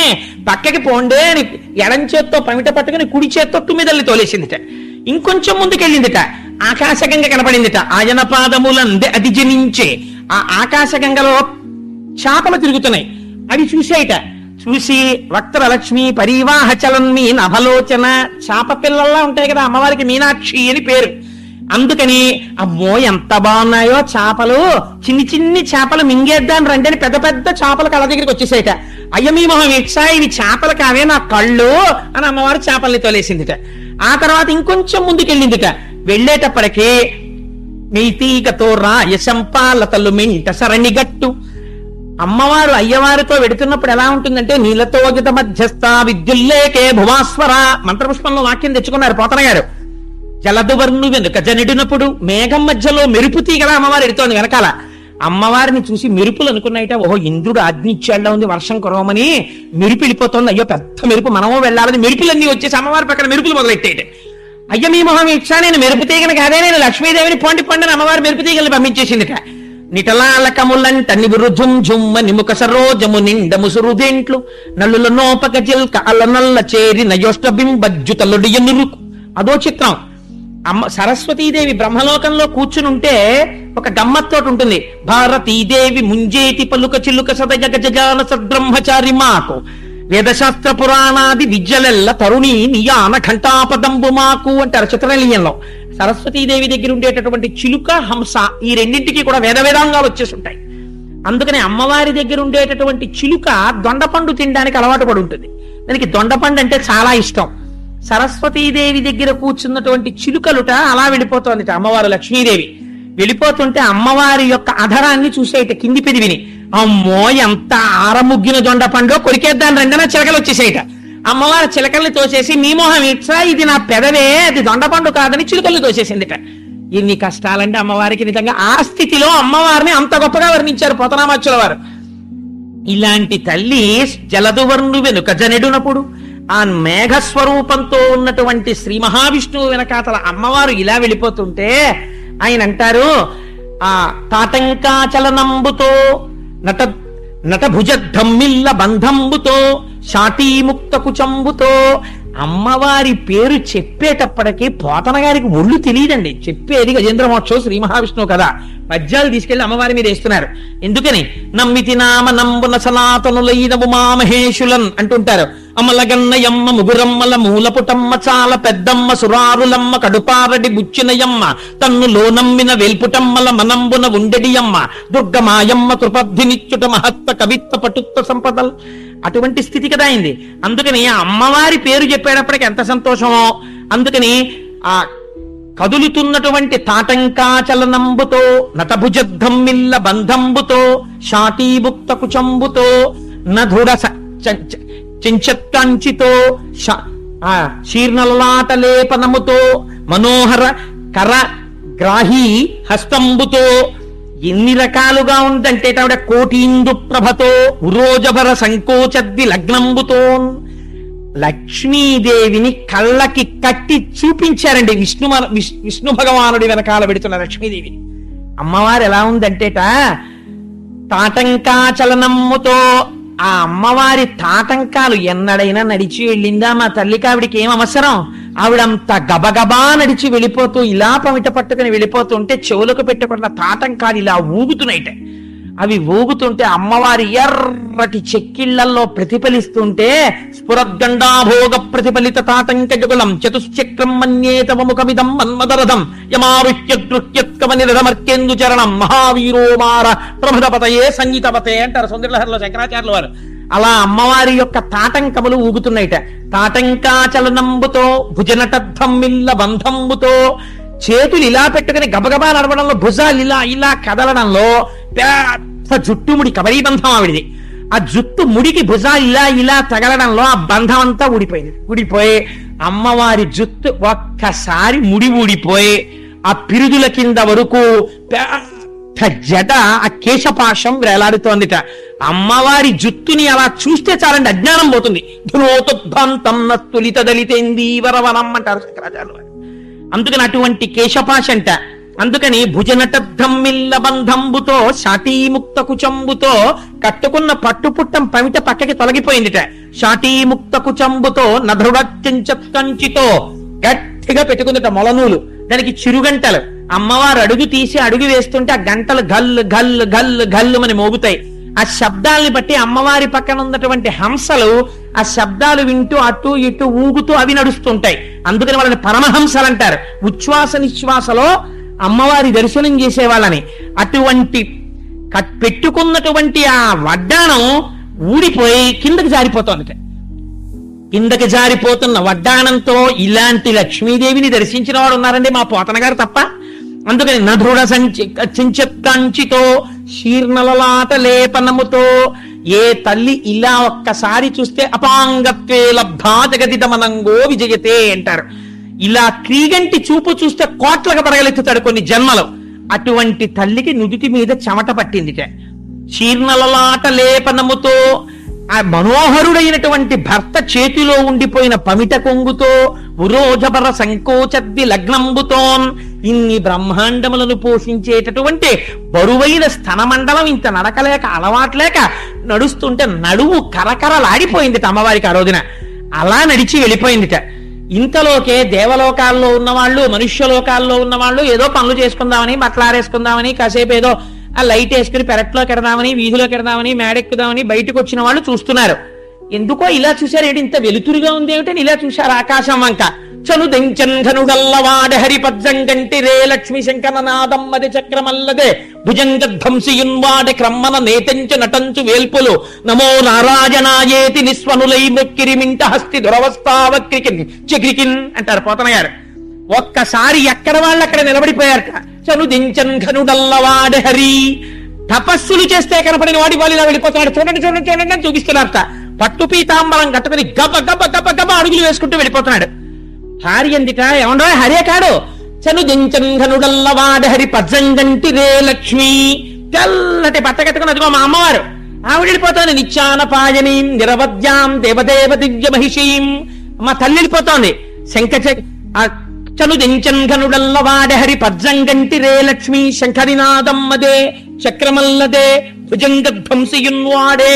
పక్కకి పోండే అని ఎడం చేత్తో పమిట పట్టుకుని కుడి చేత్తో తుమ్మిదల్ని తోలేసిందిట. ఇంకొంచెం ముందుకెళ్ళిందిట, ఆకాశగంగ కనపడిందిట. ఆయన పాదములందే అది జనించే ఆ ఆకాశగంగలో చేపలు తిరుగుతున్నాయి. అవి చూసేయట. చూసి వక్త్రలక్ష్మి పరివాహ చలన్మి నభలోచన, చాప పిల్లల్లా ఉంటాయి కదా అమ్మవారికి, మీనాక్షి అని పేరు. అందుకని అమ్మో ఎంత బాగున్నాయో చేపలు, చిన్ని చిన్ని చేపలు మింగేద్దాం రండి అని పెద్ద పెద్ద చేపలు కళ్ళ దగ్గరికి వచ్చేసాయిట. అయ్య మీ మొహం ఇట్సా, ఇవి చేపలు కావే నా కళ్ళు అని అమ్మవారు చేపల్ని తోలేసిందిట. ఆ తర్వాత ఇంకొంచెం ముందుకెళ్ళిందిట. వెళ్ళేటప్పటికి మెయితీగతో రాయశంపాలతలు మింట సరణిగట్టు. అమ్మవారు అయ్యవారితో వెడుతున్నప్పుడు ఎలా ఉంటుందంటే, నీలతో గిత మధ్యస్థ విద్యుల్లేకే భువాస్వర మంత్రపుష్పంలో వాక్యం తెచ్చుకున్నారు పోతన గారు. జలదువర్ణు వెనుక జనిడినప్పుడు మేఘం మధ్యలో మెరుపు తీగలా అమ్మవారు ఎడుతోంది వెనకాల. అమ్మవారిని చూసి మెరుపులు అనుకున్నాయిట, ఓహో ఇంద్రుడు ఆజ్ఞ ఇచ్చేళ్ళ ఉంది వర్షం కురవమని, మెరుపు వెళ్ళిపోతుంది, అయ్యో పెద్ద మెరుపు మనమో వెళ్ళాలని మెరుపులన్నీ వచ్చేసి అమ్మవారి పక్కన మెరుపులు మొదలెట్టేట. అయ్య మీ మొహం ఇచ్చా, నేను మెరుపు తీగను కాదే, నేను లక్ష్మీదేవిని పొండి పండిన అమ్మవారి మెరుపు తీగల్ని పంపించేసిందిట. నిటలాలకములంట నివృధుం జుమ్మ నిముక సరోజము నిండ ముసురుదేంట్లు నల్లుల నోపక జిల్క అల్ల నల్ల చేరి నయోష్టబింబజ్జుతలుడియనురుకు. అదో చిత్రం. సరస్వతీదేవి బ్రహ్మలోకంలో కూర్చునుంటే ఒక గమ్మత్తోటి ఉంటుంది. భారతీదేవి ముంజేతి పలుక చిలుక సదజగ జగాన సద్బ్రహ్మచారి మాకు వేదశాస్త్ర పురాణాది విద్యలెల్ల తరుణి నియాన ఘంటాపదంబు మాకు అంటారు చిత్రలీయంలో. సరస్వతీదేవి దగ్గర ఉండేటటువంటి చిలుక, హంస, ఈ రెండింటికి కూడా వేదాంగాలు వచ్చేస్తుంటాయి. అందుకని అమ్మవారి దగ్గర ఉండేటటువంటి చిలుక దొండపండు తినడానికి అలవాటు పడి ఉంటుంది. దానికి దొండపండు అంటే చాలా ఇష్టం. సరస్వతీదేవి దగ్గర కూర్చున్నటువంటి చిలుకలుట అలా వెళ్ళిపోతోందిట. అమ్మవారు లక్ష్మీదేవి వెళ్ళిపోతుంటే అమ్మవారి యొక్క అధరాన్ని చూసేట, కింది పెదివిని. అమ్మో ఎంత ఆరముగ్గిన దొండపండు, కొరికేద్దాన్ని రెండన చిలకలు వచ్చేసేట. అమ్మవారి చిలకల్ని తోసేసి మీ మోహం ఇట్లా, ఇది నా పెదవే, అది దొండపండు కాదని చిలుకల్ని తోసేసిందిట. ఎన్ని కష్టాలంటే అమ్మవారికి నిజంగా. ఆ స్థితిలో అమ్మవారిని అంత గొప్పగా వర్ణించారు పోతనామాచ్యుల వారు. ఇలాంటి తల్లి జలదువర్ణు వెనుక జనెడునప్పుడు ఆ మేఘస్వరూపంతో ఉన్నటువంటి శ్రీ మహావిష్ణువు వెనకాతల అమ్మవారు ఇలా వెళ్ళిపోతుంటే ఆయన అంటారు, ఆ తాటంకాచలనంబుతో నటభుజద్ధమ్మిల్ల బంధంబుతో శాటీముక్త కుచంబుతో. అమ్మవారి పేరు చెప్పేటప్పటికి పోతన గారికి ఒళ్ళు తెలియదండి. చెప్పేది గజేంద్ర మహోత్సవం శ్రీ మహావిష్ణువు కదా. పద్యాలు తీసుకెళ్లి అమ్మవారి మీద వేస్తున్నారు. ఎందుకని? నమ్మితి నామ నంబున సనాతనులైనవు మామహేషులన్ అంటుంటారు. అమ్మలగన్నయమ్మ ముగురమ్మల మూలపుటమ్మ చాల పెద్దమ్మ సురారులమ్మ కడుపారడి బుచ్చినయమ్మ తన్నులో నమ్మిన వేల్పుటమ్మల మనంబున ఉండెడియమ్మ దుర్గమాయమ్మ కృపద్ధినిచ్చుట మహత్త కవిత్వ పటుత్వ సంపదల్. అటువంటి స్థితి కదా అయింది. అందుకని ఆ అమ్మవారి పేరు చెప్పేటప్పటికి ఎంత సంతోషమో. అందుకని ఆ కదులుతున్నటువంటి తాటంకాచలనంబుతో నటభుజద్ధమ్మిల్ల బంధంబుతో శాటీభుక్త కుచంబుతో నధుడ చెంచత్కంచితో శీర్ణలలాటలేపనముతో మనోహర కర గ్రాహీ హస్తంబుతో. ఎన్ని రకాలుగా ఉందంటే ఆవిడ కోటీందు ప్రభతో ఉరోజభర సంకోచద్ది లగ్నంబుతో. లక్ష్మీదేవిని కళ్ళకి కట్టి చూపించారండి విష్ణు భగవానుడి వెనకాల పెడుతున్న లక్ష్మీదేవిని. అమ్మవారు ఎలా ఉందంటేట తాటంకాచలనమ్ముతో. ఆ అమ్మవారి తాటంకాలు ఎన్నడైనా నడిచి వెళ్ళిందా మా తల్లికి? ఆవిడికి ఏం అవసరం? ఆవిడంత గబగబా నడిచి వెళ్ళిపోతూ ఇలా పమిట పట్టుకుని వెళ్ళిపోతుంటే చెవులకు పెట్టుకున్న తాటంకాలు ఇలా ఊగుతున్నాయిట. అవి ఊగుతుంటే అమ్మవారి ఎర్రటి చెక్కిళ్లలో ప్రతిఫలిస్తుంటే స్ఫురద్గండాభోగ ప్రతిఫలిత తాటంక జగులం చతుశ్చక్రం మన్యేతవ ముఖమిదం మన్మదరథం యమారుహ్యద్రుహ్యత్కమనిరథమర్కేందు చరణం మహావీరోమార ప్రమదపతయే సంగీతపతే అంటారు సుందరలహరిలో శంకరాచార్యుల వారు. అలా అమ్మవారి యొక్క తాటంకములు ఊగుతున్నాయిట. తాటంకాచలనంబుతో భుజనటద్ధమ్మిల్ల బంధంబుతో. చేతులు ఇలా పెట్టుకుని గబగబా నడవడంలో, భుజాలు ఇలా ఇలా కదలడంలో పెద్ద జుట్టుముడి కబరీ బంధం ఆవిడిది. ఆ జుట్టు ముడికి భుజాలు ఇలా ఇలా తగలడంలో ఆ బంధం అంతా ఊడిపోయి అమ్మవారి జుట్టు ఒక్కసారి ముడి ఊడిపోయి ఆ పిరుదుల కింద వరకు పెద్ద జడ, ఆ కేశపాశం వేలాడుతోందిట. అమ్మవారి జుట్టుని అలా చూస్తే చాలండి అజ్ఞానం పోతుంది. ధృతోద్భంతం నస్తులిత దళితేందీవరవనం అంటారు శంకరాచార్యులు వారు. అందుకని అటువంటి కేశపాశంట. అందుకని భుజనటద్ధమ్మిల్ల బంధంబుతో శాటీముక్త కుచంబుతో. కట్టుకున్న పట్టుపుట్టం పమిట పక్కకి తొలగిపోయిందిట. శాటీముక్త కుచంబుతో నధృడంచితో గట్టిగా పెట్టుకుందిట మొలనూలు. దానికి చిరుగంటలు. అమ్మవారు అడుగు తీసి అడుగు వేస్తుంటే ఆ గంటలు గల్లు గల్లు గల్లు గల్లు అని మోగుతాయి. ఆ శబ్దాలని బట్టి అమ్మవారి పక్కన ఉన్నటువంటి హంసలు ఆ శబ్దాలు వింటూ అటు ఇటు ఊగుతూ అవి నడుస్తుంటాయి. అందుకని వాళ్ళని పరమహంసలు అంటారు. ఉచ్ఛ్వాస నిశ్వాసలో అమ్మవారి దర్శనం చేసేవాళ్ళని. అటువంటి పెట్టుకున్నటువంటి ఆ వడ్డాణం ఊడిపోయి కిందకి జారిపోతోంది. కిందకి జారిపోతున్న వడ్డాణంతో ఇలాంటి లక్ష్మీదేవిని దర్శించిన వాడు ఉన్నారండి మా పోతన గారు తప్ప. అందుకని నధృఢ కంచితో శీర్ణలలాట లేపనముతో ఏ తల్లి ఇలా ఒక్కసారి చూస్తే అపాంగత్వే లబ్ధా జగదిదమనంగో విజయతే అంటారు. ఇలా క్రీగంటి చూపు చూస్తే కోట్లకు పడగలెత్తుతాడు కొన్ని జన్మలు. అటువంటి తల్లికి నుదుటి మీద చెమట పట్టిందిట. శీర్ణలలాట లేపనముతో ఆ మనోహరుడైనటువంటి భర్త చేతిలో ఉండిపోయిన పమిట కొంగుతో ఉరోజబర సంకోచద్ది లగ్నంబుతోన్ ఇన్ని బ్రహ్మాండములను పోషించేటటువంటి బరువైన స్తనమండలం ఇంత నడకలేక అలవాట్లేక నడుస్తుంటే నడువు కరకరలాడిపోయిందిట అమ్మవారికి ఆ రోజున. అలా నడిచి వెళ్ళిపోయిందిట. ఇంతలోకే దేవలోకాల్లో ఉన్నవాళ్ళు మనుష్యలోకాల్లో ఉన్నవాళ్ళు ఏదో పనులు చేసుకుందామని బట్టలారేసుకుందామని కాసేపు ఏదో ఆ లైట్ వేసుకుని పెరట్లోకి ఎడదామని వీధిలోకి ఎడదామని మేడెక్కుదామని బయటకు వచ్చిన వాళ్ళు చూస్తున్నారు. ఎందుకో ఇలా చూశారు, ఏంటి ఇంత వెలుతురుగా ఉంది ఏమిటని ఇలా చూశారు ఆకాశం వంక. చనుదెంచన్ఘనుడల్లవాడ హరిపజ్జంగంటి రే లక్ష్మి శంకరనాదమ్మది చక్రమల్లదే భుజంగధ్వంసియున్వాడ క్రమ్మన నేతంచ నటంచు వేల్పులు నమో నారాయణాయేతి నిస్వనులై మృక్కిరిమింట హస్తి దురవస్థావక్రికిన్ చక్రికిన్ అంటారు పోతన గారు. ఒక్కసారి ఎక్కడ వాళ్ళు అక్కడ నిలబడిపోయారట. చనుదించన్ ఘనుడల్లవాడ హరి తపస్సులు చేస్తే కనపడిన వాడి వాళ్ళు ఇలా వెళ్ళిపోతున్నాడు. చూడండి చూడండి చూడండి అని చూపిస్తున్నారట. పట్టు పీతాంబరం కట్టుకుని గబ గబ గబ గబ అడుగులు వేసుకుంటూ వెళ్ళిపోతున్నాడు. భార్య అందిట ఏమండో హరే కాడు. చనుదించన్ ఘనుడల్లవాడ హరి పజ్జంగంటి రే లక్ష్మి తెల్లటి బట్ట కట్టుకుని అదిగో మా అమ్మవారు ఆవిడ వెళ్ళిపోతాను. నిత్యాన పాయనీ నిరవద్యాం దేవదేవ దివ్య మహిషీం మా తల్లి వెళ్ళిపోతోంది. చనుదించన్ ఘనుడల్లవాడ హరి పజ్జంగంటి రే లక్ష్మి శంఖనినాదమ్మదే చక్రమల్లదే భుజంగధ్వంసియున్వాడే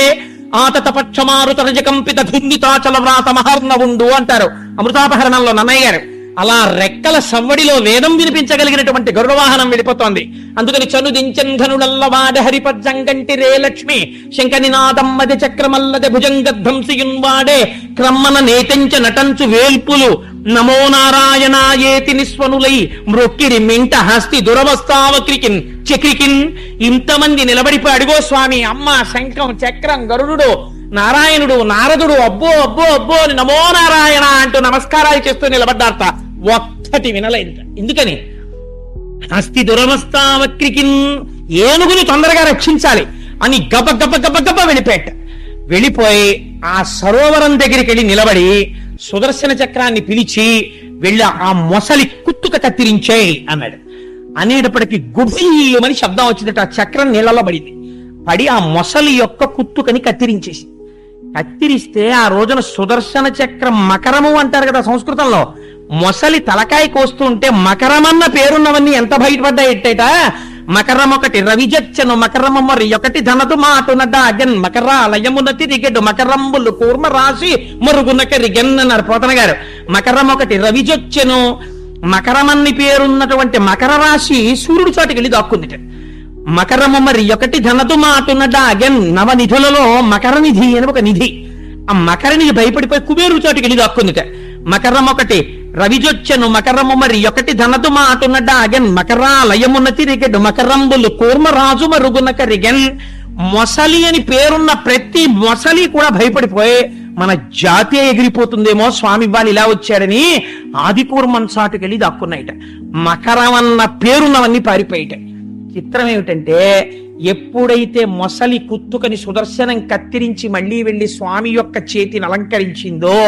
ఆతత పక్షమారుత రజకంపిత ధున్నితాచల వ్రాత మహర్ణవుండు అంటారు అమృతాపహరణంలో నన్నయ్య గారు. అలా రెక్కల సవ్వడిలో వేదం వినిపించగలిగినటువంటి గరుడ వాహనం వెళ్ళిపోతోంది. అందుకని చనుదించన్ ఘనుడల్లవాడ హరిపజ్జంగంటి రే లక్ష్మి శంఖనినాదమ్మది చక్రమల్లది భుజంగధ్వంసియున్వాడే క్రమ్మన నేతంచ నటంచు వేల్పులు నమో నారాయణాయేతి నిస్వనులై మృక్కిరి మింట హస్తి దురవస్థావక్రికిన్ చక్రికిన్. ఇంతమంది నిలబడిపోయి అడిగో స్వామి అమ్మ శంఖం చక్రం గరుడు నారాయణుడు నారదుడు అబ్బో అబ్బో అబ్బో అని నమో నారాయణ అంటూ నమస్కారాలు చేస్తూ నిలబడ్డారట. ఒక్కటి వినలేదు. ఎందుకని హస్తి దురవస్థావక్రికిన్ ఏనుగుని తొందరగా రక్షించాలి అని గబ గబ గబ గబ వెళ్ళిపోయి ఆ సరోవరం దగ్గరికి వెళ్ళి నిలబడి సుదర్శన చక్రాన్ని పిలిచి వెళ్ళి ఆ మొసలి కుత్తుక కత్తిరించేయి అన్నాడు. అనేటప్పటికీ గుడ్డమని శబ్దం వచ్చిందట. ఆ చక్రం నీళ్లలో పడింది. పడి ఆ మొసలి యొక్క కుత్తుకని కత్తిరించేసి కత్తిరిస్తే ఆ రోజున సుదర్శన చక్రం మకరము అంటారు కదా సంస్కృతంలో. మొసలి తలకాయ కోస్తుంటే మకరమన్న పేరున్నవన్నీ ఎంత బయటపడ్డాయిట. మకరం ఒకటి రవిజచ్చను మకరమ మరి ఒకటి ధనదు మాటునడ్డ అగన్ మకర లయమునతి రిగెడు మకరంబులు కూర్మ రాసి మరుగునక రిగెన్ అన్నారు పోతన గారు. మకరం ఒకటి రవిజొచ్చెను మకరమన్ని పేరున్నటువంటి మకర రాశి సూర్యుడి చోటికి వెళ్ళి దాక్కుందిట. మకరము మరి ఒకటి ధనదు మాటునడ్డ అగన్ నవనిధులలో మకర నిధి అని ఒక నిధి. ఆ మకర నిధి భయపడిపోయి కుబేరు చోటికి వెళ్ళి దాక్కుందిట. మకరం ఒకటి రవిజొచ్చెను మకరము మరి ఒకటి ధనదు మాటునడ్డ అగన్ మకరా లయమున్నతి రిగెడు మకరంబులు కూర్మరాజు మరుగునక రిగెన్. మొసలి అని పేరున్న ప్రతి మొసలి కూడా భయపడిపోయి మన జాతి ఎగిరిపోతుందేమో స్వామి వాళ్ళు ఇలా వచ్చాడని ఆదికూర్మన్ చాటుకెళ్ళి దాక్కున్నాయిట. మకరం అన్న పేరున్నవన్నీ పారిపోయిట. చిత్రం ఏమిటంటే ఎప్పుడైతే మొసలి కుత్తుకని సుదర్శనం కత్తిరించి మళ్ళీ వెళ్ళి స్వామి యొక్క చేతిని అలంకరించిందో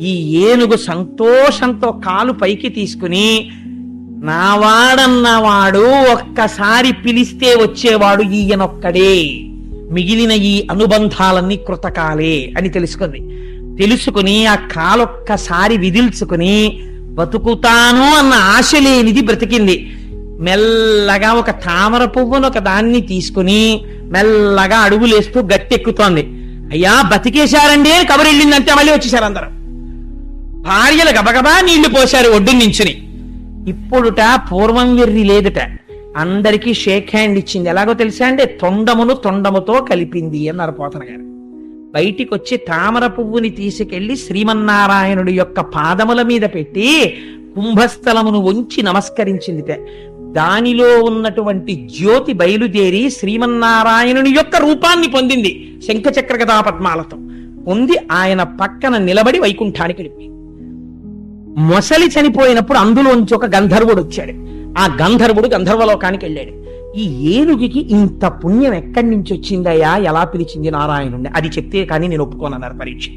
ఈ ఏనుగు సంతోషంతో కాలు పైకి తీసుకుని నావాడన్నవాడు ఒక్కసారి పిలిస్తే వచ్చేవాడు ఈయనొక్కడే, మిగిలిన ఈ అనుబంధాలన్నీ కృతకాలే అని తెలుసుకుని ఆ కాలొక్కసారి విదిల్చుకుని బతుకుతాను అన్న ఆశ లేనిది బ్రతికింది. మెల్లగా ఒక తామర పువ్వును ఒక దాన్ని తీసుకుని మెల్లగా అడుగులేస్తూ గట్టెక్కుతోంది. అయ్యా బతికేశారండి అని కబురెళ్ళిందంటే మళ్ళీ వచ్చేసారు అందరూ. భార్యలు గబగబా నీళ్లు పోశారు ఒడ్డు నించుని. ఇప్పుడుట పూర్వం వెర్రి లేదుట. అందరికీ షేక్ హ్యాండ్ ఇచ్చింది. ఎలాగో తెలుసా అండి, తొండమును తొండముతో కలిపింది అన్నారు పోతన గారు. బయటికి వచ్చి తామర పువ్వుని తీసుకెళ్లి శ్రీమన్నారాయణుడి యొక్క పాదముల మీద పెట్టి కుంభస్థలమును ఉంచి నమస్కరించింది. దానిలో ఉన్నటువంటి జ్యోతి బయలుదేరి శ్రీమన్నారాయణుని యొక్క రూపాన్ని పొందింది. శంఖచక్ర గదా పద్మాలతో పొంది ఆయన పక్కన నిలబడి వైకుంఠానికి వెళ్ళింది. మొసలి చనిపోయినప్పుడు అందులోంచి ఒక గంధర్వుడు వచ్చాడు. ఆ గంధర్వుడు గంధర్వలోకానికి వెళ్ళాడు. ఈ ఏనుగుకి ఇంత పుణ్యం ఎక్కడి నుంచి వచ్చిందయ్యా, ఎలా పిలిచింది నారాయణుణ్ణి, అది చెప్తే కానీ నేను ఒప్పుకోనన్నారు పరీక్ష.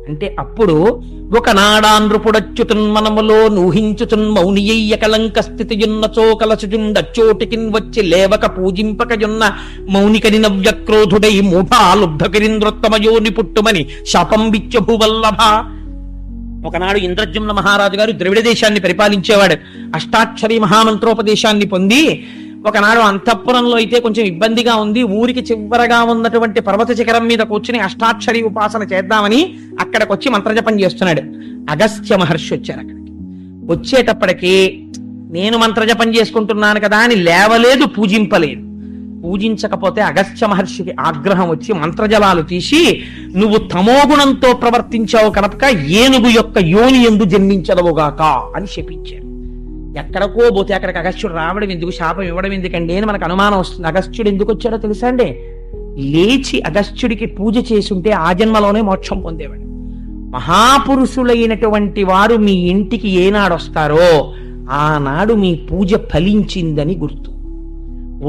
అంటే అప్పుడు ఒకనాడానృపుడచ్యుతున్ మనములో నూహించుచున్ మౌనియ్య కలంక స్థితియున్నచో కలచుచుండచ్చోటికిన్ వచ్చి లేవక పూజింపకయున్న మౌనికని నవ్యక్రోధుడై మూఢాలుబ్ధకిరింద్రోత్తమయోని పుట్టుమని శాపం బిచ్చభువల్లభ. ఒకనాడు ఇంద్రజుమ్న మహారాజు గారు ద్రవిడ దేశాన్ని పరిపాలించేవాడు. అష్టాక్షరి మహామంత్రోపదేశాన్ని పొంది ఒకనాడు అంతఃపురంలో అయితే కొంచెం ఇబ్బందిగా ఉంది, ఊరికి చివరగా ఉన్నటువంటి పర్వత శిఖరం మీద కూర్చుని అష్టాక్షరి ఉపాసన చేద్దామని అక్కడికి వచ్చి మంత్రజపం చేస్తున్నాడు. అగస్త్య మహర్షి వచ్చారు. అక్కడికి వచ్చేటప్పటికి నేను మంత్రజపం చేసుకుంటున్నాను కదా అని లేవలేదు, పూజింపలేదు. పూజించకపోతే అగస్త్య మహర్షికి ఆగ్రహం వచ్చి మంత్రజలాలు తీసి, నువ్వు తమోగుణంతో ప్రవర్తించావు కనుక ఏనుగు యొక్క యోని ఎందు జన్మించదవుగాక అని శపించారు. ఎక్కడికో పోతే అక్కడికి అగస్త్యుడు రావడం ఎందుకు, శాపం ఇవ్వడం ఎందుకండి అని మనకు అనుమానం వస్తుంది. అగస్త్యుడు ఎందుకు వచ్చాడో తెలుసా అండి, లేచి అగస్త్యుడికి పూజ చేసుంటే ఆ జన్మలోనే మోక్షం పొందేవాడు. మహాపురుషులైనటువంటి వారు మీ ఇంటికి ఏనాడు వస్తారో ఆనాడు మీ పూజ ఫలించిందని గుర్తు.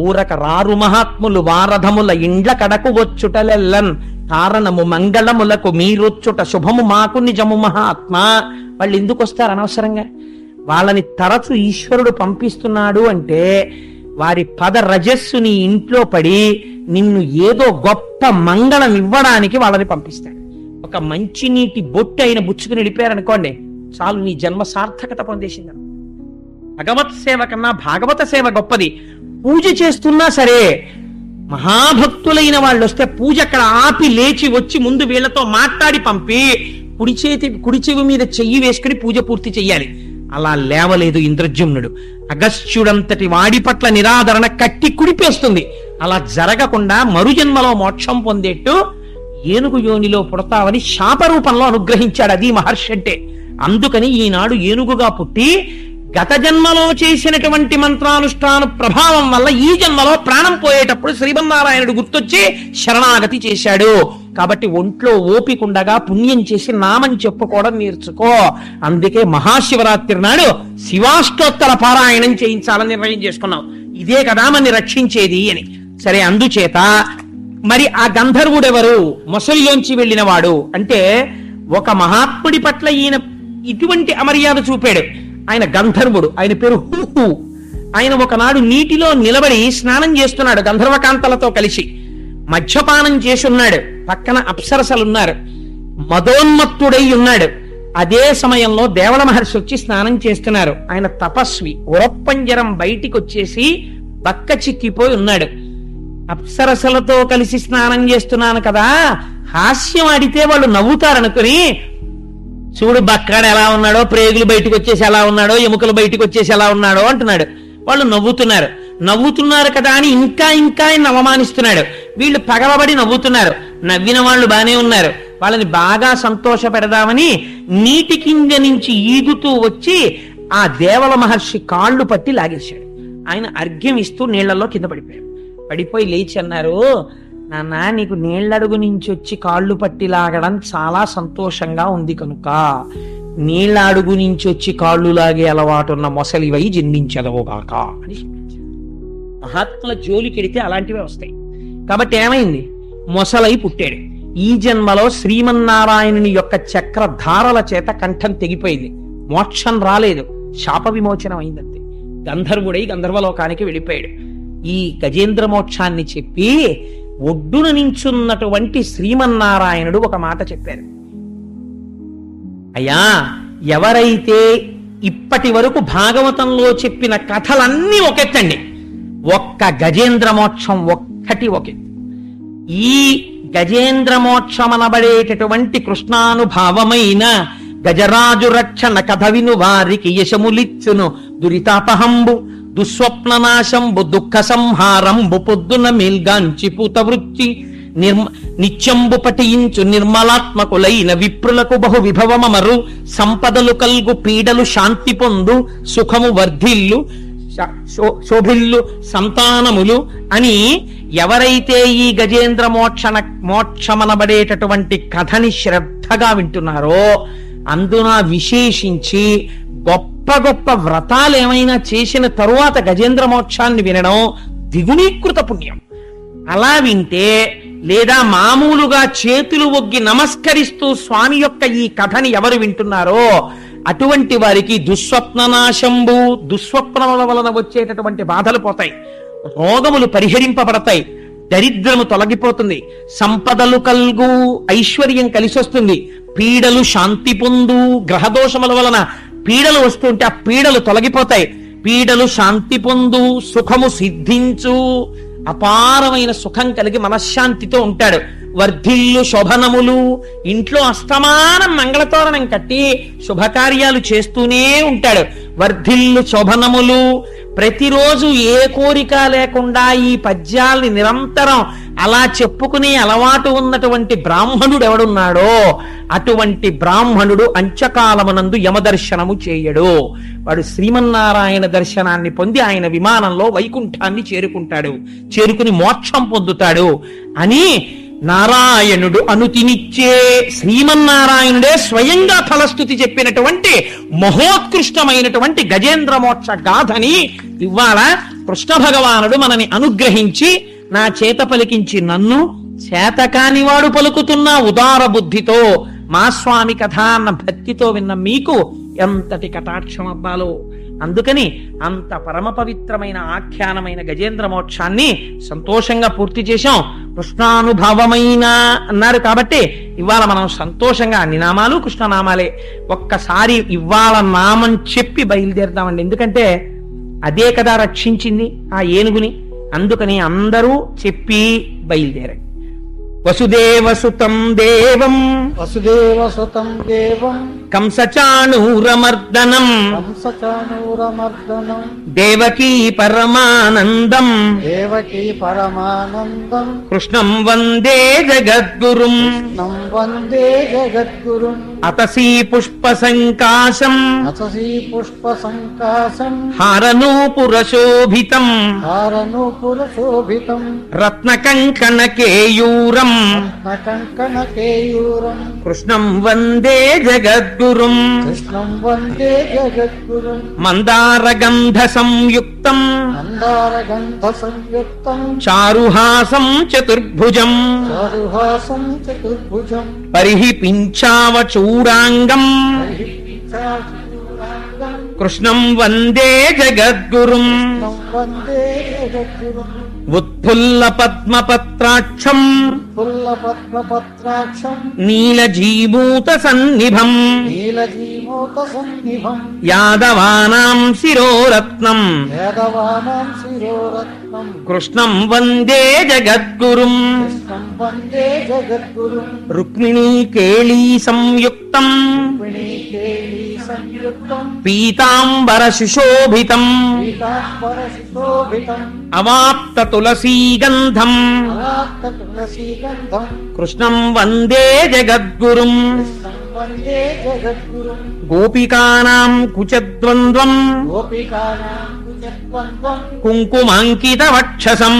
ఊరక రారు మహాత్ములు వారధముల ఇండ్ల కడకు వచ్చుటలెల్లన్ కారణము మంగళములకు మీరొచ్చుట శుభము మాకు నిజము మహాత్మా. వాళ్ళు ఎందుకు వస్తారు అనవసరంగా? వాళ్ళని తరచు ఈశ్వరుడు పంపిస్తున్నాడు అంటే వారి పద రజస్సుని ఇంట్లో పడి నిన్ను ఏదో గొప్ప మంగళం ఇవ్వడానికి వాళ్ళని పంపిస్తాడు. ఒక మంచినీటి బొట్టు అయిన బుచ్చుకుని వెళ్ళిపోయారనుకోండి, చాలు నీ జన్మ సార్థకత పొందేసింది. భగవత్ సేవ కన్నా భాగవత సేవ గొప్పది. పూజ చేస్తున్నా సరే మహాభక్తులైన వాళ్ళు వస్తే పూజ అక్కడ ఆపి లేచి వచ్చి ముందు వీళ్లతో మాట్లాడి పంపి కుడి చెవి మీద చెయ్యి వేసుకుని పూజ పూర్తి చెయ్యాలి. అలా లేవలేదు ఇంద్రజుమ్నుడు. అగస్త్యుడంతటి వాడి పట్ల నిరాదరణ కట్టి కుడిపేస్తుంది. అలా జరగకుండా మరుజన్మలో మోక్షం పొందేట్టు ఏనుగు యోనిలో పుడతావని శాపరూపంలో అనుగ్రహించాడు. అది మహర్షి అంటే. అందుకని ఈనాడు ఏనుగుగా పుట్టి గత జన్మలో చేసినటువంటి మంత్రానుష్ఠాన ప్రభావం వల్ల ఈ జన్మలో ప్రాణం పోయేటప్పుడు శ్రీమన్నారాయణుడు గుర్తొచ్చి శరణాగతి చేశాడు. కాబట్టి ఒంట్లో ఓపికండగా పుణ్యం చేసి నామం చెప్పుకోవడం నేర్చుకో. అందుకే మహాశివరాత్రి నాడు శివాష్టోత్తర పారాయణం చేయించాలని నిర్ణయం చేసుకున్నాం. ఇదే కదా మనని రక్షించేది అని. సరే, అందుచేత మరి ఆ గంధర్వుడెవరు? మొసలిలోంచి వెళ్ళినవాడు. అంటే ఒక మహాత్ముడి పట్ల ఈయన ఇటువంటి అమర్యాద చూపాడు. ఆయన గంధర్వుడు, ఆయన పేరు హుహు. ఆయన ఒకనాడు నీటిలో నిలబడి స్నానం చేస్తున్నాడు గంధర్వకాంతలతో కలిసి. మద్యపానం చేసున్నాడు. పక్కన అప్సరసలున్నారు. మదోన్మత్తుడై ఉన్నాడు. అదే సమయంలో దేవల మహర్షి వచ్చి స్నానం చేస్తున్నారు. ఆయన తపస్వి. ఉరప్పంజరం బయటికి వచ్చేసి బక్క చిక్కిపోయి ఉన్నాడు. అప్సరసలతో కలిసి స్నానం చేస్తున్నాను కదా, హాస్యం ఆడితే వాళ్ళు నవ్వుతారనుకుని, చూడు బక్కాడు ఎలా ఉన్నాడో, ప్రేగులు బయటకు వచ్చేసి ఎలా ఉన్నాడో, ఎముకలు బయటకు వచ్చేసి ఎలా ఉన్నాడో అంటున్నాడు. వాళ్ళు నవ్వుతున్నారు కదా అని ఇంకా ఆయన అవమానిస్తున్నాడు. వీళ్ళు పగలబడి నవ్వుతున్నారు. నవ్విన వాళ్ళు బానే ఉన్నారు. వాళ్ళని బాగా సంతోష పెడదామని నీటి కింద నుంచి ఈదుతూ వచ్చి ఆ దేవల మహర్షి కాళ్ళు పట్టి లాగేశాడు. ఆయన అర్ఘ్యం ఇస్తూ నీళ్లలో కింద పడిపోయి లేచి అన్నారు, నాన్న నీకు నీళ్లడుగు నుంచి వచ్చి కాళ్ళు పట్టి లాగడం చాలా సంతోషంగా ఉంది కనుక నీళ్ల అడుగు నుంచి వచ్చి కాళ్ళు లాగే అలవాటున్న మొసలివై జన్మించదవుగాక అని మహాత్ముల జోలికెడితే అలాంటివే వస్తాయి. కాబట్టి ఏమైంది? మొసలై పుట్టాడు. ఈ జన్మలో శ్రీమన్నారాయణుని యొక్క చక్రధారల చేత కంఠం తెగిపోయింది. మోక్షం రాలేదు, శాప విమోచనం అయిందంతే. గంధర్వుడై గంధర్వలోకానికి వెళ్ళిపోయాడు. ఈ గజేంద్ర మోక్షాన్ని చెప్పి ఒడ్డున నించున్నటువంటి శ్రీమన్నారాయణుడు ఒక మాట చెప్పారు. అయ్యా, ఎవరైతే ఇప్పటి వరకు భాగవతంలో చెప్పిన కథలన్నీ ఒకెత్తండి, ఒక్క గజేంద్ర మోక్షం ఒక్కటి ఒకెత్తు. ఈ గజేంద్ర మోక్షమనబడేటటువంటి కృష్ణానుభావమైన గజరాజు రక్షణ కథ విను వారికి యశములిచ్చును దురితాపహంబు దుస్వప్ననాశంబు దుఃఖ సంహారంబు పొద్దున మేల్గాంచి పూత వృత్తి నిత్యంబు పఠించు నిర్మలాత్మకులైన విప్రులకు బహు విభవమరు సంపదలు కల్గు పీడలు శాంతి పొందు సుఖము వర్ధిల్లు శోభిల్లు సంతానములు అని ఎవరైతే ఈ గజేంద్ర మోక్షమనబడేటటువంటి కథని శ్రద్ధగా వింటున్నారో అందున విశేషించి గొప్ప గొప్ప వ్రతాలు ఏమైనా చేసిన తరువాత గజేంద్ర మోక్షాన్ని వినడం ద్విగుణీకృత పుణ్యం. అలా వింటే లేదా మామూలుగా చేతులు ఒగ్గి నమస్కరిస్తూ స్వామి యొక్క ఈ కథని ఎవరు వింటున్నారో అటువంటి వారికి దుస్వప్ననాశంబు, దుస్వప్నముల వలన వచ్చేటటువంటి బాధలు పోతాయి, రోగములు పరిహరింపబడతాయి, దరిద్రము తొలగిపోతుంది, సంపదలు కల్గు ఐశ్వర్యం కలిసొస్తుంది, పీడలు శాంతి పొందు, గ్రహదోషముల వలన పీడలు వస్తుంటే ఆ పీడలు తొలగిపోతాయి, పీడలు శాంతి పొందు, సుఖము సిద్ధించు, అపారమైన సుఖం కలిగి మనశ్శాంతితో ఉంటాడు. వర్ధిల్లు శోభనములు, ఇంట్లో అస్తమానం మంగళతోరణం కట్టి శుభకార్యాలు చేస్తూనే ఉంటాడు. వర్ధిల్లు శోభనములు, ప్రతిరోజు ఏ కోరిక లేకుండా ఈ పద్యాల్ని నిరంతరం అలా చెప్పుకునే అలవాటు ఉన్నటువంటి బ్రాహ్మణుడు ఎవడున్నాడో అటువంటి బ్రాహ్మణుడు అంత్యకాలమునందు యమదర్శనము చేయడు. వాడు శ్రీమన్నారాయణ దర్శనాన్ని పొంది ఆయన విమానంలో వైకుంఠాన్ని చేరుకుని మోక్షం పొందుతాడు అని నారాయణుడు అనుతినిచ్చే శ్రీమన్నారాయణుడే స్వయంగా ఫలస్థుతి చెప్పినటువంటి మహోత్కృష్టమైనటువంటి గజేంద్ర మోక్ష గాథని ఇవాళ కృష్ణ భగవానుడు మనని అనుగ్రహించి నా చేత పలికించి నన్ను చేతకానివాడు పలుకుతున్న ఉదార బుద్ధితో మా స్వామి కథ అన్న భక్తితో విన్న మీకు ఎంతటి కటాక్షం అబ్బాలో. అందుకని అంత పరమ పవిత్రమైన ఆఖ్యానమైన గజేంద్ర మోక్షాన్ని సంతోషంగా పూర్తి చేశాం. కృష్ణానుభవమైన అన్నారు కాబట్టి ఇవాళ మనం సంతోషంగా అన్ని నామాలు కృష్ణనామాలే. ఒక్కసారి ఇవాళ నామం చెప్పి బయలుదేరుతామండి, ఎందుకంటే అదే కదా రక్షించింది ఆ ఏనుగుని. అందుకని అందరూ చెప్పి బయలుదేరండి. వసుదేవసుతం దేవం వసుదేవసుతం దేవం కంసచాణూరమర్దనం కంసచాణూరమర్దనం దేవకీ పరమానందం దేవకీ పరమానందం కృష్ణం వందే జగద్గురుం కృష్ణం వందే జగద్గురుం అతసీ పుష్ప సంకాశం అతసీ పుష్ప సంకాశం హారనూపురశోభితం హారనూపురశోభితం రత్నకంకణ కేయూరం రత్నకంకణకేయూరం కృష్ణం వందే జగద్గురుం కృష్ణం వందే జగద్గురుం మందారగంధ సంయుక్తం మందారగంధ సంయుక్తం చారుహాసం చతుర్భుజం చారుహాసం చతుర్భుజం పరిహి పింఛావచూడాంగం కృష్ణం వందే జగద్గురుం వందే జగద్గురుం ఉత్ఫుల్ల పద్మపత్రాక్షం పుల్లపద్మపత్రాక్షం నీలజీమూత సన్నిభం నీలజీమూత సన్నిభం యాదవానాం శిరోరత్నం వేదవానాం శిరోరత్నం కృష్ణం వందే జగద్గురుం కృష్ణం వందే జగద్గురుం రుక్మిణీ కేళీ సంయుక్తం విణీకేళీ సంయుక్తం పీతాంబర సుశోభితం పీతాంబర సుశోభితం అవాప్త తులసీగంధం అలాక్త తులసీగంధం కృష్ణం వందే జగద్గురుం కృష్ణం వందే జగద్గురుం గోపికానాం కుచద్వంద్వం గోపికానాం కుజద్వంద్వం కుంకుమాంకిత వక్షసం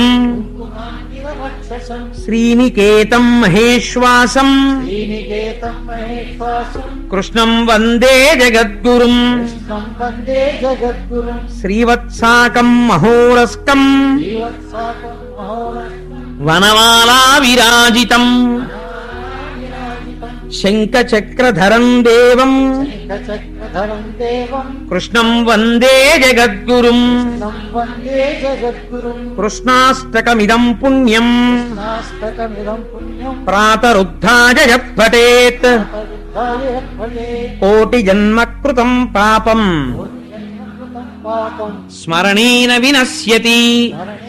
కుంకుమాంకితవక్షసం శ్రీనికేతం మహేశ్వాసం శ్రీనికేతం మహేశ్వాసం కృష్ణం వందే జగద్గురుం కృష్ణం వందే జగద్గురుం శ్రీవత్సాకం మహోరస్కం శ్రీవత్సాకం మహోరస్కం వనమాలా విరాజితం శంఖచక్రధరం దేవం శంఖచక్రధరం దేవం కృష్ణం వందే జగద్గురుం కృష్ణం వందే జగద్గురుం కృష్ణాష్టకమిదం పుణ్యం నాస్తకమిదం పుణ్యం ప్రాతరుద్ధాయ పఠేత్ పరుద్ధాయ ఫలే కోటి జన్మ కృతం పాపం జన్మకృతం పాపం స్మరణేన వినశ్యతి స్మరణేన